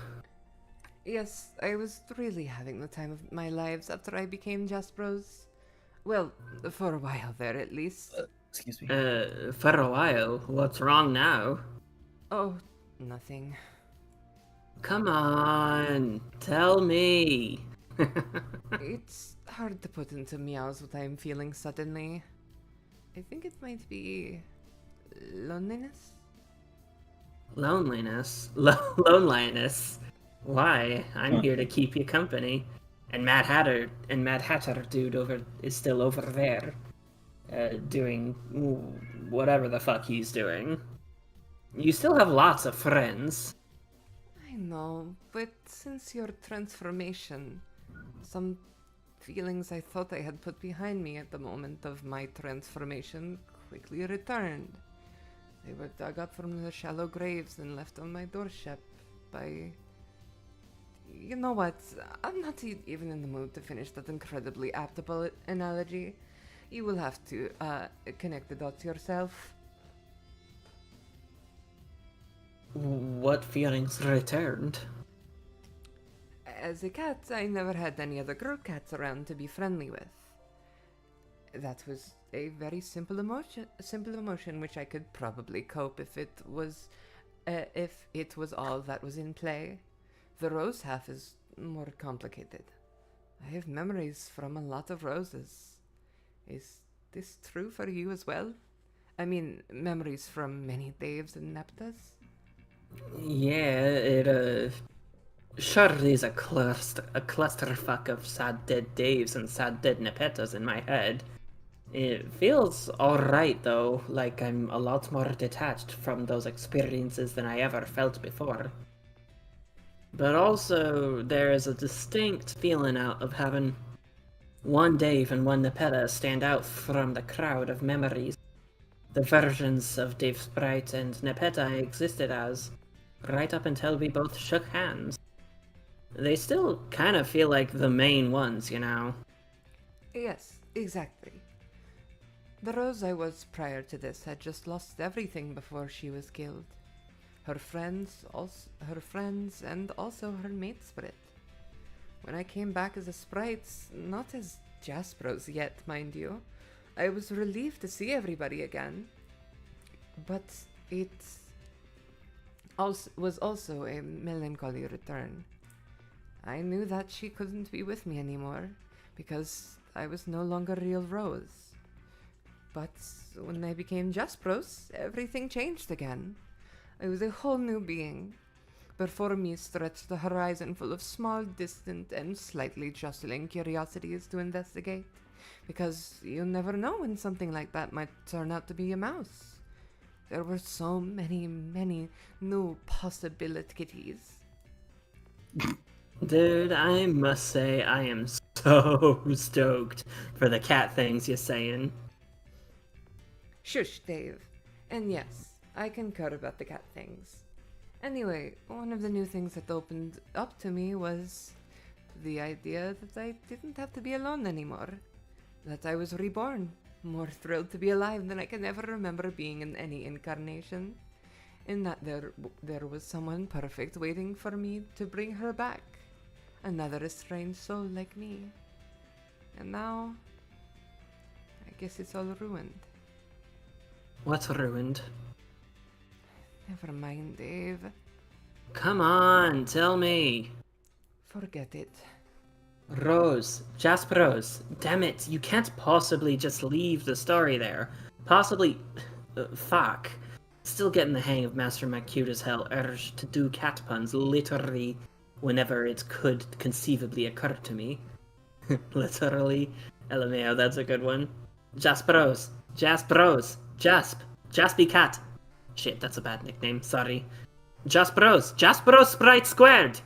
Yes, I was really having the time of my lives after I became Jasperos. Well, for a while there at least. Excuse me. For a while. What's wrong now? Oh, nothing. Come on, tell me. It's hard to put into meows what I'm feeling suddenly. I think it might be loneliness. Loneliness? Loneliness? Why? I'm here to keep you company. And Mad Hatter dude is still over there. Doing whatever the fuck he's doing. You still have lots of friends. I know, but since your transformation, some feelings I thought I had put behind me at the moment of my transformation quickly returned. They were dug up from the shallow graves and left on my doorstep by... You know what? I'm not even in the mood to finish that incredibly apt analogy. You will have to connect the dots yourself. What feelings returned? As a cat, I never had any other girl cats around to be friendly with. That was a very simple emotion which I could probably cope if it was all that was in play. The rose half is more complicated. I have memories from a lot of roses. Is this true for you as well? I mean, memories from many Daves and Neptas? Yeah, it surely is a clusterfuck of sad dead Daves and sad dead Nepetas in my head. It feels alright though, like I'm a lot more detached from those experiences than I ever felt before. But also, there is a distinct feeling out of having one Dave and one Nepeta stand out from the crowd of memories. The versions of Dave Sprite and Nepeta I existed as, right up until we both shook hands. They still kind of feel like the main ones, you know? Yes, exactly. The Rose I was prior to this had just lost everything before she was killed. Her friends, and also her mate Sprite. When I came back as a Sprite, not as Jaspros yet, mind you, I was relieved to see everybody again. But it was also a melancholy return. I knew that she couldn't be with me anymore, because I was no longer real Rose. But when I became Jaspros, everything changed again. I was a whole new being. Before me stretched the horizon full of small, distant, and slightly jostling curiosities to investigate, because you never know when something like that might turn out to be a mouse. There were so many, many new possibilities. Dude, I must say I am so stoked for the cat things you're saying. Shush, Dave. And yes, I concur about the cat things. Anyway, one of the new things that opened up to me was the idea that I didn't have to be alone anymore. That I was reborn, more thrilled to be alive than I can ever remember being in any incarnation. And that there was someone perfect waiting for me to bring her back. Another estranged soul like me. And now, I guess it's all ruined. What's ruined? Never mind, Dave. Come on, tell me. Forget it. Rose, Jaspros, damn it, you can't possibly just leave the story there. Possibly, fuck. Still getting the hang of Master my cute as hell urge to do cat puns literally whenever it could conceivably occur to me. Literally. LMAO, that's a good one. Jaspros, Jaspy Cat. Shit, that's a bad nickname, sorry. Jaspros Sprite Squared!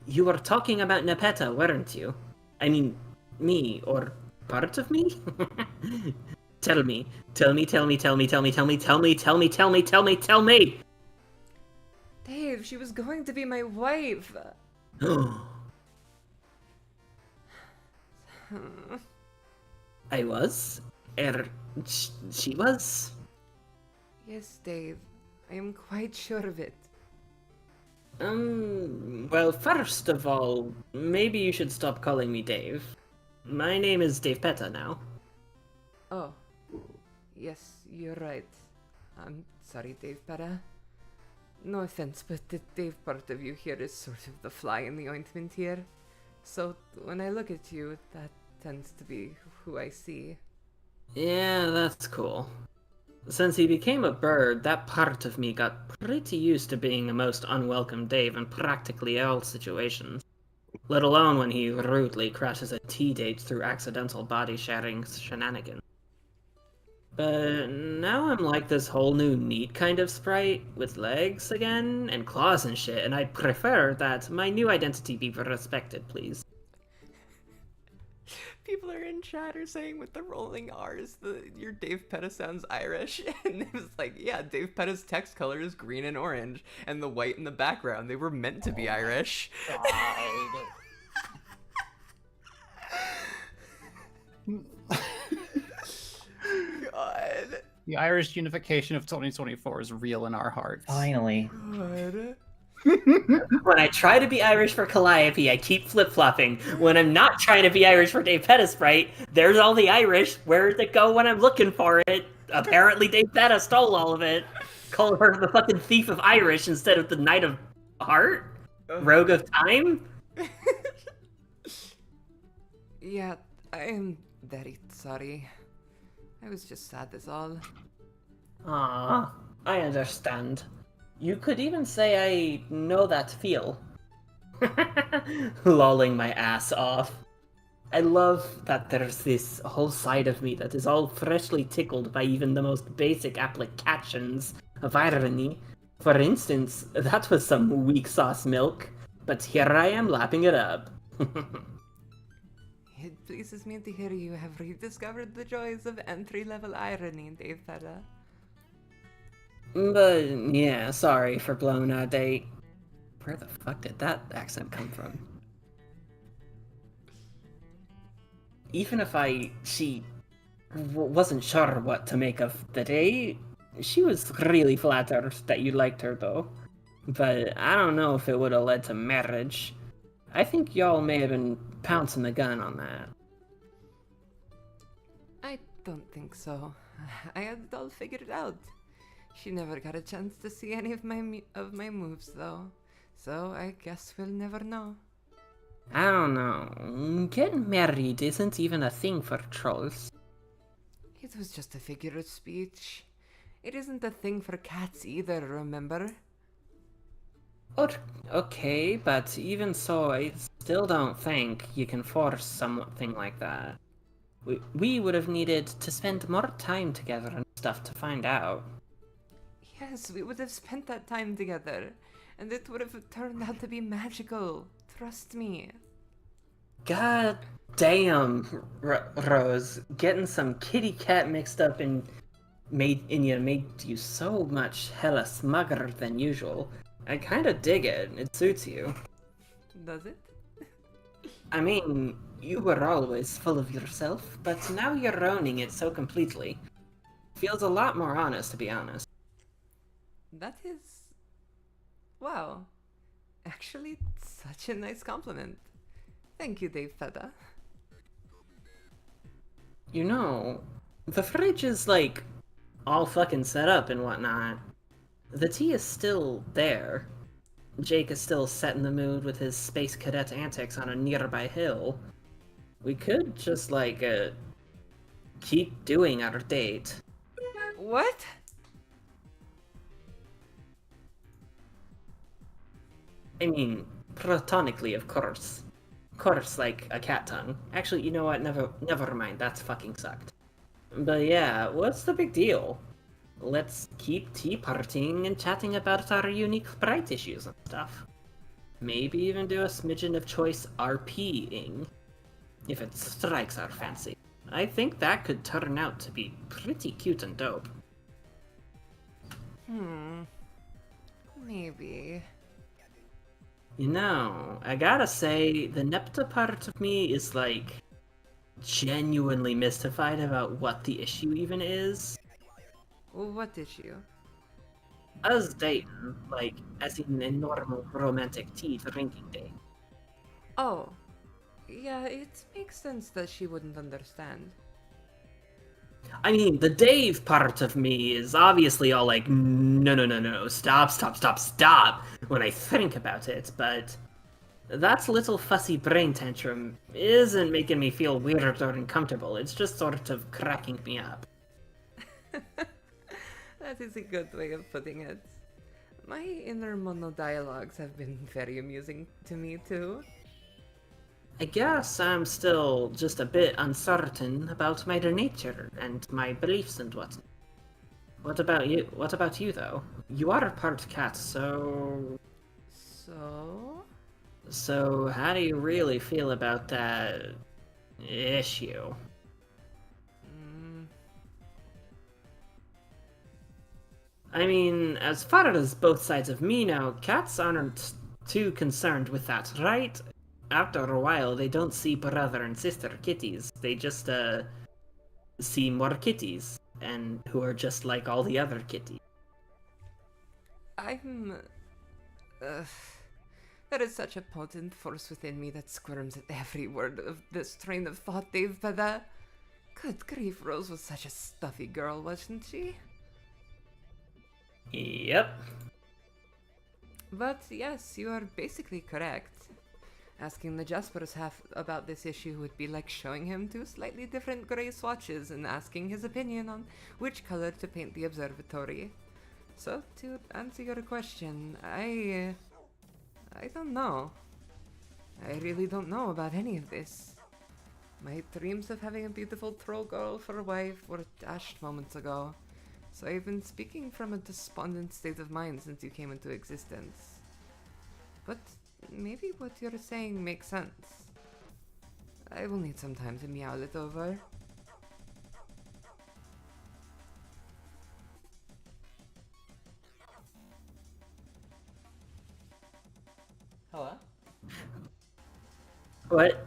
You were talking about Nepeta, weren't you? I mean, me, or part of me? Tell me. Dave, she was going to be my wife. I was? She was? Yes, Dave. I am quite sure of it. Well, first of all, maybe you should stop calling me Dave. My name is Dave Peta now. Oh. Yes, you're right. I'm sorry, Dave Peta. No offense, but the Dave part of you here is sort of the fly in the ointment here. So when I look at you, that tends to be who I see. Yeah, that's cool. Since he became a bird, that part of me got pretty used to being a most unwelcome Dave in practically all situations. Let alone when he rudely crashes a tea date through accidental body-sharing shenanigans. But now I'm like this whole new neat kind of sprite, with legs again, and claws and shit, and I'd prefer that my new identity be respected, please. People are in chat are saying with the rolling R's, your Dave Petta sounds Irish. And it was like, yeah, Dave Petta's text color is green and orange, and the white in the background, they were meant to be Irish. God. The Irish unification of 2024 is real in our hearts. Finally. God. When I try to be Irish for Calliope, I keep flip-flopping. When I'm not trying to be Irish for Dave Petta Sprite, there's all the Irish. Where did it go when I'm looking for it? Apparently Dave Petta stole all of it. Call her the fucking thief of Irish instead of the Knight of Heart? Rogue of Time? Yeah, I am very sorry. I was just sad as all. Ah, I understand. You could even say I know that feel. Lolling my ass off. I love that there's this whole side of me that is all freshly tickled by even the most basic applications of irony. For instance, that was some weak sauce milk, but here I am lapping it up. It pleases me to hear you have rediscovered the joys of entry-level irony, Dave Petta. But yeah, sorry for blowing our date. Where the fuck did that accent come from? Even if she wasn't sure what to make of the day, she was really flattered that you liked her though. But I don't know if it would have led to marriage. I think y'all may have been pouncing the gun on that. I don't think so. I had it all figured out. She never got a chance to see any of my moves, though. So I guess we'll never know. I don't know. Getting married isn't even a thing for trolls. It was just a figure of speech. It isn't a thing for cats either, remember? Okay, but even so, I still don't think you can force something like that. We would have needed to spend more time together and stuff to find out. Yes, we would have spent that time together, and it would have turned out to be magical. Trust me. God damn, Rose, getting some kitty cat mixed up and made you so much hella smugger than usual. I kinda dig it. It suits you. Does it? I mean, you were always full of yourself, but now you're owning it so completely. Feels a lot more honest, to be honest. That is... wow. Actually, such a nice compliment. Thank you, Dave Petta. You know, the fridge is, like, all fucking set up and whatnot. The tea is still there. Jake is still set in the mood with his space cadet antics on a nearby hill. We could just, like, keep doing our date. What? I mean, platonically, of course. Of course, like a cat tongue. Actually, you know what? Never mind. That's fucking sucked. But yeah, what's the big deal? Let's keep tea partying and chatting about our unique sprite issues and stuff. Maybe even do a smidgen of choice RPing, if it strikes our fancy. I think that could turn out to be pretty cute and dope. Maybe. You know, I gotta say, the Nepta part of me is, like, genuinely mystified about what the issue even is. What issue? Us dating, like, as in a normal romantic tea drinking date. Oh. Yeah, it makes sense that she wouldn't understand. I mean, the Dave part of me is obviously all like, no, stop, when I think about it, but that little fussy brain tantrum isn't making me feel weird or uncomfortable, it's just sort of cracking me up. That is a good way of putting it. My inner monologues have been very amusing to me too. I guess I'm still just a bit uncertain about my nature and my beliefs and whatnot. What about you? What about you, though? You are a part cat, so... So? So, how do you really feel about that issue. Mm, I mean, as far as both sides of me know, cats aren't too concerned with that, right? After a while, they don't see brother and sister kitties. They just, see more kitties, and who are just like all the other kitties. I'm. Uh, there is such a potent force within me that squirms at every word of this train of thought, Dave, but good grief, Rose was such a stuffy girl, wasn't she? Yep. But yes, you are basically correct. Asking the Jasper's half about this issue would be like showing him two slightly different gray swatches and asking his opinion on which color to paint the observatory. So, to answer your question, I don't know. I really don't know about any of this. My dreams of having a beautiful troll girl for a wife were dashed moments ago, so I've been speaking from a despondent state of mind since you came into existence. But maybe what you're saying makes sense. I will need some time to meow it over. Hello? What?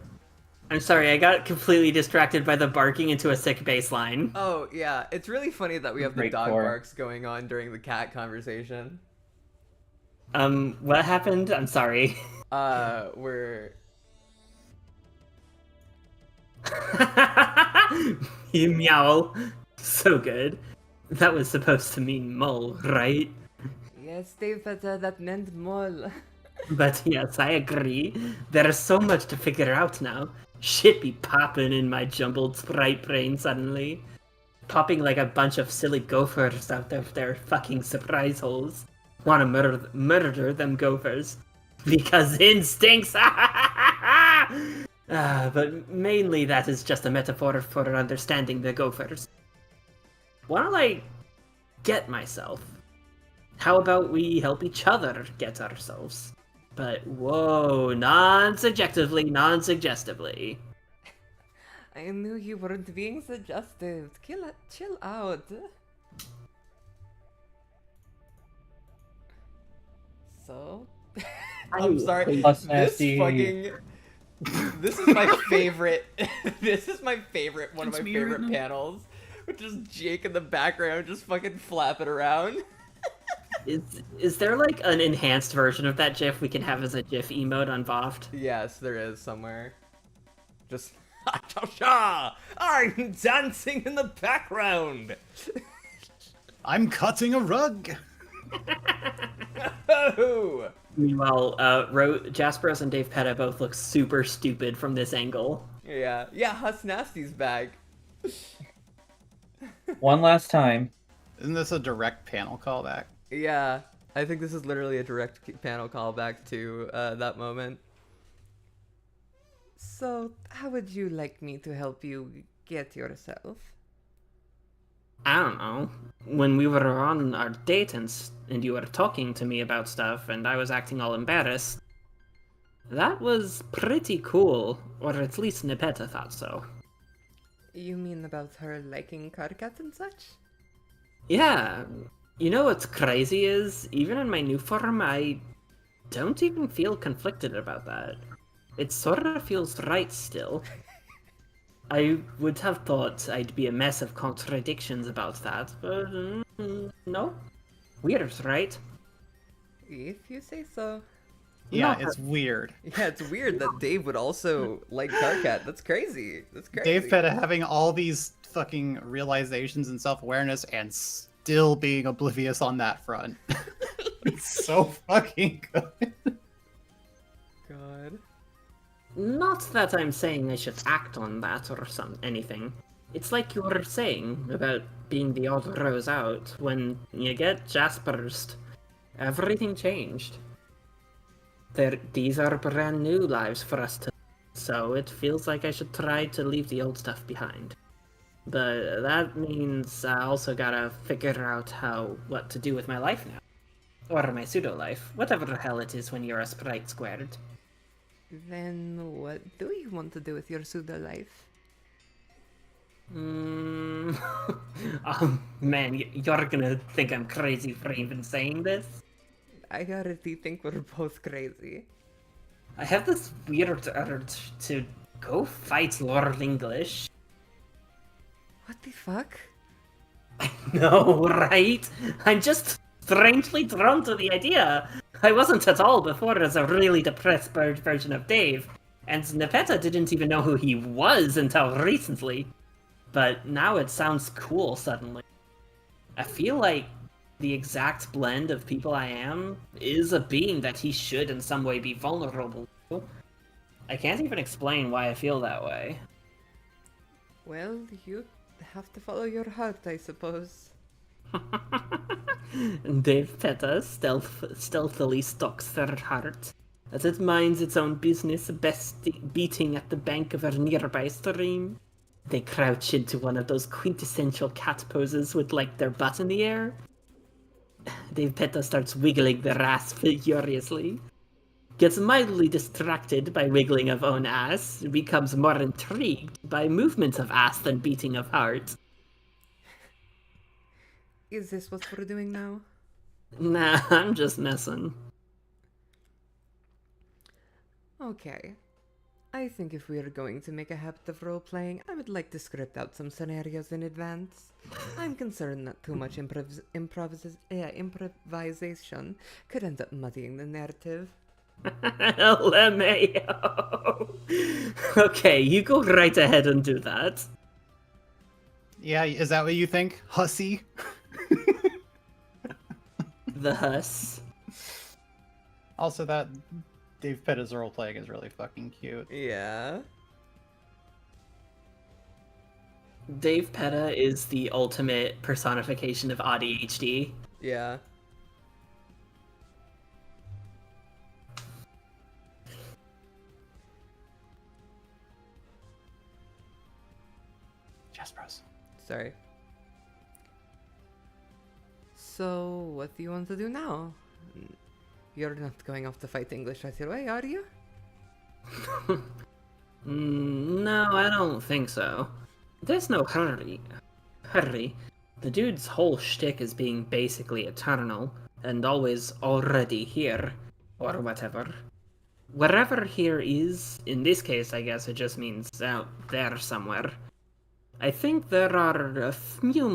I'm sorry, I got completely distracted by the barking into a sick baseline. Oh, yeah. It's really funny that we have the Great dog core. barks going on during the cat conversation. What happened? I'm sorry. We're... Meow. So good. That was supposed to mean mole, right? Yes, Dave, but that meant mole. But yes, I agree. There is so much to figure out now. Shit be popping in my jumbled sprite brain suddenly. Popping like a bunch of silly gophers out of their fucking surprise holes. Want to murder them gophers. Because instincts! But mainly that is just a metaphor for understanding the gophers. While I get myself, how about we help each other get ourselves? But whoa, non-subjectively, non-suggestively. I knew you weren't being suggestive. Chill out. So, I'm sorry. Plus This nasty. fucking. This is my favorite. This is my favorite. One of It's my me favorite right now. panels, which is Jake in the background just fucking flapping around. Is there like an enhanced version of that GIF we can have as a GIF emote on VOFT? Yes, there is somewhere. Just. I'm dancing in the background. I'm cutting a rug. Oh! Meanwhile, Jasperos and Dave Petta both look super stupid from this angle. Yeah, Huss Nasty's back. One last time. Isn't this a direct panel callback? Yeah, I think this is literally a direct panel callback to that moment. So, how would you like me to help you get yourself? I don't know. When we were on our date and you were talking to me about stuff and I was acting all embarrassed, that was pretty cool, or at least Nepeta thought so. You mean about her liking Karkat and such? Yeah. You know what's crazy is, even in my new form, I don't even feel conflicted about that. It sort of feels right still. I would have thought I'd be a mess of contradictions about that, but no. Weird, right? If you say so. Yeah, No. it's weird. Yeah, it's weird that Dave would also like Karkat. That's crazy. That's crazy. Dave Petta having all these fucking realizations and self-awareness and still being oblivious on that front. It's so fucking good. God. Not that I'm saying I should act on that or anything. It's like you were saying about being the odd rose out. When you get Jaspersed, everything changed. These are brand new lives for us to, so it feels like I should try to leave the old stuff behind. But that means I also gotta figure out what to do with my life now. Or my pseudo-life, whatever the hell it is when you're a sprite squared. Then what do you want to do with your pseudo life? Man, you're gonna think I'm crazy for even saying this. I already think we're both crazy. I have this weird urge to go fight Lord English. What the fuck? No, right? I'm just strangely drawn to the idea. I wasn't at all before as a really depressed version of Dave, and Nepeta didn't even know who he was until recently. But now it sounds cool suddenly. I feel like the exact blend of people I am is a being that he should in some way be vulnerable to. I can't even explain why I feel that way. Well, you have to follow your heart, I suppose. Dave Peta stealthily stalks their heart as it minds its own business, beating at the bank of a nearby stream. They crouch into one of those quintessential cat poses with, like, their butt in the air. Dave Peta starts wiggling their ass furiously, gets mildly distracted by wiggling of own ass, becomes more intrigued by movements of ass than beating of heart. Is this what we're doing now? Nah, I'm just messing. Okay. I think if we are going to make a habit of role-playing, I would like to script out some scenarios in advance. I'm concerned that too much improvisation could end up muddying the narrative. LMAO. Okay, you go right ahead and do that. Yeah, is that what you think? Hussy? The Huss. Also, that Dave Peta's role playing is really fucking cute. Yeah. Dave Peta is the ultimate personification of ADHD. Yeah. Jaspers. Sorry. So, what do you want to do now? You're not going off to fight English right away, are you? No, I don't think so. There's no hurry. The dude's whole shtick is being basically eternal, and always already here, or whatever. Wherever here is, in this case I guess it just means out there somewhere. I think there are a few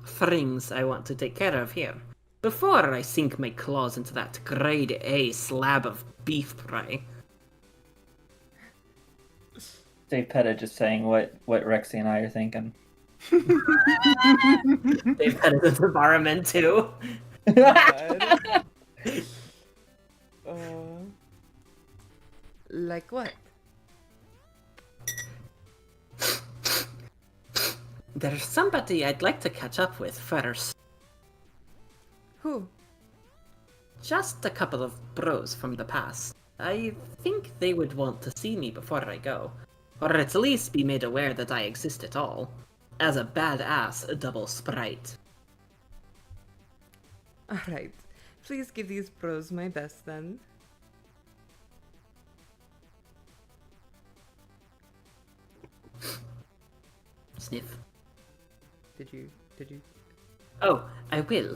things I want to take care of here, before I sink my claws into that grade A slab of beef fry. Dave Peta just saying what Rexy and I are thinking. They've had an environment too. Like what? There's somebody I'd like to catch up with first. Who? Just a couple of bros from the past. I think they would want to see me before I go, or at least be made aware that I exist at all, as a badass double sprite. Alright. Please give these bros my best then. Sniff. Did you? Oh, I will.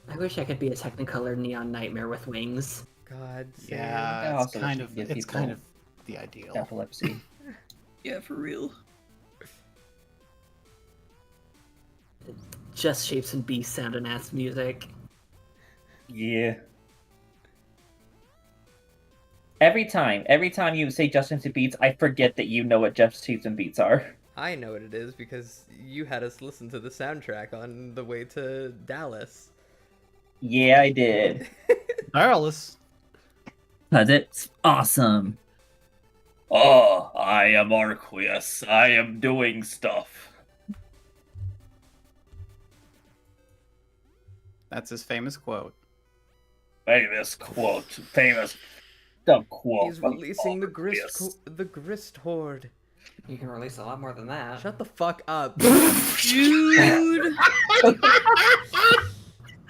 I wish I could be a Technicolor neon nightmare with wings. God. Same. Yeah, Also, it's give people kind of the ideal. Epilepsy. Yeah, for real. Just Shapes and Beasts sound and ass music. Yeah. Every time you say Just Shapes and Beats, I forget that you know what Just Shapes and Beats are. I know what it is because you had us listen to the soundtrack on the way to Dallas. Yeah, I did. Darlis. Cause it's awesome. Oh, I am Arqueus. I am doing stuff. That's his famous quote. Famous quote. Famous the quote. He's from releasing the Arqueus. grist horde. You can release a lot more than that. Shut the fuck up. Dude.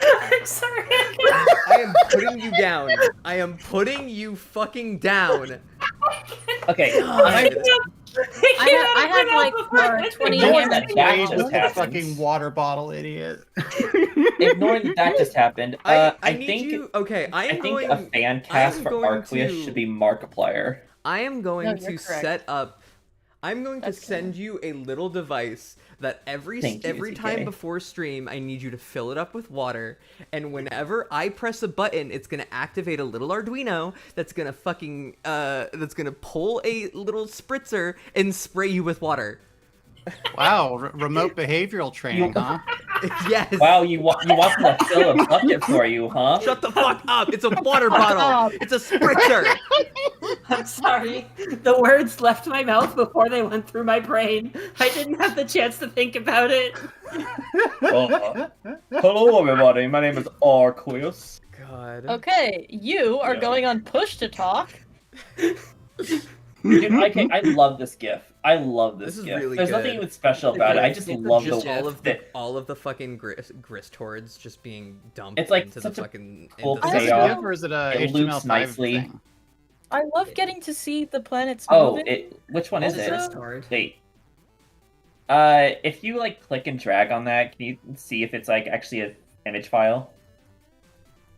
I'm sorry. I am putting you down. I am putting you fucking down. Okay, God. I had like 20 Ignoring that damage. that Wade just with the happened. fucking water bottle, idiot. Ignoring that just happened. I need think you. Okay, I I am think going. a fan cast I'm for going Arqueous to- should be Markiplier. I am going No, to you're correct. set up. I'm going to That's send you a little device that every Thank you, time TK. before stream, I need you to fill it up with water, and whenever I press a button, it's gonna activate a little Arduino that's gonna fucking that's gonna pull a little spritzer and spray you with water. Wow, remote behavioral training, huh? Yes. Wow, you want them to fill a bucket for you, huh? Shut the fuck up! It's a water bottle. It's a spritzer. I'm sorry. The words left my mouth before they went through my brain. I didn't have the chance to think about it. Hello, everybody. My name is Arqueous. God. Okay, you are Yeah. going on push to talk. Dude, I love this GIF. I love this This is GIF. really There's good. nothing even special about it. I just love Just the all of the fucking grist hordes just being dumped It's like into the such a fucking. cool into I the Is it also- a GIF or is it a It HTML5 loops nicely. thing? I love getting to see the planets Oh, moving. which one is it? Also- Discord. Wait. If you like click and drag on that, can you see if it's like actually an image file?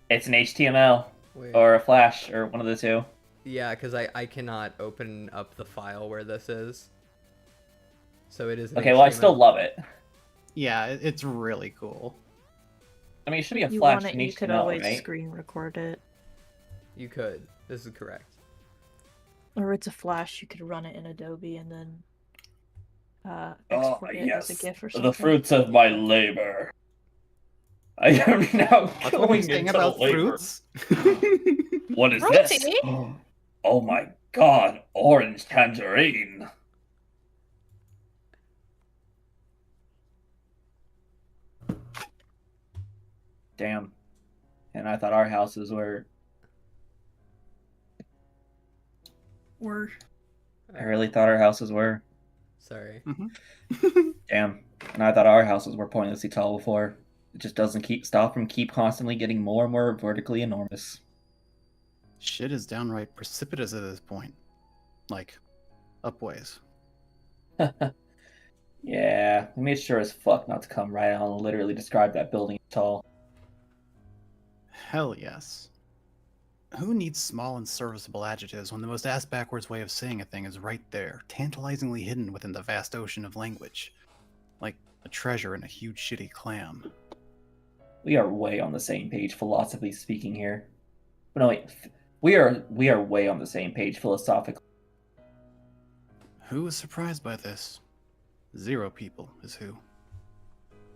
It's an HTML Wait. or a Flash or one of the two. Yeah, because I cannot open up the file where this is. So it is. An Okay, well I still HTML. love it. Yeah, it's really cool. I mean, it should be a You Flash want it, in you could HTML, always right? screen record it. You could. This is correct. Or it's a flash, you could run it in Adobe and then Ah, export it yes. as a GIF or The something. fruits of my labor. I am now That's what going he's saying into about labor. fruits. What is this? Fruity? Oh my god, orange tangerine. Damn. And I thought our houses were. I really thought our houses were. Sorry. Damn. And I thought our houses were pointlessly tall before. It just doesn't stop from constantly getting more and more vertically enormous. Shit is downright precipitous at this point. Like, upways. Yeah, we made sure as fuck not to come right out and literally describe that building as tall. Hell yes. Who needs small and serviceable adjectives when the most ass-backwards way of saying a thing is right there, tantalizingly hidden within the vast ocean of language? Like a treasure in a huge shitty clam. We are way on the same page, philosophically speaking here. But no, wait. We are way on the same page philosophically. Who is surprised by this? 0 people is who.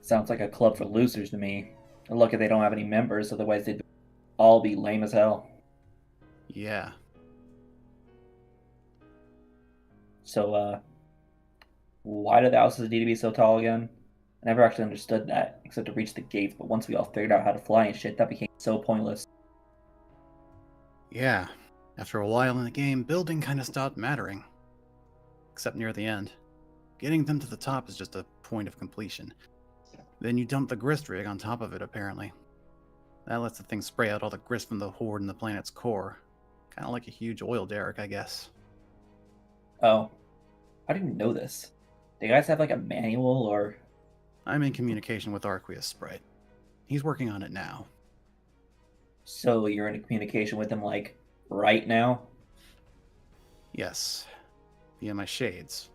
Sounds like a club for losers to me. And look, if they don't have any members, otherwise they'd all be lame as hell. Yeah. So, why do the houses need to be so tall again? I never actually understood that, except to reach the gates, but once we all figured out how to fly and shit, that became so pointless. Yeah. After a while in the game, building kind of stopped mattering. Except near the end. Getting them to the top is just a point of completion. Then you dump the grist rig on top of it, apparently. That lets the thing spray out all the grist from the horde in the planet's core. Kind of like a huge oil derrick, I guess. Oh. I didn't know this. Do you guys have like a manual or... I'm in communication with Arqueous Sprite. He's working on it now. So you're in communication with him like right now? Yes. Via my shades.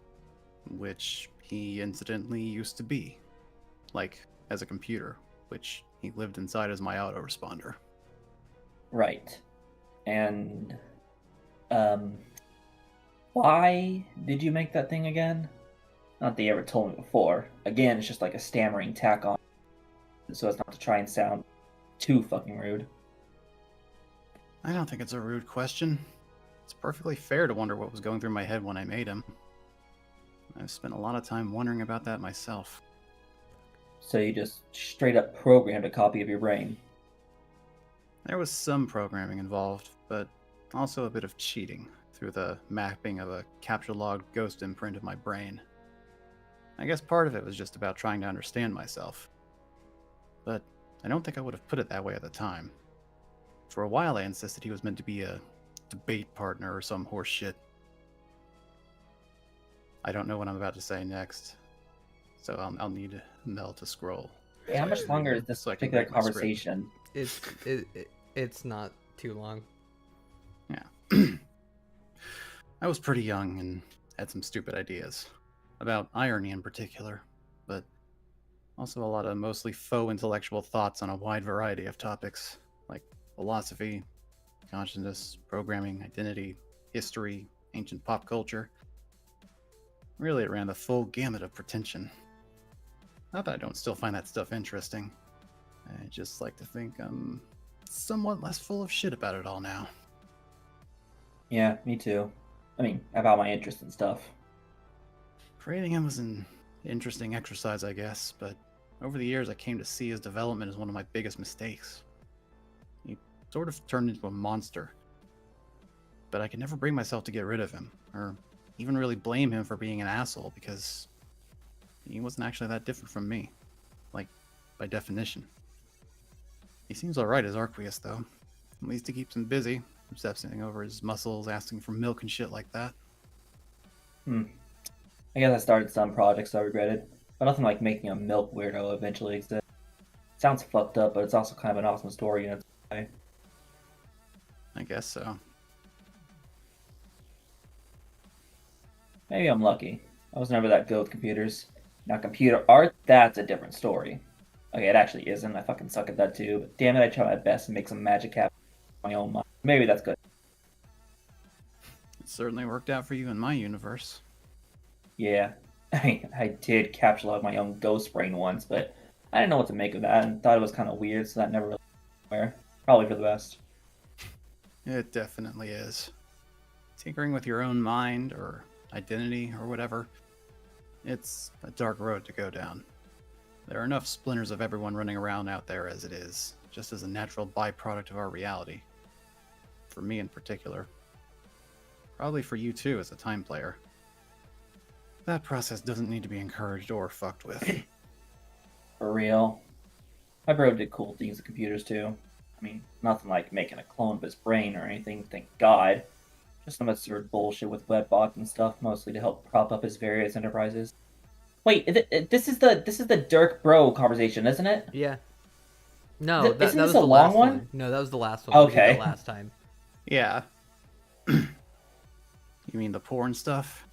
Which he incidentally used to be. Like, as a computer, which he lived inside as my autoresponder. Right. And why did you make that thing again? Not that you ever told me before. Again, it's just like a stammering tack on, so as not to try and sound too fucking rude. I don't think it's a rude question. It's perfectly fair to wonder what was going through my head when I made him. I've spent a lot of time wondering about that myself. So you just straight up programmed a copy of your brain. There was some programming involved, but also a bit of cheating, through the mapping of a capture log ghost imprint of my brain. I guess part of it was just about trying to understand myself. But I don't think I would have put it that way at the time. For a while I insisted he was meant to be a debate partner or some horse shit. I don't know what I'm about to say next, so I'll need Mel to scroll. Hey, how much longer is this So I can particular write my script. conversation? It's not too long. Yeah. I was pretty young and had some stupid ideas. About irony in particular, but also a lot of mostly faux intellectual thoughts on a wide variety of topics, like philosophy, consciousness, programming, identity, history, ancient pop culture. Really, it ran the full gamut of pretension. Not that I don't still find that stuff interesting. I just like to think I'm somewhat less full of shit about it all now. Yeah, me too. I mean, about my interest in stuff. Creating him was an interesting exercise, I guess, but over the years I came to see his development as one of my biggest mistakes. He sort of turned into a monster. But I could never bring myself to get rid of him, or even really blame him for being an asshole, because he wasn't actually that different from me. Like, by definition. He seems alright as Arqueus, though. At least he keeps him busy, obsessing over his muscles, asking for milk and shit like that. I guess I started some projects I regretted, but nothing like making a milk weirdo eventually exist. Sounds fucked up, but it's also kind of an awesome story in its way. I guess so. Maybe I'm lucky. I was never that good with computers. Now computer art, that's a different story. Okay, it actually isn't. I fucking suck at that too, but damn it, I try my best to make some magic happen in my own mind. Maybe that's good. It certainly worked out for you in my universe. Yeah, I mean, I did capture log my own ghost brain once, but I didn't know what to make of that and thought it was kind of weird, so that never really went anywhere. Probably for the best. It definitely is. Tinkering with your own mind or identity or whatever, it's a dark road to go down. There are enough splinters of everyone running around out there as it is, just as a natural byproduct of our reality. For me in particular. Probably for you too as a time player. That process doesn't need to be encouraged or fucked with. For real. My bro did cool things with computers too. I mean, nothing like making a clone of his brain or anything, thank God. Just some absurd bullshit with webbots and stuff, mostly to help prop up his various enterprises. Wait, this is the Dirk Bro conversation, isn't it? Yeah. No, that Isn't was this a the long last one? No, that was the last one. We did Okay. that last time. Yeah. You mean the porn stuff?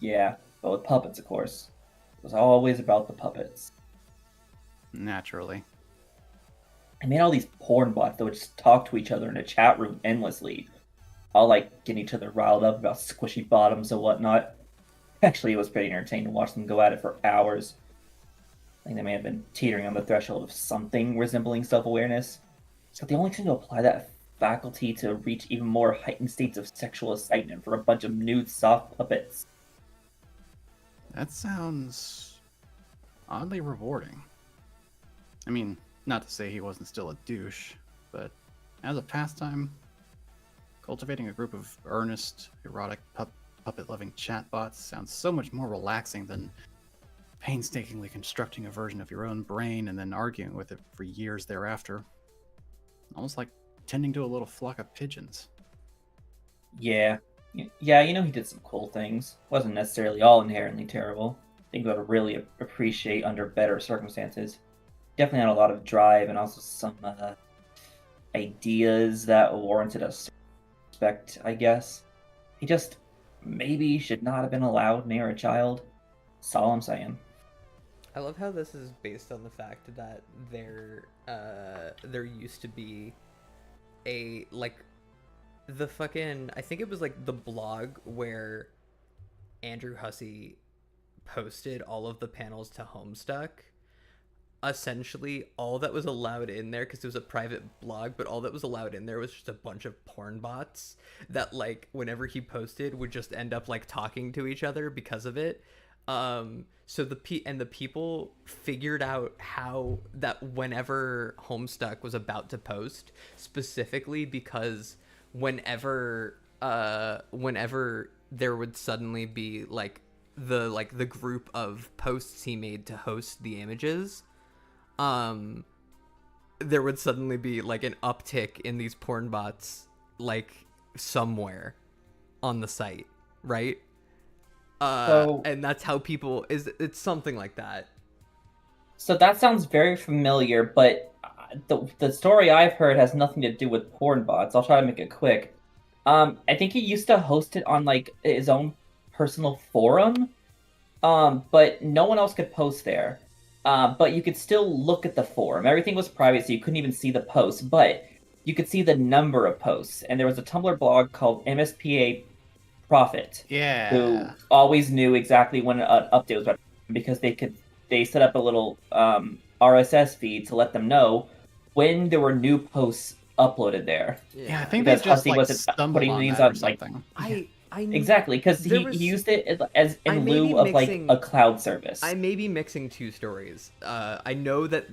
Yeah, but with puppets, of course. It was always about the puppets. Naturally. I made all these porn bots that would just talk to each other in a chat room endlessly. All like getting each other riled up about squishy bottoms and whatnot. Actually, it was pretty entertaining to watch them go at it for hours. I think they may have been teetering on the threshold of something resembling self-awareness. So they only seem to apply that faculty to reach even more heightened states of sexual excitement for a bunch of nude soft puppets. That sounds oddly rewarding. I mean, not to say he wasn't still a douche, but as a pastime, cultivating a group of earnest, erotic puppet-loving chatbots sounds so much more relaxing than painstakingly constructing a version of your own brain and then arguing with it for years thereafter. Almost like tending to a little flock of pigeons. Yeah, he did some cool things. Wasn't necessarily all inherently terrible. Things I would really appreciate under better circumstances. Definitely had a lot of drive and also some ideas that warranted a certain respect, I guess. He just maybe should not have been allowed near a child. That's all I'm saying. I love how this is based on the fact that there used to be a, like, the fucking, I think it was like the blog where Andrew Hussey posted all of the panels to Homestuck. Essentially, all that was allowed in there, because it was a private blog, but all that was allowed in there was just a bunch of porn bots that, like, whenever he posted would just end up, like, talking to each other because of it. So the people figured out how that whenever Homestuck was about to post, specifically because whenever whenever there would suddenly be the group of posts he made to host the images, there would suddenly be like an uptick in these porn bots somewhere on the site, right? And that's how people it's something like that. So that sounds very familiar, but the story I've heard has nothing to do with porn bots. I'll try to make it quick. I think he used to host it on his own personal forum, but no one else could post there. But you could still look at the forum. Everything was private, so you couldn't even see the posts, but you could see the number of posts. And there was a Tumblr blog called MSPA Profit, who always knew exactly when an update was about, because they set up a little RSS feed to let them know when there were new posts uploaded there. Yeah, I think because they just Hussey stumbled putting on these that or up something. Exactly, because he used it as in lieu of a cloud service. I may be mixing two stories. I know that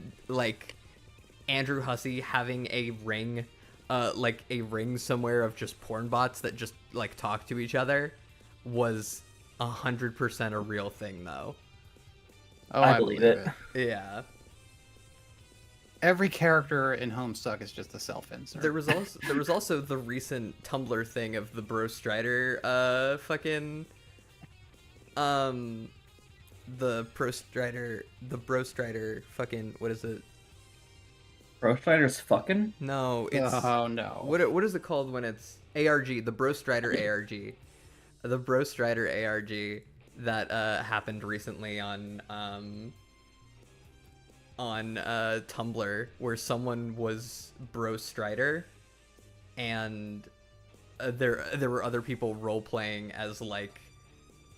Andrew Hussey having a ring, a ring somewhere of just porn bots that just talk to each other was 100% a real thing, though. Oh, I believe it. Yeah. Every character in Homestuck is just a self-insert. There was also the recent Tumblr thing of the Bro Strider the Bro Strider fucking, what is it? Bro Strider's fucking? No, it's no. What is it called when it's ARG, the Bro Strider ARG. The Bro Strider ARG that happened recently on Tumblr, where someone was Bro Strider, and there were other people role playing as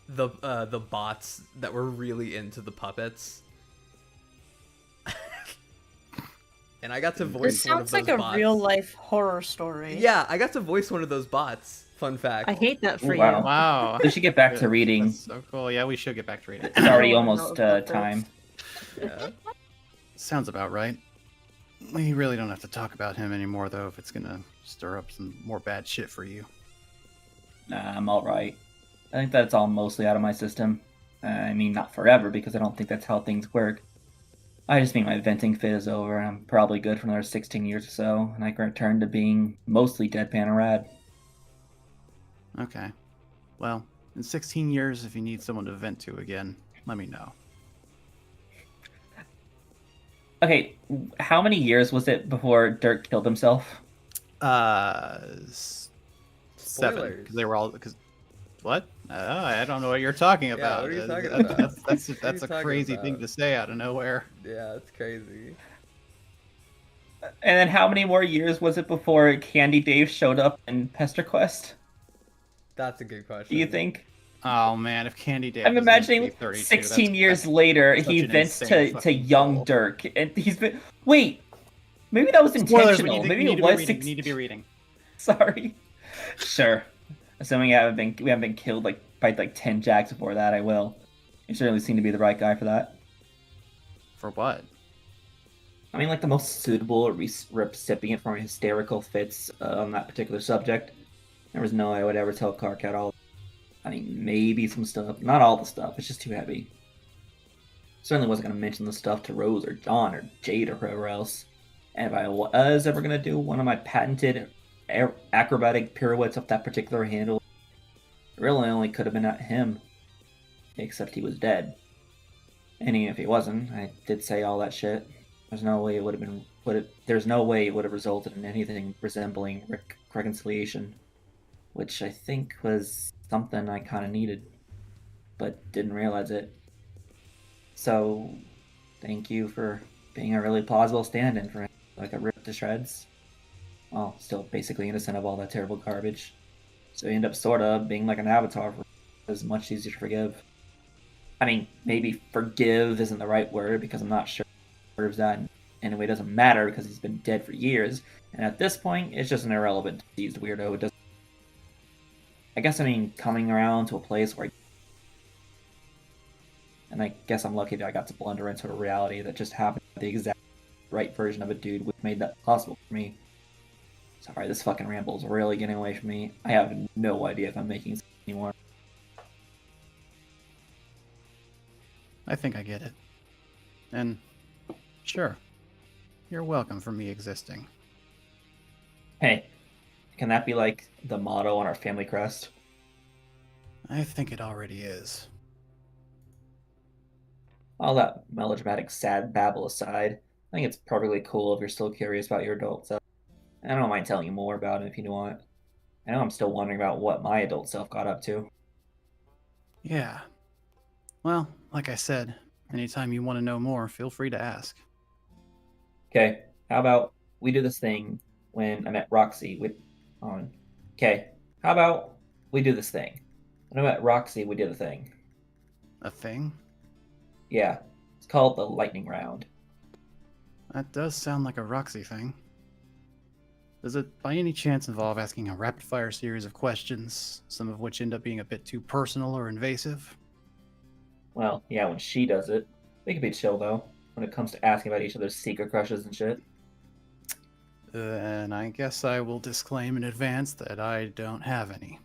the bots that were really into the puppets. And I got to voice one of those bots. This sounds like a real life horror story. Yeah, I got to voice one of those bots. Fun fact. I hate that for you. Wow. We should get back to reading. That's so cool. Yeah, we should get back to reading. It's already almost time. Yeah. Sounds about right. We really don't have to talk about him anymore, though, if it's gonna stir up some more bad shit for you. Nah, I'm alright. I think that's all mostly out of my system. I mean, not forever, because I don't think that's how things work. I just mean my venting fit is over, and I'm probably good for another 16 years or so, and I can return to being mostly deadpan and rad. Okay. Well, in 16 years, if you need someone to vent to again, let me know. Okay, how many years was it before Dirk killed himself? 7. Because they were all... What? I don't know what you're talking about. What are you talking about? That's a crazy thing to say out of nowhere. Yeah, it's crazy. And then how many more years was it before Candy Dave showed up in Pester Quest? That's a good question. Do you think? Oh man, if Candy Dave... I'm imagining 16 years later, he vents to young Dirk, and he's been... Wait! Maybe that was intentional. Maybe it was... You need to be reading. Sorry. Sure. Assuming we haven't been killed by 10 jacks before that, I will. You certainly seem to be the right guy for that. For what? I mean, the most suitable recipient for hysterical fits on that particular subject. There was no way I would ever tell Karkat all. I mean, maybe some stuff. Not all the stuff. It's just too heavy. Certainly wasn't going to mention the stuff to Rose or John or Jade or whoever else. And if I was ever going to do one of my patented acrobatic pirouettes up that particular handle, it really only could have been at him. Except he was dead. And even if he wasn't, I did say all that shit. There's no way it would have been. There's no way it would have resulted in anything resembling reconciliation, which I think was something I kind of needed, but didn't realize it. So, thank you for being a really plausible stand-in for him. I ripped to shreds. Well, still basically innocent of all that terrible garbage. So he ended up sort of being like an avatar for is much easier to forgive. I mean, maybe forgive isn't the right word because I'm not sure he deserves that. Anyway, it doesn't matter because he's been dead for years. And at this point, it's just an irrelevant, diseased weirdo. It doesn't. I guess I mean coming around to a place where and I guess I'm lucky that I got to blunder into a reality that just happened the exact right version of a dude which made that possible for me. Sorry, this fucking ramble is really getting away from me. I have no idea if I'm making sense anymore. I think I get it. And sure, you're welcome for me existing. Hey, can that be like the motto on our family crest? I think it already is. All that melodramatic sad babble aside, I think it's perfectly cool if you're still curious about your adult self. I don't mind telling you more about it if you want. I know I'm still wondering about what my adult self got up to. Yeah. Well, like I said, anytime you want to know more, feel free to ask. Okay, how about we do this thing when I met Roxy Okay, how about we do this thing? When I met Roxy, we did a thing. A thing? Yeah, it's called the lightning round. That does sound like a Roxy thing. Does it by any chance involve asking a rapid-fire series of questions, some of which end up being a bit too personal or invasive? Well, yeah, when she does it. We can be chill, though, when it comes to asking about each other's secret crushes and shit. Then I guess I will disclaim in advance that I don't have any.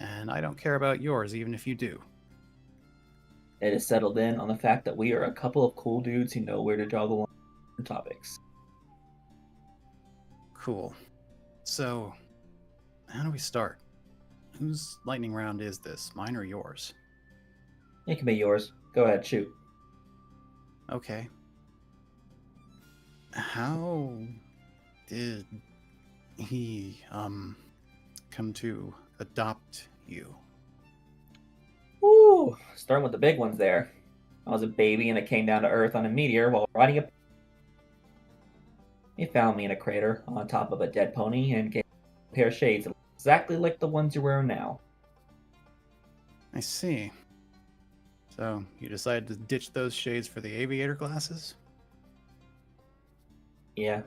And I don't care about yours, even if you do. It is settled in on the fact that we are a couple of cool dudes who know where to draw the line on topics. Cool. So, how do we start? Whose lightning round is this, mine or yours? It can be yours. Go ahead, shoot. Okay. How did he, come to adopt you? Woo! Starting with the big ones there. I was a baby and it came down to Earth on a meteor while riding a... He found me in a crater on top of a dead pony and gave me a pair of shades exactly like the ones you're wearing now. I see. So, you decided to ditch those shades for the aviator glasses? Yeah.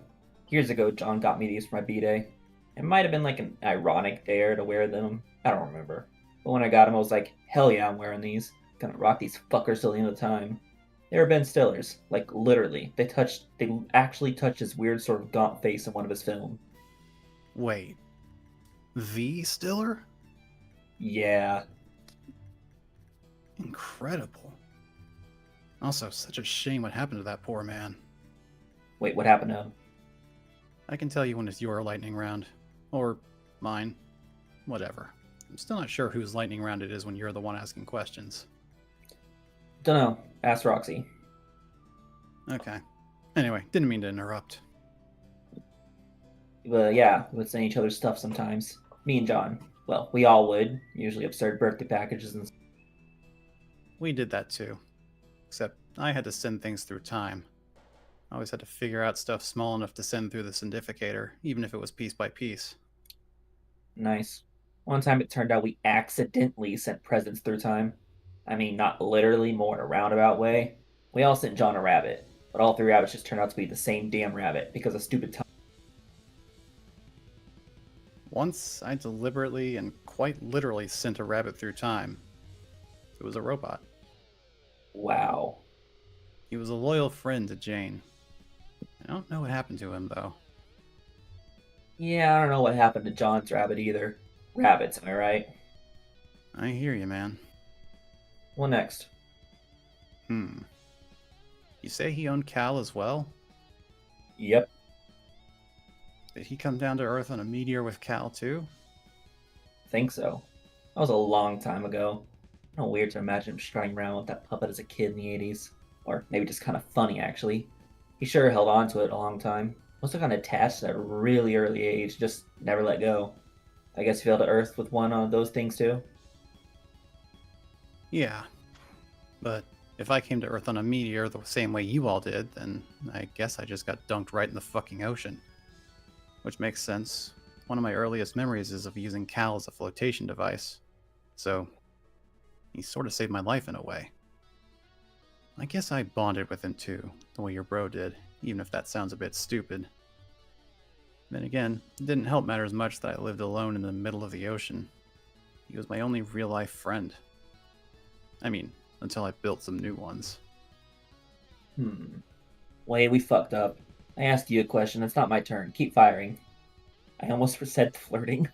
Years ago, John got me these for my B-Day. It might have been like an ironic dare to wear them. I don't remember. But when I got them, I was like, hell yeah, I'm wearing these. Gonna rock these fuckers till the end of time. They were Ben Stiller's. Like, literally. They actually touched his weird sort of gaunt face in one of his films. Wait. The Stiller? Yeah. Incredible. Also, such a shame what happened to that poor man. Wait, what happened to him? I can tell you when it's your lightning round. Or mine. Whatever. I'm still not sure whose lightning round it is when you're the one asking questions. Dunno. Ask Roxy. Okay. Anyway, didn't mean to interrupt. But yeah, we would send each other stuff sometimes. Me and John. Well, we all would. Usually absurd birthday packages and... We did that too. Except I had to send things through time. I always had to figure out stuff small enough to send through the syndicator, even if it was piece by piece. Nice. One time it turned out we accidentally sent presents through time. I mean, not literally, more in a roundabout way. We all sent John a rabbit, but all three rabbits just turned out to be the same damn rabbit because of stupid time. Once I deliberately and quite literally sent a rabbit through time. It was a robot. Wow. He was a loyal friend to Jane. I don't know what happened to him, though. Yeah, I don't know what happened to John's rabbit either. Rabbits, am I right? I hear you, man. What next? You say he owned Cal as well? Yep. Did he come down to Earth on a meteor with Cal, too? Think so. That was a long time ago. Kind of weird to imagine him strutting around with that puppet as a kid in the 80s. Or maybe just kind of funny, actually. He sure held on to it a long time. Must have gotten attached at a really early age, just never let go. I guess he fell to Earth with one of those things too? Yeah. But if I came to Earth on a meteor the same way you all did, then I guess I just got dunked right in the fucking ocean. Which makes sense. One of my earliest memories is of using Cal as a flotation device. So, he sort of saved my life in a way. I guess I bonded with him too, the way your bro did, even if that sounds a bit stupid. Then again, it didn't help matters much that I lived alone in the middle of the ocean. He was my only real-life friend. I mean, until I built some new ones. Wait, we fucked up. I asked you a question, it's not my turn. Keep firing. I almost said flirting.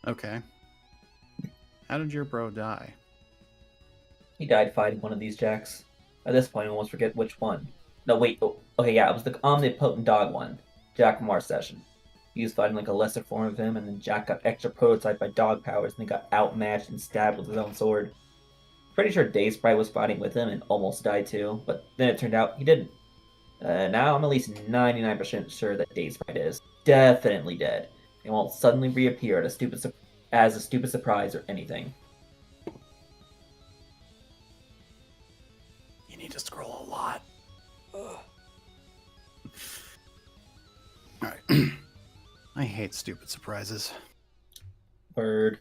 Okay. How did your bro die? He died fighting one of these jacks. At this point, I almost forget which one. No, wait. Oh, okay, yeah, it was the omnipotent dog one. Jack from our session. He was fighting like a lesser form of him, and then Jack got extra prototyped by dog powers, and then got outmatched and stabbed with his own sword. Pretty sure Dave Sprite was fighting with him and almost died too, but then it turned out he didn't. Now I'm at least 99% sure that Dave Sprite is definitely dead, and won't suddenly reappear as a stupid surprise or anything. You need to scroll a lot. Alright. I hate stupid surprises. Word.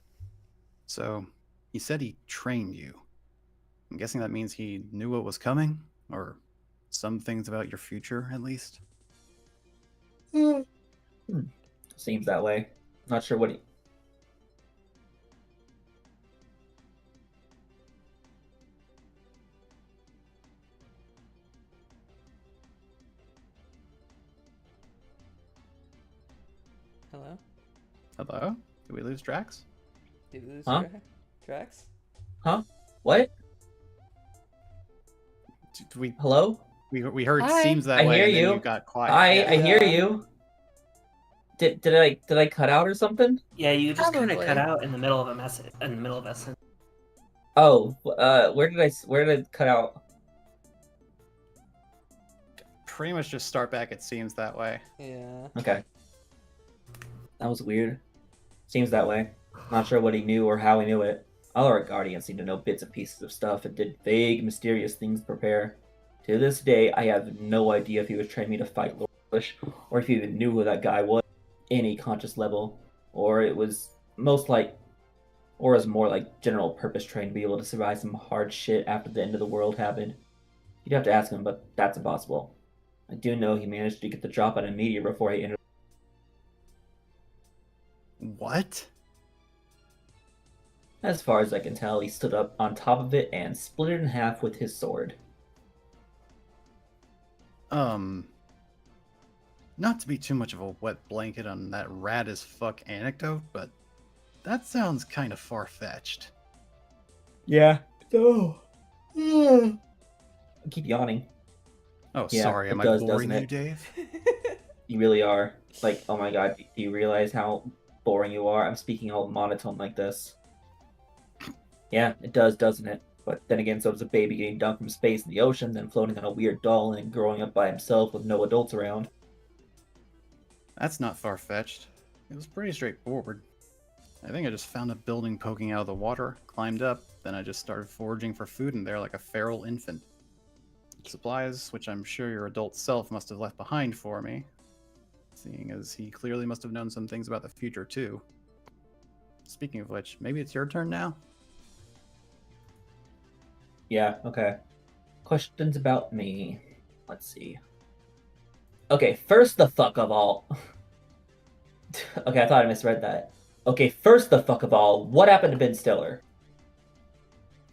So, he said he trained you. I'm guessing that means he knew what was coming? Or some things about your future, at least? Seems that way. Not sure what he... Hello? Hello? Did we lose Drax? Did we lose Huh? Drax? Huh? What? Did we Hello? we heard Hi. seems that I way hear and then you. you got quiet. I hear Yeah. you. Did I cut out or something? Yeah, you just kind of Probably. cut out in the middle of a message. In the middle of a sentence. Oh, where did it cut out? Pretty much just start back it seems that way. Yeah. Okay. That was weird. Seems that way. Not sure what he knew or how he knew it. All our guardians seemed to know bits and pieces of stuff and did vague, mysterious things to prepare. To this day, I have no idea if he was training me to fight Lord English, or if he even knew who that guy was, any conscious level, or it was more like general purpose trained to be able to survive some hard shit after the end of the world happened. You'd have to ask him, but that's impossible. I do know he managed to get the drop on a meteor before he entered. What? As far as I can tell, he stood up on top of it and split it in half with his sword. Not to be too much of a wet blanket on that rad as fuck anecdote, but that sounds kind of far-fetched. Yeah. Oh. I keep yawning. Oh, Yeah, sorry, it am does, I boring doesn't you, it? Dave? You really are. Like, oh my god, do you realize how boring you are? I'm speaking all monotone like this. Yeah, it does, doesn't it? But then again, so does a baby getting dumped from space in the ocean, then floating on a weird doll and growing up by himself with no adults around. That's not far-fetched. It was pretty straightforward. I think I just found a building poking out of the water, climbed up, then I just started foraging for food in there like a feral infant. Supplies, which I'm sure your adult self must have left behind for me, seeing as he clearly must have known some things about the future too. Speaking of which, maybe it's your turn now? Yeah, okay. Questions about me. Let's see. Okay, first the fuck of all. Okay, I thought I misread that. Okay, first the fuck of all, what happened to Ben Stiller?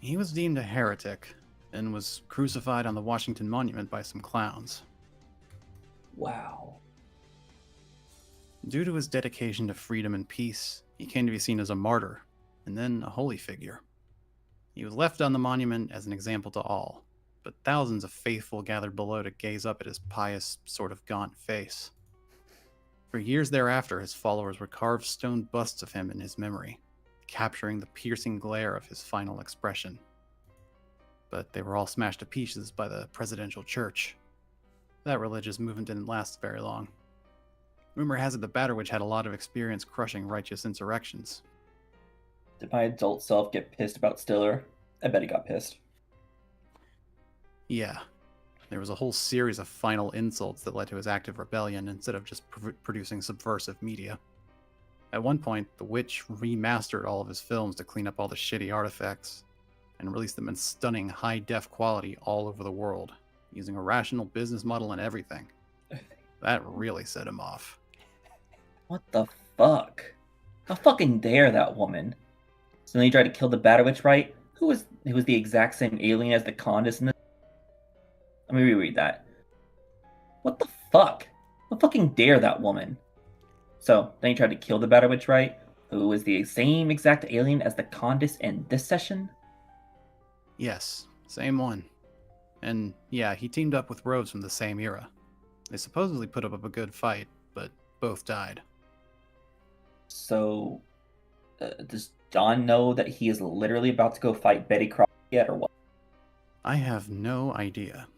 He was deemed a heretic, and was crucified on the Washington Monument by some clowns. Wow. Due to his dedication to freedom and peace, he came to be seen as a martyr, and then a holy figure. He was left on the monument as an example to all, but thousands of faithful gathered below to gaze up at his pious, sort of gaunt face. For years thereafter, his followers would carve stone busts of him in his memory, capturing the piercing glare of his final expression. But they were all smashed to pieces by the presidential church. That religious movement didn't last very long. Rumor has it the Batterwitch had a lot of experience crushing righteous insurrections. Did my adult self get pissed about Stiller? I bet he got pissed. Yeah, there was a whole series of final insults that led to his active rebellion instead of just producing subversive media. At one point, the witch remastered all of his films to clean up all the shitty artifacts, and released them in stunning high-def quality all over the world, using a rational business model and everything. That really set him off. What the fuck? How fucking dare that woman? So then he tried to kill the Batterwitch, right? Who was the exact same alien as the Condis in this? Let me reread that. What the fuck? How fucking dare that woman? So, then he tried to kill the Battle Witch, right? Who is the same exact alien as the Condis in this session? Yes, same one. And yeah, he teamed up with Rose from the same era. They supposedly put up a good fight, but both died. So, does John know that he is literally about to go fight Betty Croft yet, or what? I have no idea.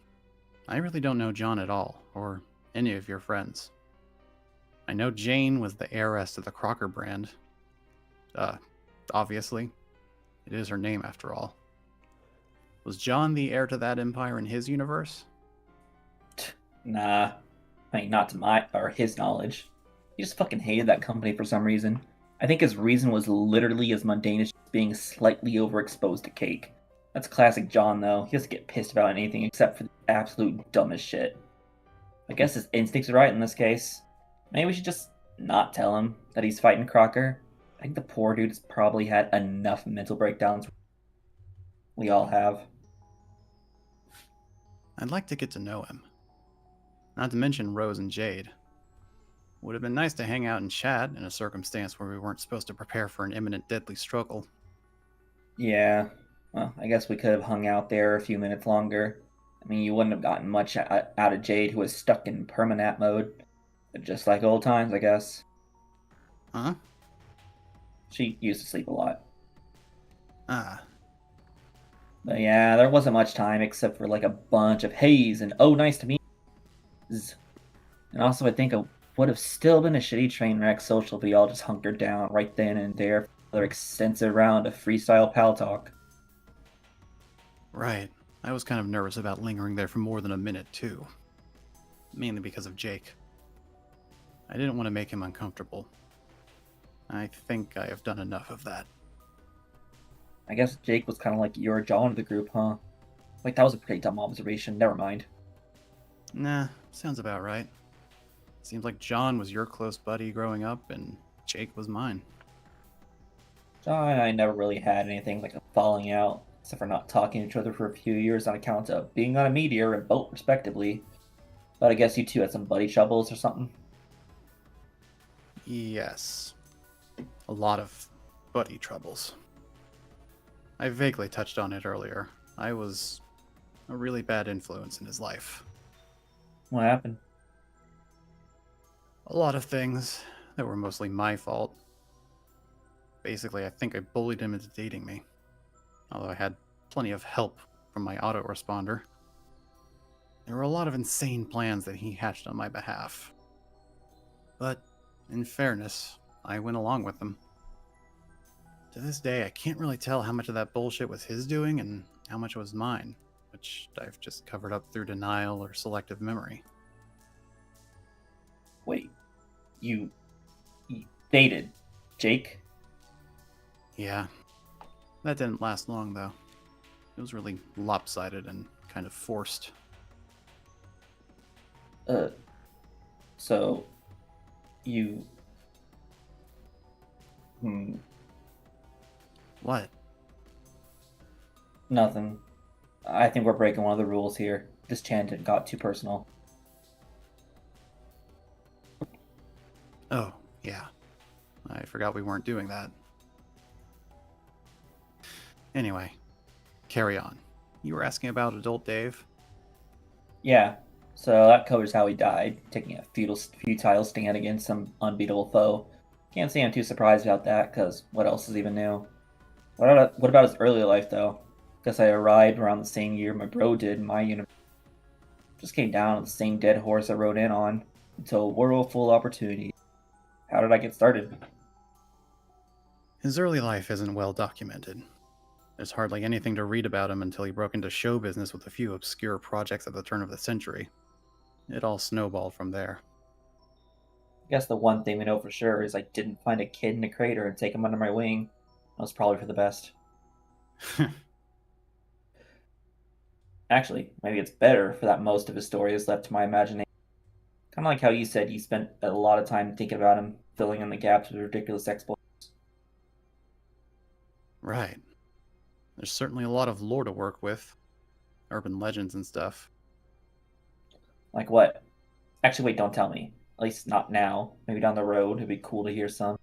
I really don't know John at all, or any of your friends. I know Jane was the heiress to the Crocker brand. Obviously. It is her name after all. Was John the heir to that empire in his universe? Nah. I mean, not to my or his knowledge. He just fucking hated that company for some reason. I think his reason was literally as mundane as being slightly overexposed to cake. That's classic John, though. He doesn't get pissed about anything except for the absolute dumbest shit. I guess his instincts are right in this case. Maybe we should just not tell him that he's fighting Crocker. I think the poor dude has probably had enough mental breakdowns. We all have. I'd like to get to know him. Not to mention Rose and Jade. Would have been nice to hang out and chat in a circumstance where we weren't supposed to prepare for an imminent deadly struggle. Yeah, well, I guess we could have hung out there a few minutes longer. I mean, you wouldn't have gotten much out of Jade, who was stuck in permanent mode. Just like old times, I guess. Huh? She used to sleep a lot. Ah. But yeah, there wasn't much time except for like a bunch of haze and oh, nice to meet you. And also, I think it would have still been a shitty train wreck social if we all just hunkered down right then and there for another extensive round of freestyle pal talk. Right. I was kind of nervous about lingering there for more than a minute, too. Mainly because of Jake. I didn't want to make him uncomfortable. I think I have done enough of that. I guess Jake was kind of like your John of the group, huh? Wait, that was a pretty dumb observation. Never mind. Nah, sounds about right. Seems like John was your close buddy growing up, and Jake was mine. John and I never really had anything like a falling out, except for not talking to each other for a few years on account of being on a meteor and boat, respectively. But I guess you two had some buddy troubles or something. Yes. A lot of buddy troubles. I vaguely touched on it earlier. I was a really bad influence in his life. What happened? A lot of things that were mostly my fault. Basically, I think I bullied him into dating me. Although I had plenty of help from my autoresponder. There were a lot of insane plans that he hatched on my behalf. But, in fairness, I went along with them. To this day, I can't really tell how much of that bullshit was his doing and how much was mine, which I've just covered up through denial or selective memory. Wait, you dated Jake? Yeah. That didn't last long, though. It was really lopsided and kind of forced. So, you... What? Nothing. I think we're breaking one of the rules here. This tangent got too personal. Oh, yeah. I forgot we weren't doing that. Anyway, carry on. You were asking about adult Dave? Yeah, so that covers how he died, taking a futile stand against some unbeatable foe. Can't say I'm too surprised about that, because what else is even new? What about his early life, though? Guess I arrived around the same year my bro did in my universe. Just came down on the same dead horse I rode in on, until a world full of opportunity. How did I get started? His early life isn't well documented. There's hardly anything to read about him until he broke into show business with a few obscure projects at the turn of the century. It all snowballed from there. I guess the one thing we know for sure is I didn't find a kid in a crater and take him under my wing. That was probably for the best. Actually, maybe it's better for that most of his story is left to my imagination. Kind of like how you said you spent a lot of time thinking about him, filling in the gaps with ridiculous exploits. Right. There's certainly a lot of lore to work with. Urban legends and stuff. Like what? Actually, wait, don't tell me. At least not now. Maybe down the road it'd be cool to hear some.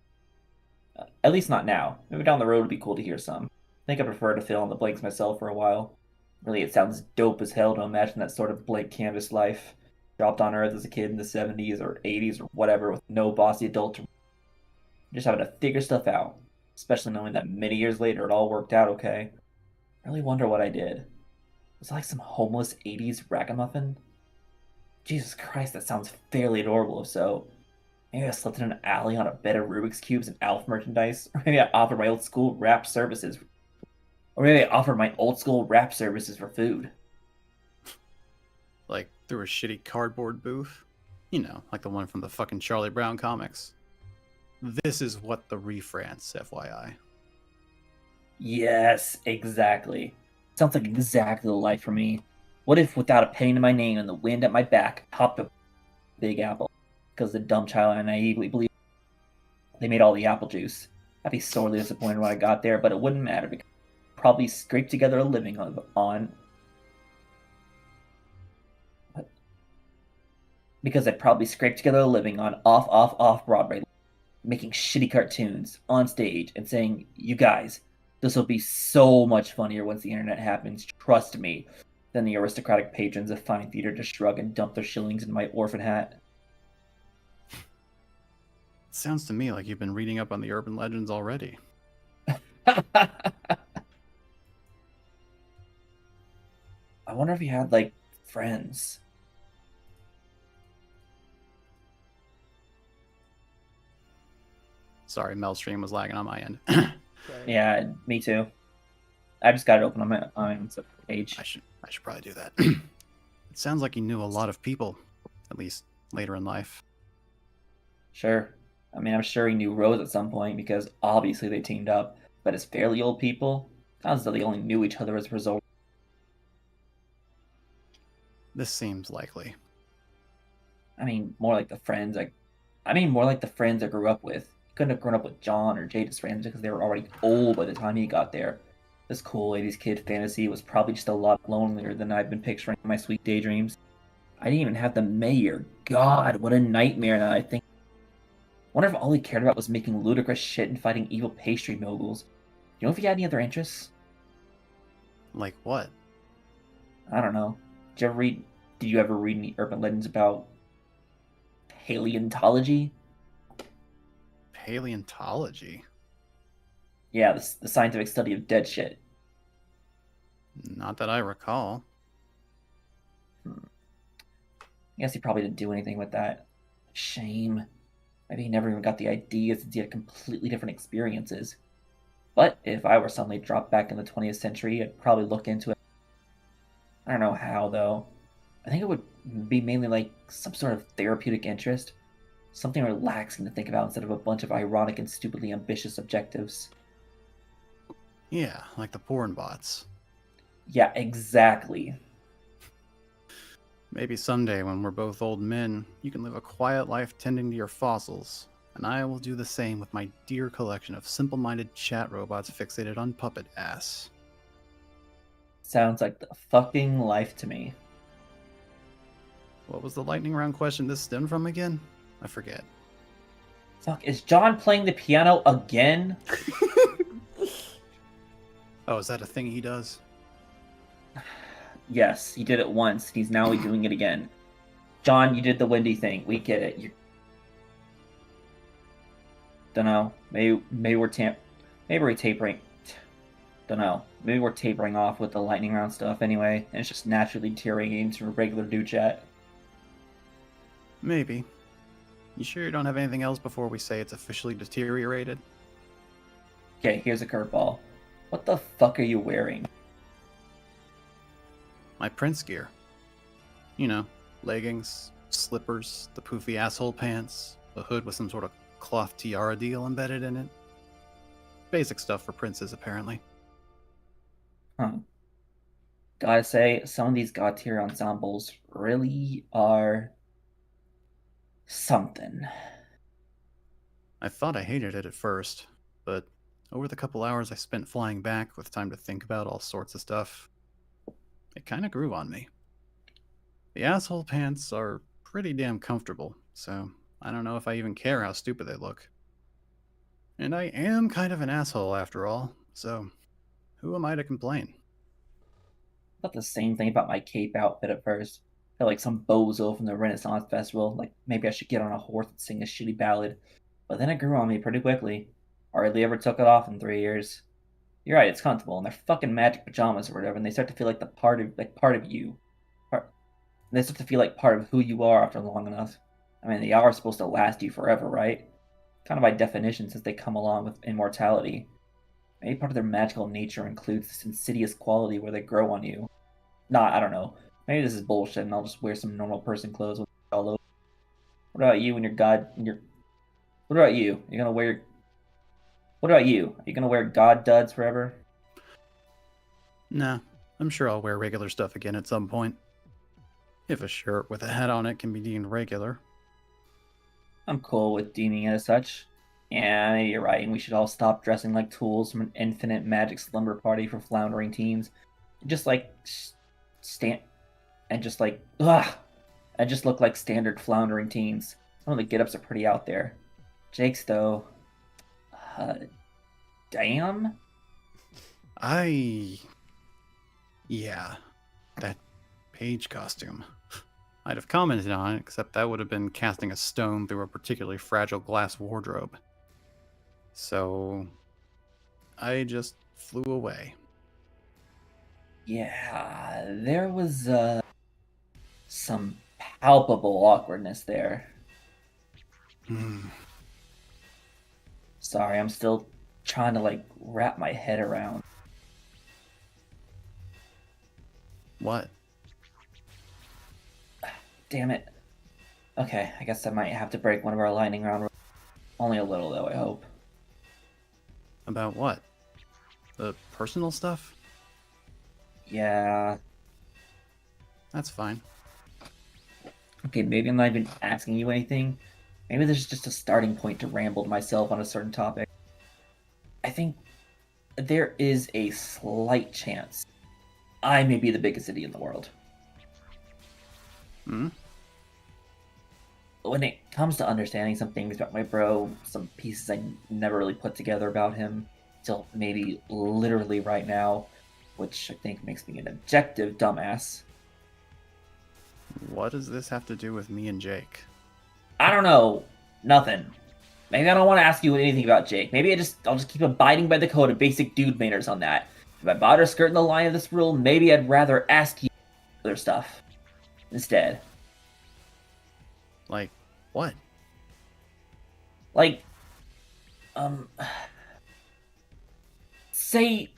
At least not now. Maybe down the road it'd be cool to hear some. I think I prefer to fill in the blanks myself for a while. Really, it sounds dope as hell to imagine that sort of blank canvas life. Dropped on Earth as a kid in the 70s or 80s or whatever with no bossy adult. Just having to figure stuff out. Especially knowing that many years later it all worked out okay. I really wonder what I did. Was I like some homeless 80s ragamuffin? Jesus Christ, that sounds fairly adorable if so. Maybe I slept in an alley on a bed of Rubik's Cubes and Alf merchandise. Or maybe I offered my old school rap services. Or maybe I offered my old school rap services for food. Like through a shitty cardboard booth? You know, like the one from the fucking Charlie Brown comics. This is what the refrance, FYI. Yes, exactly. Sounds like exactly the life for me. What if, without a penny to my name and the wind at my back, I popped a Big Apple? Because the dumb child I naively believed they made all the apple juice. I'd be sorely disappointed when I got there, but it wouldn't matter because I'd probably scrape together a living on because I'd probably scrape together a living on off Broadway, making shitty cartoons on stage and saying, "You guys, this will be so much funnier once the internet happens, trust me." Then the aristocratic patrons of fine theater just shrug and dump their shillings in my orphan hat. Sounds to me like you've been reading up on the urban legends already. I wonder if you had, like, friends. Sorry, Mel's stream was lagging on my end. Yeah, me too. I just got it open on my own page. I should probably do that. It sounds like you knew a lot of people, at least later in life. Sure. I mean, I'm sure he knew Rose at some point because obviously they teamed up. But as fairly old people, sounds as though they only knew each other as a result. This seems likely. I mean, more like the friends I grew up with. Couldn't have grown up with John or Jade as friends because they were already old by the time he got there. This cool 80s kid fantasy was probably just a lot lonelier than I'd been picturing in my sweet daydreams. I didn't even have the mayor. God, what a nightmare that I think. Wonder if all he cared about was making ludicrous shit and fighting evil pastry moguls. You know if he had any other interests? Like what? I don't know. Did you ever read any urban legends about paleontology? Paleontology? Yeah, the scientific study of dead shit. Not that I recall. I guess he probably didn't do anything with that. Shame. Maybe he never even got the idea since he had completely different experiences. But if I were suddenly dropped back in the 20th century, I'd probably look into it. I don't know how, though. I think it would be mainly like some sort of therapeutic interest. Something relaxing to think about instead of a bunch of ironic and stupidly ambitious objectives. Yeah, like the porn bots. Yeah, exactly. Maybe someday when we're both old men, you can live a quiet life tending to your fossils, and I will do the same with my dear collection of simple-minded chat robots fixated on puppet ass. Sounds like the fucking life to me. What was the lightning round question this stemmed from again? I forget. Fuck, is John playing the piano again? Oh, is that a thing he does? Yes, he did it once. He's now doing it again. John, you did the windy thing. We get it. You don't know. Maybe we're tapering. Don't know. Maybe we're tapering off with the lightning round stuff anyway, and it's just naturally deteriorating to a regular dude chat. Maybe. You sure you don't have anything else before we say it's officially deteriorated? Okay, here's a curveball. What the fuck are you wearing? My Prince gear. You know, leggings, slippers, the poofy asshole pants, a hood with some sort of cloth tiara deal embedded in it. Basic stuff for princes, apparently. Huh. Gotta say, some of these god tier ensembles really are something. I thought I hated it at first, but over the couple hours I spent flying back with time to think about all sorts of stuff, it kind of grew on me. The asshole pants are pretty damn comfortable, so I don't know if I even care how stupid they look. And I am kind of an asshole after all, so who am I to complain? I thought the same thing about my cape outfit at first. Felt like some bozo from the Renaissance Festival, like maybe I should get on a horse and sing a shitty ballad. But then it grew on me pretty quickly. Hardly ever took it off in 3 years. You're right, it's comfortable, and they're fucking magic pajamas or whatever, and they start to feel like part of you. They start to feel like part of who you are after long enough. I mean, they are supposed to last you forever, right? Kind of by definition, since they come along with immortality. Maybe part of their magical nature includes this insidious quality where they grow on you. Nah, I don't know. Maybe this is bullshit, and I'll just wear some normal person clothes with all over. What about you and your god? What about you? You're gonna wear? What about you? Are you gonna wear god duds forever? Nah, I'm sure I'll wear regular stuff again at some point. If a shirt with a hat on it can be deemed regular. I'm cool with deeming it as such. Yeah, maybe you're right, and we should all stop dressing like tools from an infinite magic slumber party for floundering teens. Just like and just look like standard floundering teens. Some of the get-ups are pretty out there. Jake's though, damn. Yeah, that page costume. I'd have commented on it, except that would have been casting a stone through a particularly fragile glass wardrobe. So, I just flew away. Yeah, there was, some palpable awkwardness there. Sorry, I'm still trying to, wrap my head around. What? Damn it. Okay, I guess I might have to break one of our lightning round rules. Only a little, though, I hope. About what? The personal stuff? Yeah. That's fine. Okay, maybe I'm not even asking you anything. Maybe there's just a starting point to ramble to myself on a certain topic. I think there is a slight chance I may be the biggest idiot in the world. Hmm? When it comes to understanding some things about my bro, some pieces I never really put together about him, till maybe literally right now, which I think makes me an objective dumbass. What does this have to do with me and Jake? I don't know. Nothing. Maybe I don't want to ask you anything about Jake. Maybe I'll just keep abiding by the code of basic dude manners on that. If I bother skirting the line of this rule, maybe I'd rather ask you other stuff instead. Like, what? Say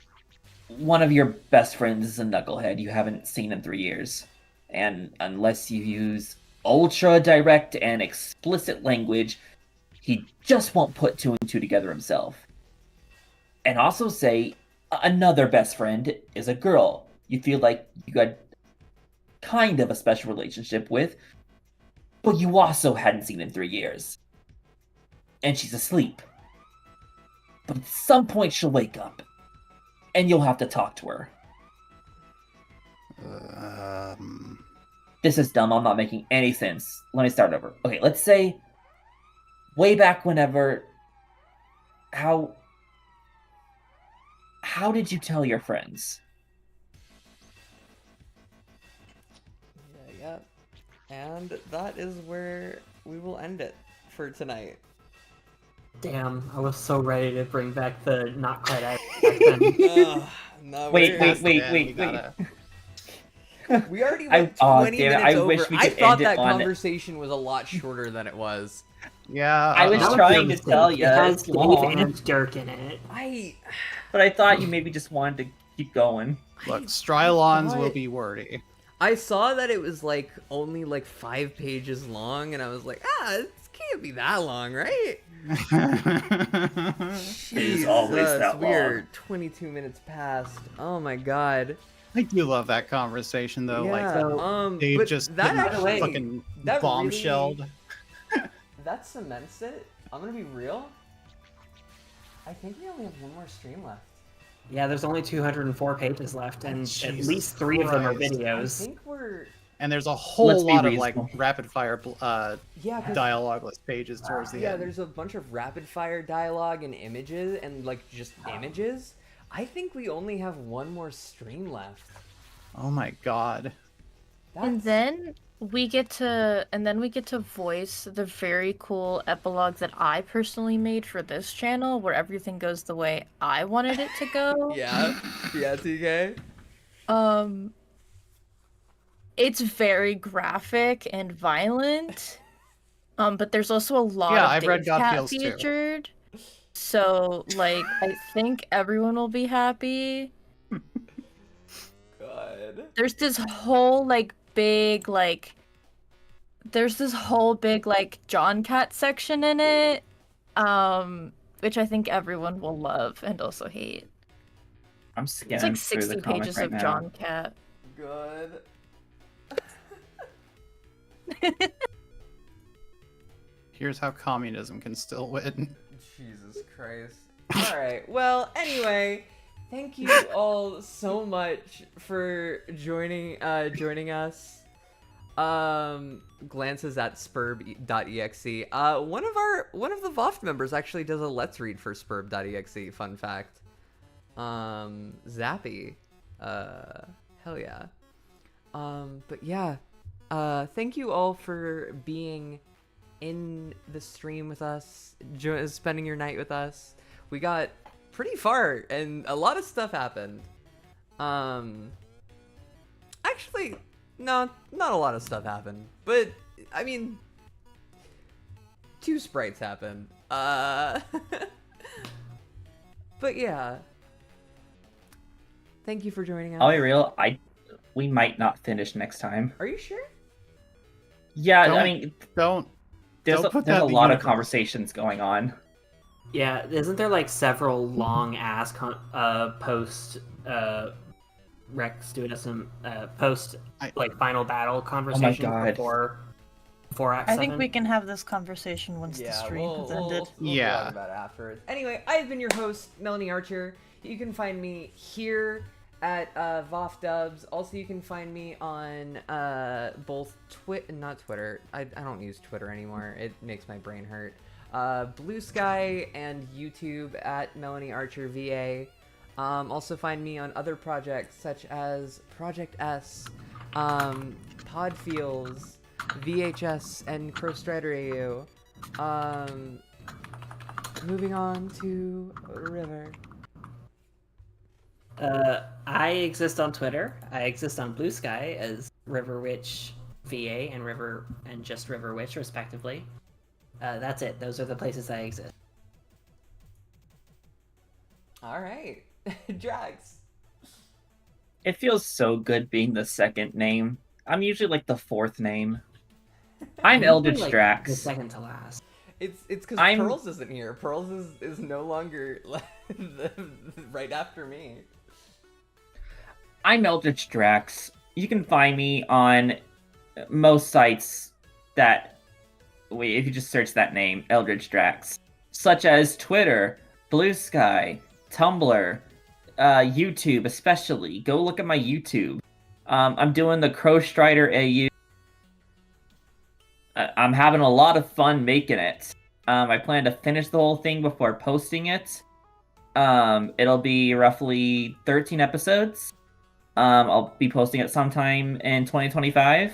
one of your best friends is a knucklehead you haven't seen in 3 years. And unless you use ultra direct and explicit language, he just won't put 2 and 2 together himself. And also say another best friend is a girl you feel like you got kind of a special relationship with, but you also hadn't seen in 3 years. And she's asleep. But at some point she'll wake up, and you'll have to talk to her. This is dumb, I'm not making any sense. Let me start over. Okay, let's say way back whenever, how did you tell your friends? Yeah. And that is where we will end it for tonight. Damn, I was so ready to bring back the not quite out back then. No, Wait. We already went 20 minutes I over. wish we I could thought end it that on- conversation was a lot shorter than it was. Yeah, I was That trying your to tell mistake. you, It has it's Dave long. and Dirk in it. But I thought you maybe just wanted to keep going. Look, Strylons will thought- be wordy. I saw that it was only 5 pages long, and I was like, it can't be that long, right? It is always that We are long. 22 minutes past. Oh my god. I do love that conversation though. Yeah, Dave but just that getting actually fucking that bombshelled. that cements it. I'm gonna be real. I think we only have one more stream left. Yeah, there's only 204 pages left, and at Jesus least 3 of them are Christ. I videos. think we're And there's a whole Let's be lot of like reasonable. rapid fire Yeah, 'cause- dialogueless pages towards the yeah, end. there's a bunch of rapid fire dialogue and images and like just images. I think we only have one more stream left. Oh my god. And then we get to voice the very cool epilogue that I personally made for this channel, where everything goes the way I wanted it to go. Yeah, TK. It's very graphic and violent. But there's also a lot Yeah, of I've read Dave Cat Godfeels too. featured. So, like, I think everyone will be happy. God. There's this whole, like, big, like... There's this whole big, like, John Cat section in it. Which I think everyone will love and also hate. I'm It's scanning like through 60 the comic pages right of now. John Cat. Good. Here's how communism can still win. Jesus Christ. Alright, well, anyway, thank you all so much for joining us. Glances at spurb.exe. One of the VOFT members actually does a let's read for spurb.exe, fun fact. Zappy. Hell yeah. But yeah, thank you all for being in the stream with us, spending your night with us. We got pretty far and a lot of stuff happened. Actually, no, not a lot of stuff happened, but I mean, 2 sprites happened. But yeah, thank you for joining us. I'll be real. We might not finish next time. Are you sure? Yeah, Don't- I mean, Don't there's put a that in the lot of universe. conversations going on. Yeah, isn't there like several long ass post Rex doing some post like final battle conversations God. before Act I 7? think we can have this conversation once the stream has ended. We'll Yeah. talk about it afterwards. Anyway, I've been your host, Melanie Archer. You can find me here at VOFT Dubs. Also, you can find me on both not Twitter. I don't use Twitter anymore. It makes my brain hurt. Blue Sky and YouTube at Melanie Archer VA. Also find me on other projects such as Project S, Podfields, VHS, and Crowstrider AU. Moving on to River. I exist on Twitter. I exist on Blue Sky as River Witch VA and just River Witch respectively. That's it. Those are the places I exist. All right, Drax. It feels so good being the second name. I'm usually like the 4th name. I'm Eldritch Like, Drax. the second to last. It's because I'm- Pearls isn't here. Pearls is no longer right after me. I'm Eldritch Drax. You can find me on most sites that... Wait, if you just search that name, Eldritch Drax. Such as Twitter, Blue Sky, Tumblr, YouTube especially. Go look at my YouTube. I'm doing the Crowstrider AU. I'm having a lot of fun making it. I plan to finish the whole thing before posting it. It'll be roughly 13 episodes. I'll be posting it sometime in 2025.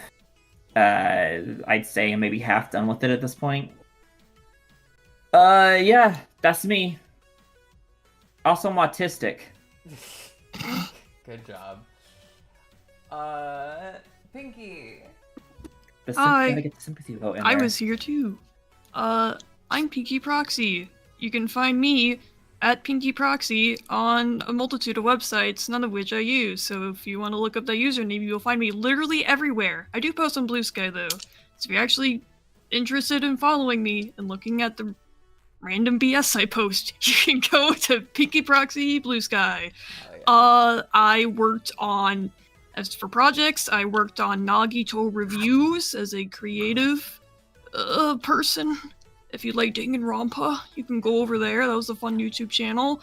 I'd say I'm maybe half done with it at this point. Yeah, that's me. Also, I'm autistic. Good job. Pinky. Hi. Gotta get the sympathy vote in I there. was here too. I'm Pinky Proxy. You can find me at Pinky Proxy on a multitude of websites, none of which I use. So if you want to look up that username, you'll find me literally everywhere. I do post on Blue Sky though. So if you're actually interested in following me and looking at the random BS I post, you can go to Pinky Proxy Blue Sky. I worked on, as for projects, I worked on Nagito reviews as a creative person. If you like Danganronpa, you can go over there. That was a fun YouTube channel.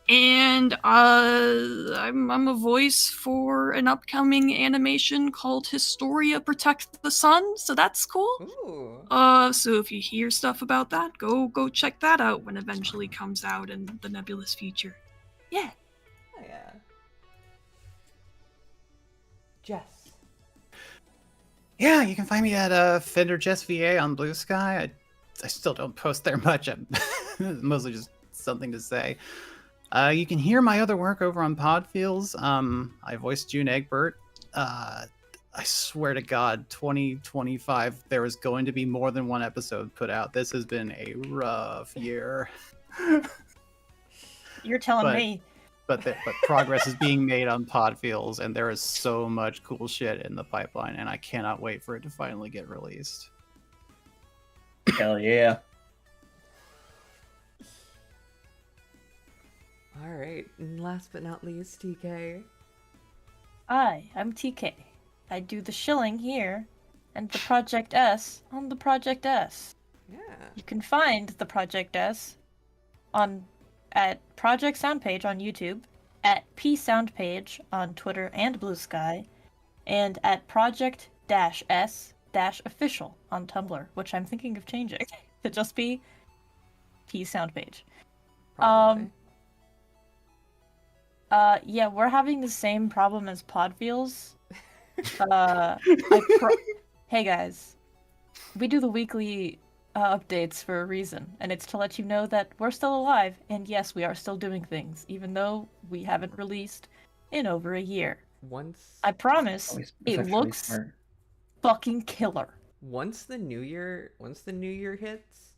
And I'm a voice for an upcoming animation called Historia Protect the Sun, so that's cool. Ooh. So if you hear stuff about that, go check that out when it eventually comes out in the nebulous future. Yeah. Oh, yeah. Jess. Yeah, you can find me at Fender Jess VA on Blue Sky. I still don't post there much. I'm mostly just something to say. You can hear my other work over on Podfields. I voiced June Egbert. I swear to God, 2025, there is going to be more than one episode put out. This has been a rough year. You're telling me. But progress is being made on Podfields, and there is so much cool shit in the pipeline, and I cannot wait for it to finally get released. Hell yeah. All right. And last but not least, TK. Hi, I'm TK. I do the shilling here, and the Project S on the Project S. Yeah. You can find the Project S at Project Soundpage on YouTube, at PSoundpage on Twitter and Blue Sky, and at Project-S-Official on Tumblr, which I'm thinking of changing to just be PSoundpage. Probably. Yeah, we're having the same problem as Podfields. Hey guys, we do the weekly updates for a reason, and it's to let you know that we're still alive, and yes, we are still doing things, even though we haven't released in over a year. I promise, it looks fucking killer. Once the new year hits,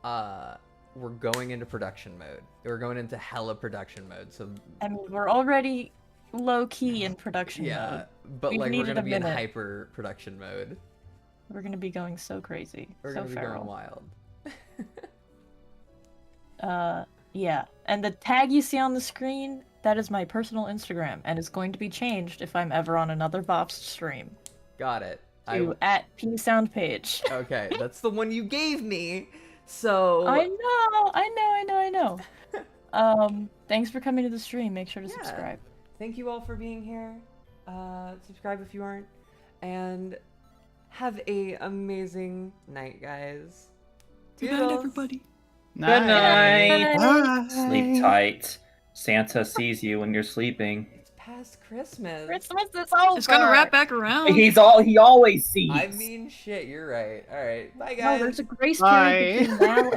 we're going into production mode. We're going into hella production mode. So I mean, we're already low key in production mode. Yeah, but We've like we're needed gonna a be in minute. hyper production mode. We're gonna be going so crazy. We're so gonna be feral. going wild. Yeah. And the tag you see on the screen, that is my personal Instagram, and it's going to be changed if I'm ever on another VOFT stream. Got it. To at PSoundpage. Okay, that's the one you gave me. So I know. Thanks for coming to the stream. Make sure to subscribe. Thank you all for being here. Subscribe if you aren't, and have a amazing night, guys. Good night, everybody. Good night. Bye. Sleep tight. Santa sees you when you're sleeping. It's past Christmas. Christmas is over. It's gonna wrap back around. He always sees. I mean, shit, you're right. All right, bye, No, guys. there's a grace period between now and